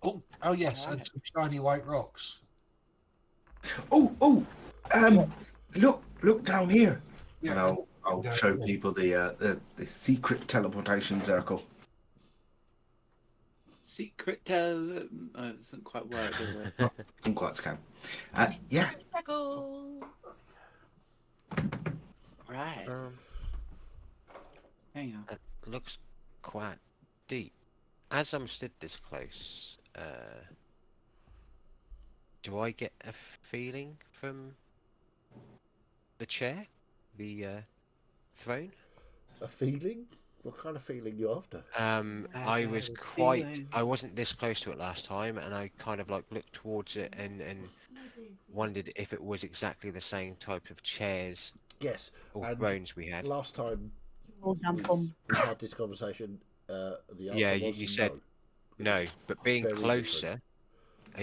Oh yes, and some shiny white rocks. Look down here. Yeah, And I'll down show here. people the secret teleportation circle. Secret it doesn't quite work, does it? Didn't quite scan. Yeah. Tackle. Right. Hang on. It looks quite deep. As I'm stood this close, do I get a feeling from the chair, the throne? A feeling? What kind of feeling you after? I was have a quite. feeling. I wasn't this close to it last time, and I kind of like looked towards it and wondered if it was exactly the same type of chairs Yes. or And thrones we had. last time Cold damp hum. We've had this conversation. The answer Yeah, was you said no. It no, was but being very closer. different.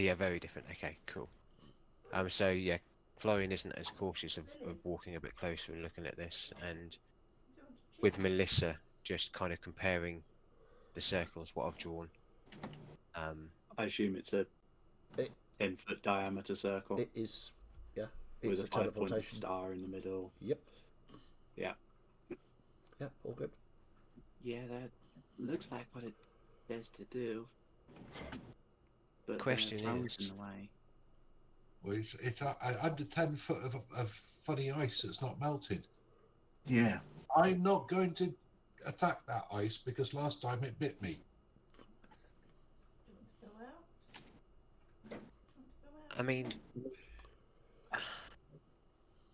Yeah, very different. Okay, cool. So yeah, Florian isn't as cautious of walking a bit closer and looking at this, and with Melissa just kind of comparing the circles, what I've drawn. I assume it's a It- 10-foot diameter circle It is, yeah. with It's a a 5-pointed teleportation. star in the middle. Yep. Yeah. Yep. All good. Yeah, that looks like what it says to do. But Question the tower's is- in the way. Well, it's under 10 foot of funny ice that's not melting. Yeah. I'm not going to attack that ice because last time it bit me. I mean,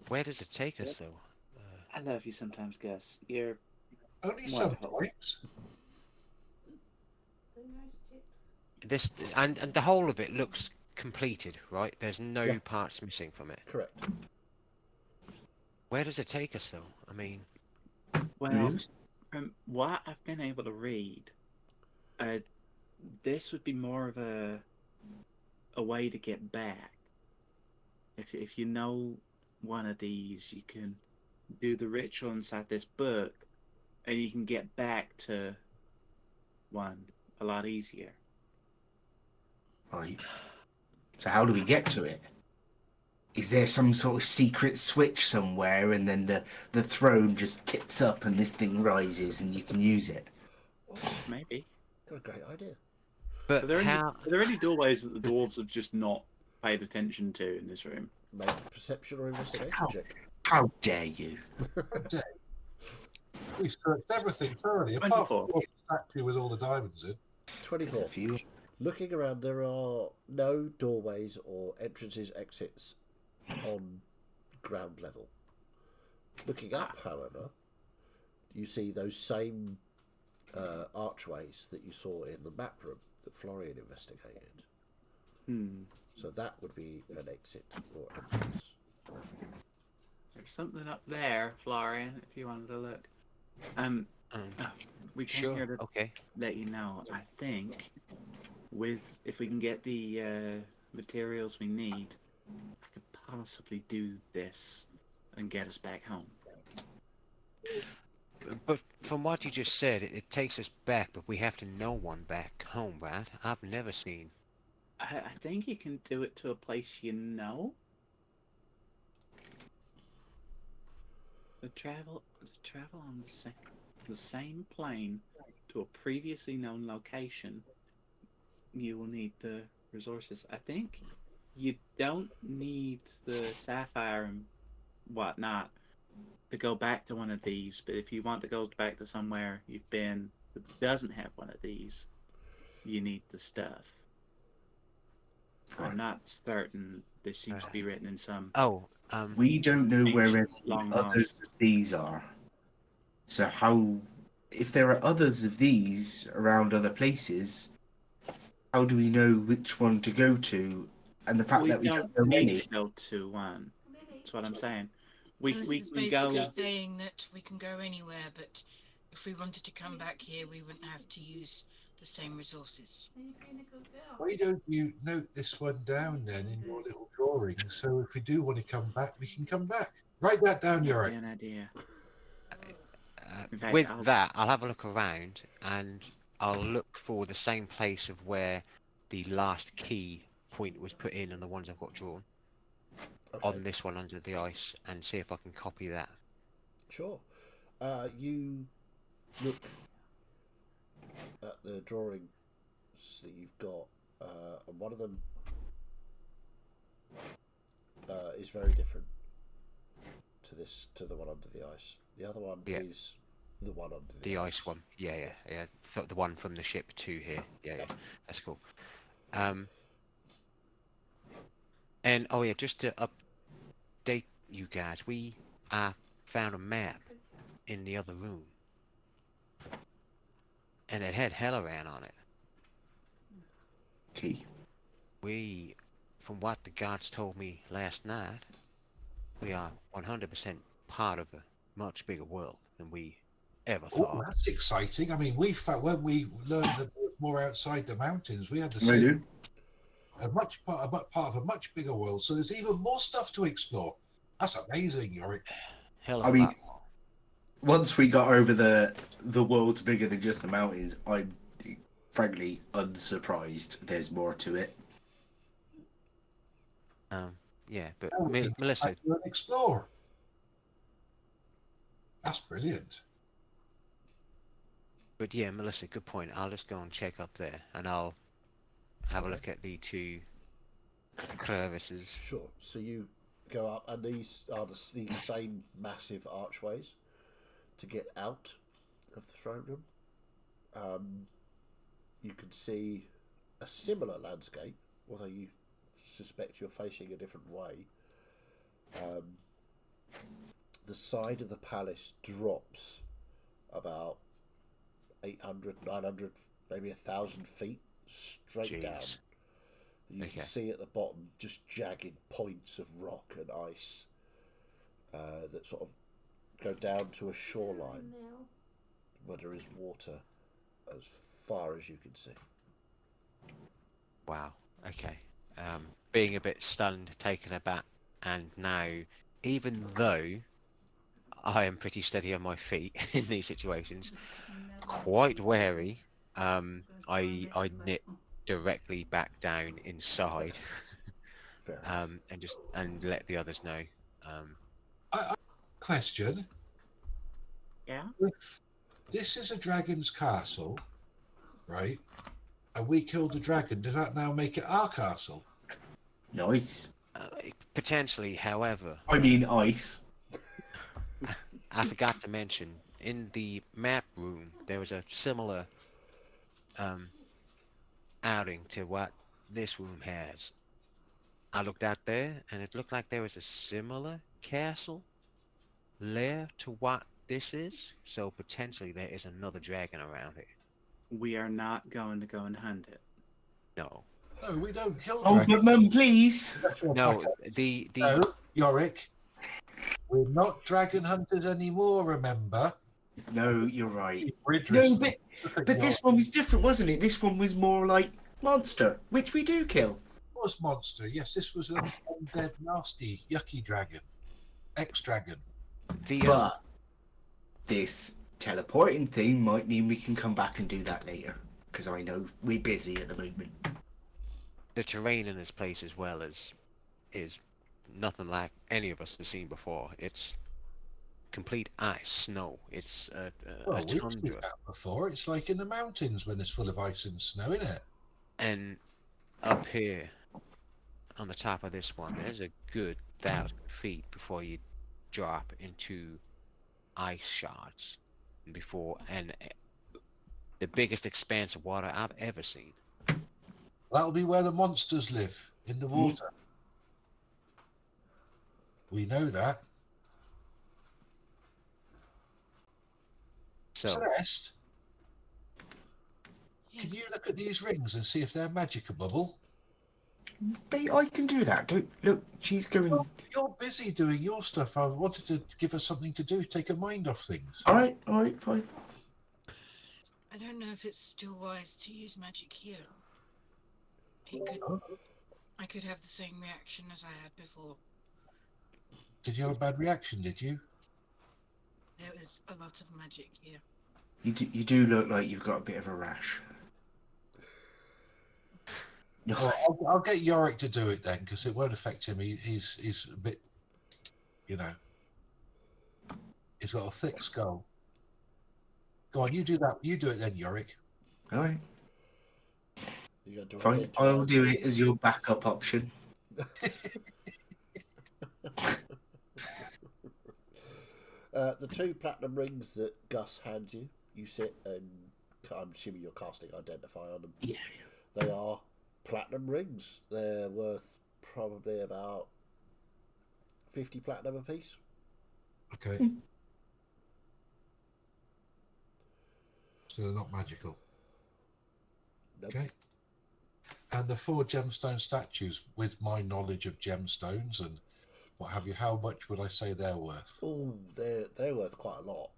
where does it take us though? I love you sometimes, Gus. You're Only Wonderful. sometimes. This and the whole of it looks completed, right? There's no Yeah. parts missing from it. Correct. Where does it take us though? I mean, well. From what I've been able to read, this would be more of a way to get back. If you know one of these, you can do the ritual inside this book, and you can get back to one a lot easier. Right. So how do we get to it? Is there some sort of secret switch somewhere, and then the throne just tips up and this thing rises and you can use it? Maybe. What a great idea. but Are there how? any doorways that the dwarves have just not paid attention to in this room? Make a perception or investigation check. How dare you? We searched everything thoroughly, apart from 24. the statue with all the diamonds in. There's 24. a few. Looking around, there are no doorways or entrances, exits on ground level. Looking up, however, you see those same archways that you saw in the map room that Florian investigated. So that would be an exit or entrance. There's something up there, Florian, if you wanted to look. We came Sure. here to Okay. let you know. I think if we can get the materials we need, I could possibly do this and get us back home. But from what you just said, it takes us back, but we have to know one back home, right? I've never seen. I think you can do it to a place you know. To travel on the same plane to a previously known location, you will need the resources. I think you don't need the sapphire and whatnot to go back to one of these, but if you want to go back to somewhere you've been that doesn't have one of these, you need the stuff. I'm not certain. This seems to be written in some. Oh, We don't know where any Long others lost. of these are. So how, if there are others of these around other places, how do we know which one to go to? And the fact We that we don't don't know need any. to go to one. That's what I'm saying. We This we is can basically go. saying that we can go anywhere, but if we wanted to come back here, we wouldn't have to use the same resources. Why don't you note this one down then in your little drawing? So if we do want to come back, we can come back. Write that down, That'd Yorick. be an idea. In fact, with I'll- that, I'll have a look around and I'll look for the same place of where the last key point was put in on the ones I've got drawn Okay. on this one under the ice and see if I can copy that. Sure. You look at the drawings that you've got, and one of them is very different to the one under the ice. The other one Yeah. is the one under The ice one, yeah. The one from the ship to here, yeah. That's cool. And oh yeah, just to update you guys, we found a map in the other room, and it had Helloran on it. Key. We, from what the guards told me last night, we are 100% part of a much bigger world than we ever Oh, thought. that's exciting. I mean, we felt when we learned that there was more outside the mountains, we had the Really? same a part of a much bigger world. So there's even more stuff to explore. That's amazing, Yorick. Hell of I a mean, lot. once we got over the world's bigger than just the mountains, I'm frankly unsurprised there's more to it. Yeah, but Now we can go Melissa, back and explore. That's brilliant. but yeah, Melissa, good point. I'll just go and check up there, and I'll have a look at the 2 crevices. Sure. So you go up, and these are these same massive archways to get out of the throne room. You can see a similar landscape, although you suspect you're facing a different way. The side of the palace drops about 800, 900, maybe 1,000 feet straight down. Jeez. You Okay. can see at the bottom just jagged points of rock and ice that sort of go down to a shoreline where there is water as far as you can see. Wow. Okay. Being a bit stunned, taken aback, and now, even though I am pretty steady on my feet in these situations, quite wary, I nip directly back down inside, Fair enough. and let the others know. Question. Yeah. If this is a dragon's castle, right? And we killed the dragon, does that now make it our castle? Nice. Potentially, however, I mean, ice. I forgot to mention in the map room there was a similar outing to what this room has. I looked out there, and it looked like there was a similar castle lair to what this is. So potentially there is another dragon around here. We are not going to go and hunt it. No, No, we don't kill Oh, dragons. but Mum, please. no. The No, Yorick. We're not dragon hunters anymore, remember? No, you're right. Bridge No, risk. but this one was different, wasn't it? This one was more like monster, which we do kill. was monster. Yes, this was an undead, nasty, yucky dragon. Ex-dragon. But this teleporting thing might mean we can come back and do that later. Because I know we're busy at the moment. the terrain in this place as well is nothing like any of us have seen before. It's complete ice, snow. It's a Well, we've seen tundra. that before. It's like in the mountains when it's full of ice and snow, isn't it? And up here on the top of this one, there's a good 1,000 feet before you drop into ice shards. And the biggest expanse of water I've ever seen. That'll be where the monsters live, in the water. We know that. So Celeste, Yes. can you look at these rings and see if they're magic-bubble? I can do that. Don't look. She's going. Well, you're busy doing your stuff. I wanted to give her something to do, take her mind off things. All right, fine. I don't know if it's still wise to use magic here. I could have the same reaction as I had before. Did you have a bad reaction, did you? There was a lot of magic here. You do look like you've got a bit of a rash. Well, I'll get Yorick to do it then, because it won't affect him. He's a bit, you know, he's got a thick skull. Go on, you do that. You do it then, Yorick. All right, You got to fine. I'll do it as your backup option. The 2 platinum rings that Gus hands you, you sit and I'm assuming you're casting Identify on them. Yeah. They are platinum rings. They're worth probably about 50 platinum apiece. Okay. So they're not magical. Nope. Okay. And the 4 gemstone statues, with my knowledge of gemstones and what have you, how much would I say they're worth? Oh, they're worth quite a lot.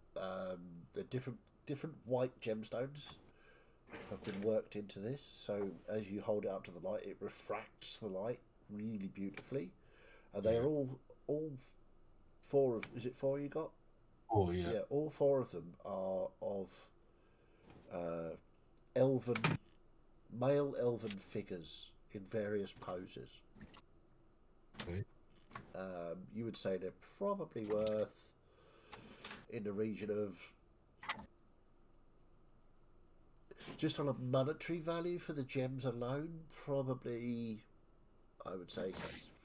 The different white gemstones have been worked into this, so as you hold it up to the light, it refracts the light really beautifully, and they are all four of. Is it four you got? Oh yeah. Yeah, all four of them are of elven, male elven figures in various poses. Okay. You would say they're probably worth in the region of, just on a monetary value for the gems alone, probably, I would say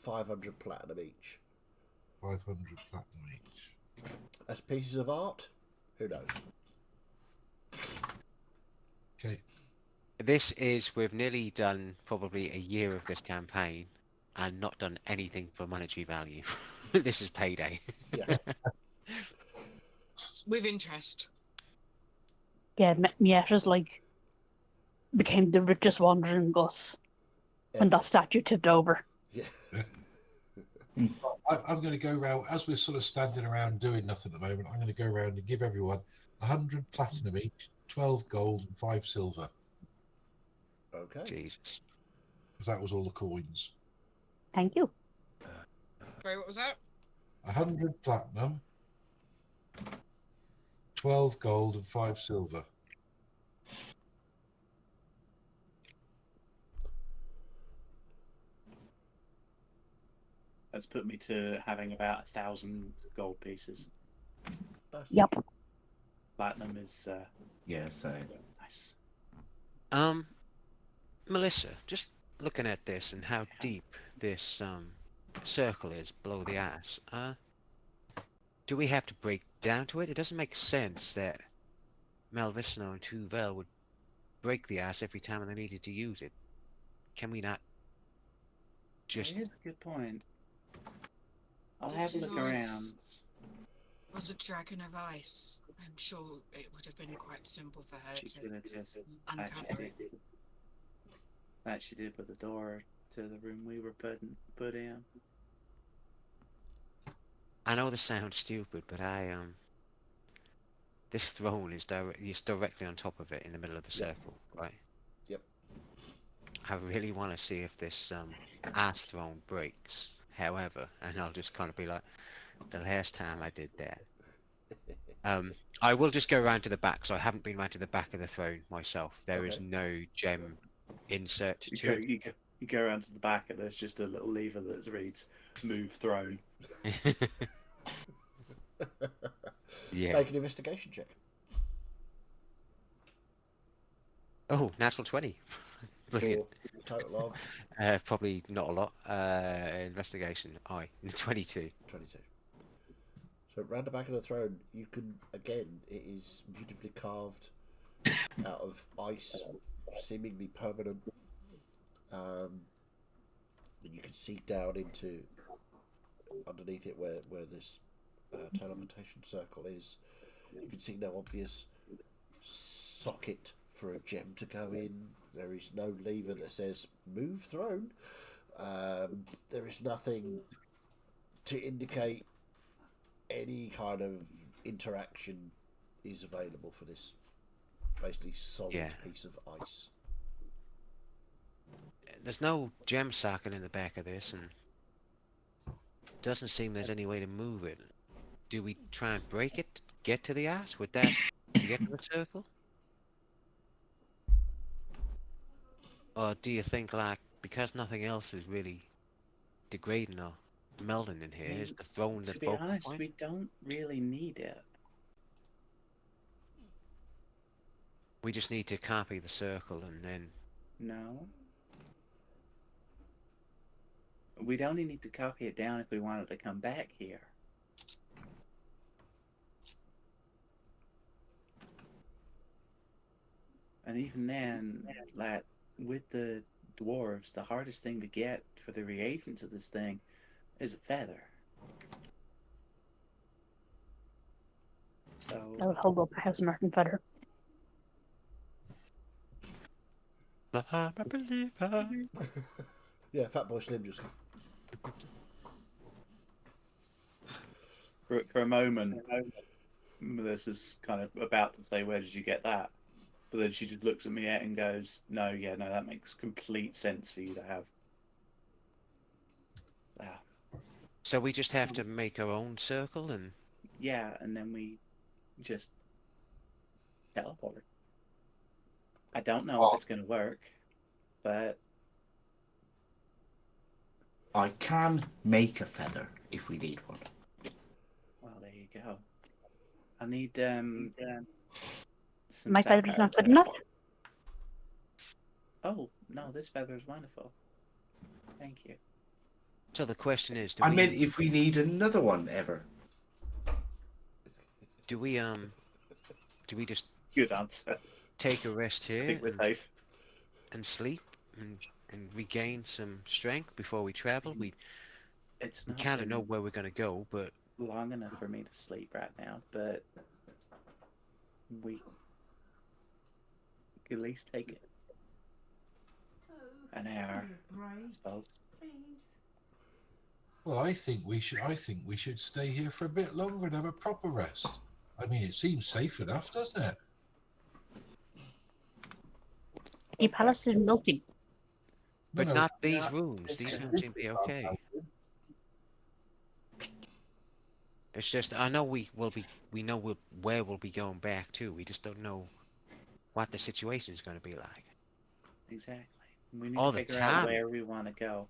500 platinum each. 500 platinum each. As pieces of art, who knows? Okay. This is, we've nearly done probably a year of this campaign and not done anything for monetary value. This is payday. Yeah. With interest. Yeah, Mietta's like became the richest wandering Gus when that statue tipped over. Yeah. I'm going to go around, as we're sort of standing around doing nothing at the moment, I'm going to go around and give everyone 100 platinum each, 12 gold and 5 silver. Okay. Jesus. Because that was all the coins. Thank you. Sorry, what was that? 100 platinum, 12 gold and 5 silver. That's put me to having about 1,000 gold pieces. Yep. Platinum is Yeah, so nice. Melissa, just looking at this and how deep this circle is below the ass, do we have to break down to it? It doesn't make sense that Malvicino and Tuvel would break the ass every time they needed to use it. Can we not just... Here's a good point. I'll Does have a it look always- around. Was a dragon of ice. I'm sure it would have been quite simple for her She to could have just uncover it. actually did with the door to the room we were put in. I know this sounds stupid, but this throne is directly on top of it in the middle of the Yep. circle, right? Yep. I really want to see if this ass throne breaks. However, and I'll just kind of be like, the last time I did that. I will just go around to the back, so I haven't been around to the back of the throne myself. There is Okay. no gem insert You to go, it. you go around to the back, and there's just a little lever that reads "Move Throne." Yeah. Make an investigation check. Oh, natural 20. Brilliant. Total of Probably not a lot. Investigation. 22. 22. So round the back of the throne, you can, again, it is beautifully carved out of ice, seemingly permanent. And you can see down into underneath it where this teleportation circle is. You can see no obvious socket for a gem to go in. There is no lever that says move throne. There is nothing to indicate any kind of interaction is available for this basically solid piece of ice. There's no gem socket in the back of this, and it doesn't seem there's any way to move it. Do we try and break it to get to the ass? Would that get to the circle? Or do you think, like, because nothing else is really degrading or melding in here, is the throne the To be focal honest, point? we don't really need it. We just need to copy the circle and then... No. We'd only need to copy it down if we wanted to come back here. And even then, like, with the dwarves, the hardest thing to get for the reagents of this thing is a feather. So I would hold up a house and feather. I'm a believer. Yeah, Fatboy Slim just. for a moment, Melissa's kind of about to say, "Where did you get that?" But then she just looks at me and goes, "No, yeah, no, that makes complete sense for you to have." Ah, So we just have to make our own circle and yeah, and then we just teleport. I don't know if it's going to work, but I can make a feather if we need one. well, there you go. I need some My feather's sapphire not good dust. enough. Oh no, this feather is wonderful. Thank you. so the question is, I meant if we need another one ever. do we just Good answer. take a rest I here think we're safe. and sleep and regain some strength before we travel? We It's we not kind of been know where we're gonna go, but long enough for me to sleep right now, but we could at least take it an hour, I suppose. Well, I think we should stay here for a bit longer and have a proper rest. I mean, it seems safe enough, doesn't it? The palace is melting. but No, not these rooms. These rooms seem to be okay. It's just I know we know where we'll be going back to. We just don't know what the situation is going to be like. Exactly. We need All to the figure out time. where we want to go.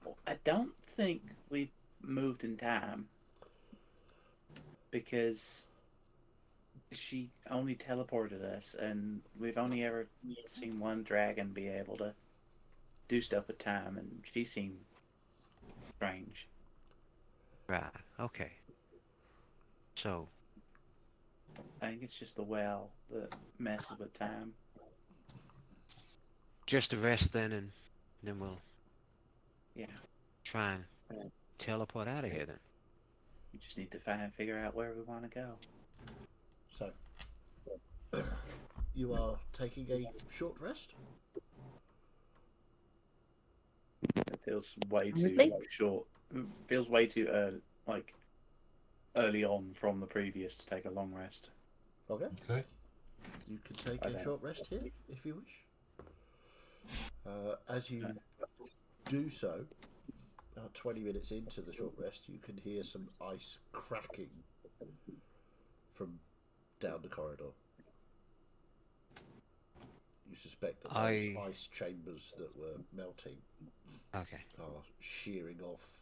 Well, I don't think we moved in time because she only teleported us, and we've only ever seen one dragon be able to do stuff with time, and she seemed strange. Right. Okay. So I think it's just the well that messes with time. just a rest then, and then we'll Yeah, try and teleport out of here then. we just need to figure out where we want to go. So, you are taking a short rest? It feels way too Honestly? short. It feels way too early on from the previous to take a long rest. Okay. okay. You can take Okay. a short rest here if you wish. As you do so, about 20 minutes into the short rest, you can hear some ice cracking from down the corridor. You suspect that those ice chambers that were melting Okay. are shearing off.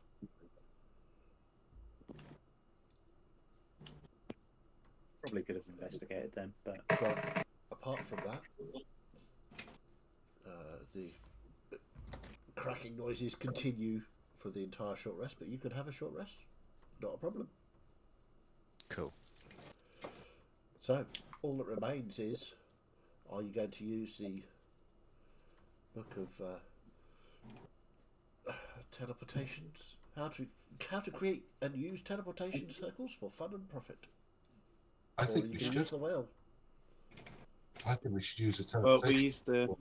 Probably could have investigated them, but But apart from that, the cracking noises continue for the entire short rest, but you can have a short rest. Not a problem. Cool. So, all that remains is, are you going to use the book of teleportations? How to create and use teleportation circles for fun and profit? I Or think you we can should. use the whale. I think we should use a well, we teleportation.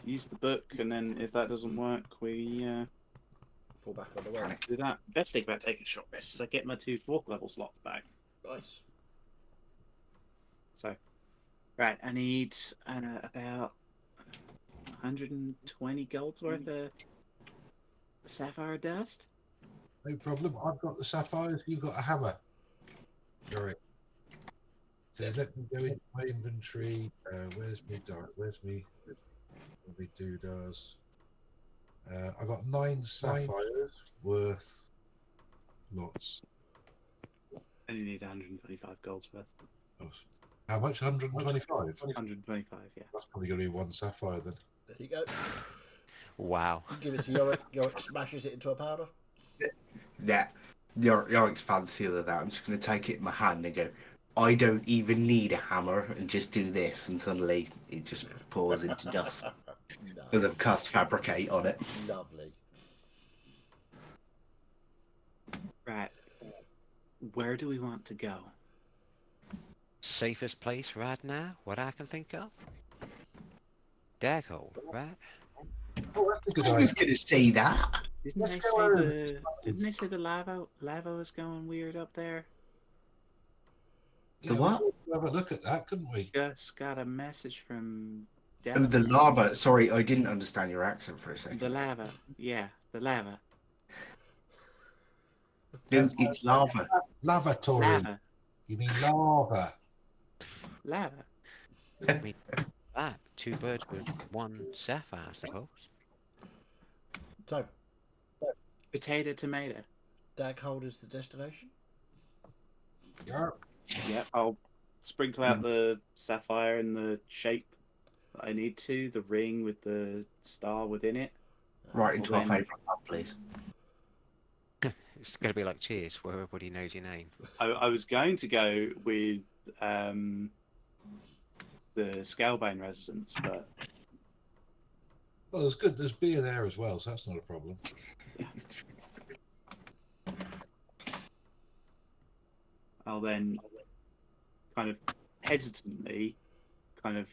use the book, and then if that doesn't work, we Fall back on the whale. do that. Best thing about taking short rests is I get my 2 walk level slots back. Nice. So, right, I need about 120 gold's worth of sapphire dust. No problem. I've got the sapphires. You've got a hammer. Correct. So let me go into my inventory. Where's me dart? Where's me doodads? I got 9 sapphires worth lots. And you need 125 gold's worth. How much? 125? 125, yeah. That's probably going to be 1 sapphire then. There you go. Wow. You give it to Yorick. Yorick smashes it into a powder. Yeah, Yorik's fancier than that. I'm just going to take it in my hand and go, I don't even need a hammer, and just do this, and suddenly it just pours into dust because I've cast Fabricate on it. Lovely. Right. Where do we want to go? Safest place right now, what I can think of? Daghold, right? Oh, that's a good I idea. was going to say that. Didn't they say the lava is going weird up there? Yeah, what? we could have a look at that, couldn't we? Just got a message from Oh, the Devon. lava. Sorry, I didn't understand your accent for a second. The lava. Yeah, the lava. It's lava. Lavatory. Lava. You mean lava? Lava. I mean, two birds with one sapphire, I suppose. So, Potato, tomato. Daghold is the destination. Yeah. Yep, I'll sprinkle out the sapphire in the shape that I need to, the ring with the star within it. Right into our Then- favourite pub, please. It's going to be like Cheers, where everybody knows your name. I was going to go with the Scalebane residence, but Well, there's good. There's beer there as well, so that's not a problem. I'll then kind of hesitantly kind of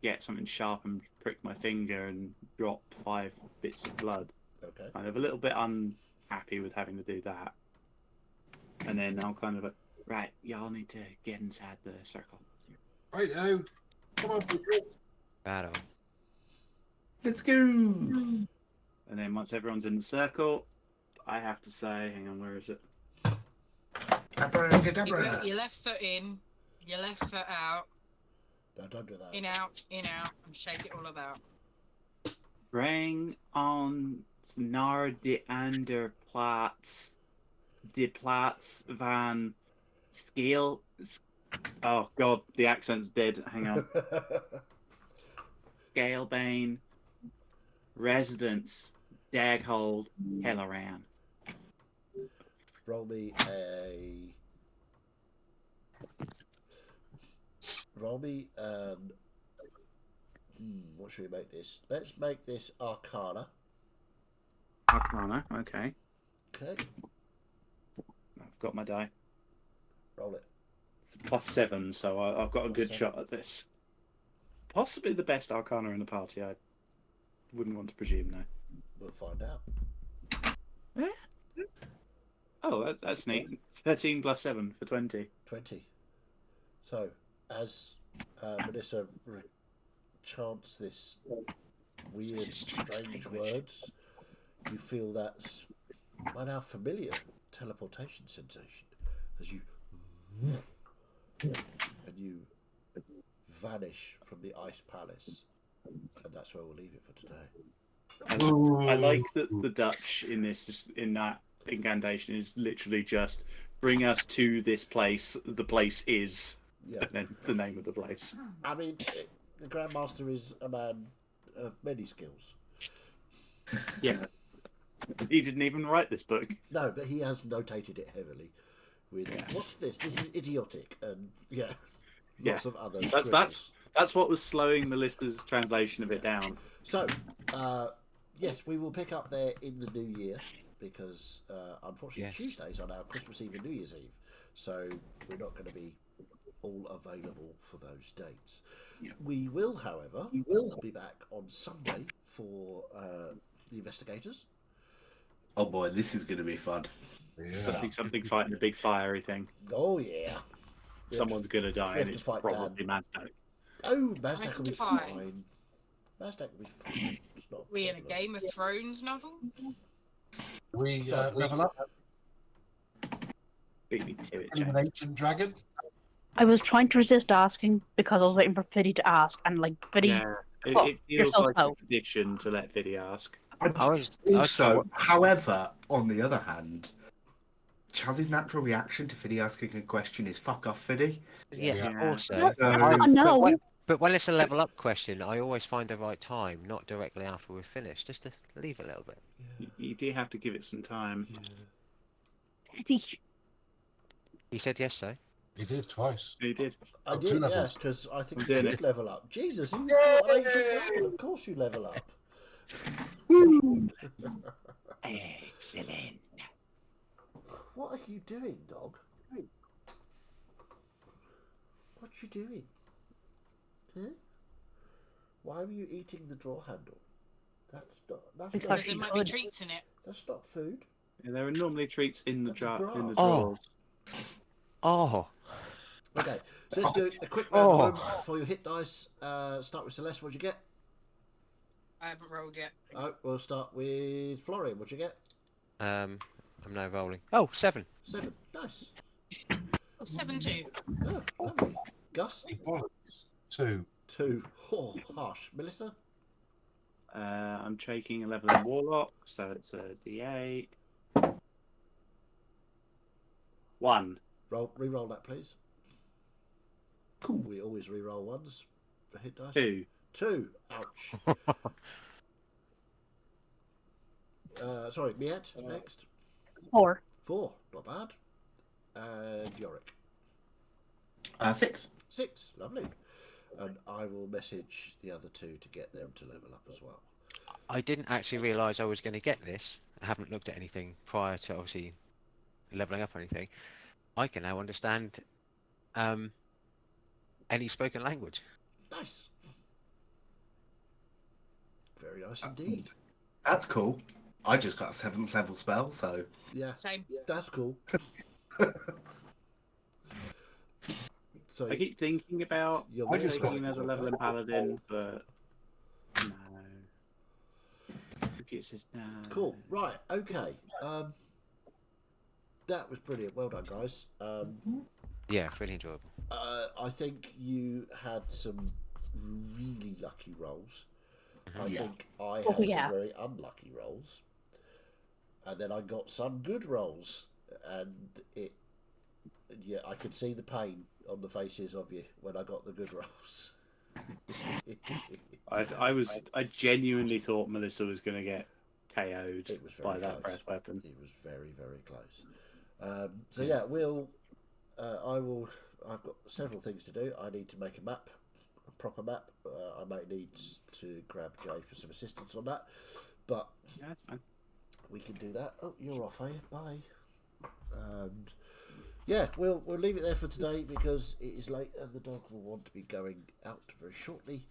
get something sharp and prick my finger and drop 5 bits of blood. Okay. Kind of a little bit unhappy with having to do that. And then I'll kind of right, y'all need to get inside the circle. Right, oh, come on, people. Battle. Let's go. And then once everyone's in the circle, I have to say, hang on, where is it? You Abracadabra. put your left foot in, your left foot out, No, don't do that. in, out, and shake it all about. Bring on naar de ander plaats. De plaats van scale. Oh god, the accent's dead. Hang on. Scalebane. Residence. Daghold. Helloran. Roll me a. What should we make this? Let's make this Arcana. Arcana, okay. Okay. I've got my die. Roll it. +7, so I've got a good +7. shot at this. Possibly the best Arcana in the party, I wouldn't want to presume, no. We'll find out. Oh, that's neat. 13 + 7 for 20. 20. So, as Melissa chants this weird, strange words, you feel that by now familiar teleportation sensation as you vanish from the ice palace, and that's where we'll leave it for today. I like that the Dutch in that incantation is literally just bring us to this place. The place is, Yeah, and then the name of the place. I mean, the Grandmaster is a man of many skills. Yeah, he didn't even write this book. No, but he has notated it heavily. With what's this? This is idiotic, and lots of other. That's what was slowing Melissa's translation of it down. So, yes, we will pick up there in the new year because unfortunately Yes. Tuesdays are now Christmas Eve and New Year's Eve, so we're not going to be all available for those dates. Yeah. We will, however, be back on Sunday for the investigators. Oh boy, this is going to be fun. Yeah. Something fighting a big fiery thing. Oh yeah. Someone's gonna die, we have and to it's fight probably Mazdak. Oh, Mazdak will be 25. fine. Mazdak will be fine. It's not We in a problem. Game of Thrones novel? We level up. Beat me to it, An James. ancient dragon. I was trying to resist asking because I was waiting for Fiddy to ask, and like Fiddy, Yeah, Oh, it you're feels so like slow. a tradition to let Fiddy ask. Also, however, on the other hand, Chaz's natural reaction to Fiddy asking a question is "fuck off, Fiddy." Yeah, Yeah. also. Oh, no. But when it's a level up question, I always find the right time, not directly after we're finished, just to leave a little bit. You do have to give it some time. Fiddy. He said yes, though. He did twice. You did. I Up 2 did, levels. because I think I'm you doing did it. level up. Jesus, you Yay! fought an ancient dragon. Of course you level up. Excellent. What are you doing, dog? What you doing? Huh? Why were you eating the drawer handle? That's not. That's It's not. Because there actually might be good. treats in it. That's not food. Yeah, there are normally treats in the That's a in the bra. Oh. drawers. Oh, Okay, so let's do a quick round Oh. robin for your hit dice. Start with Celeste. What'd you get? I haven't rolled yet. Oh, we'll start with Florian. What'd you get? I'm now rolling. Oh, 7. 7. Nice. 7-2. Oh, lovely. Gus? Hey, bollocks. 2. 2. Oh, harsh. Melissa? I'm taking a level in Warlock, so it's a D8. 1. Re-roll that, please. Cool. We always re-roll ones for hit dice. 2. 2. Ouch. Sorry, Miet, next. 4. 4. Not bad. And Yorick. 6. 6. Lovely. And I will message the other 2 to get them to level up as well. I didn't actually realise I was going to get this. I haven't looked at anything prior to obviously leveling up or anything. I can now understand any spoken language. Nice. Very nice indeed. That's cool. I just got a 7th level spell, so Yeah, Same. that's cool. So I keep thinking about you're I just taking got- another level in Paladin, but no. It's just no. cool. Right. Okay. That was brilliant. Well done, guys. Yeah, really enjoyable. I think you had some really lucky rolls. I Yeah. think I Oh, had yeah. some very unlucky rolls, and then I got some good rolls, and yeah, I could see the pain on the faces of you when I got the good rolls. I genuinely thought Melissa was going to get KO'd It was very by that close. breath weapon. It was very, very close. So yeah, I've got several things to do. I need to make a map, a proper map. I might need to grab Jay for some assistance on that, but Yeah, that's fine. we can do that. Oh, you're off, eh? Bye. And yeah, we'll leave it there for today because it is late and the dog will want to be going out very shortly.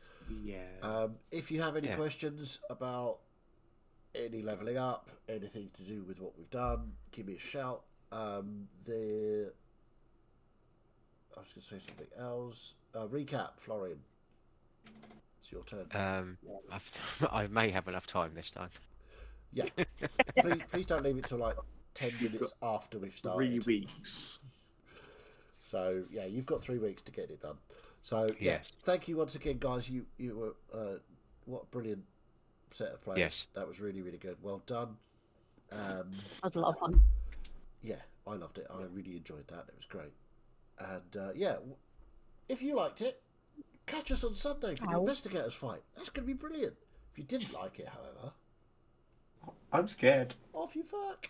Yeah. If you have any Yeah. questions about any leveling up, anything to do with what we've done, give me a shout. I was going to say something else. Recap, Florian. It's your turn. I may have enough time this time. Yeah. please don't leave it till like 10 minutes after we've started. 3 weeks. So yeah, you've got 3 weeks to get it done. So yeah, Yes. thank you once again, guys. You were what a brilliant set of players. Yes. That was really, really good. Well done. That was a lot of fun. Yeah, I loved it. I really enjoyed that. It was great. And yeah, if you liked it, catch us on Sunday for the Ow. Investigators fight. That's going to be brilliant. If you didn't like it, however, I'm scared. off you fuck.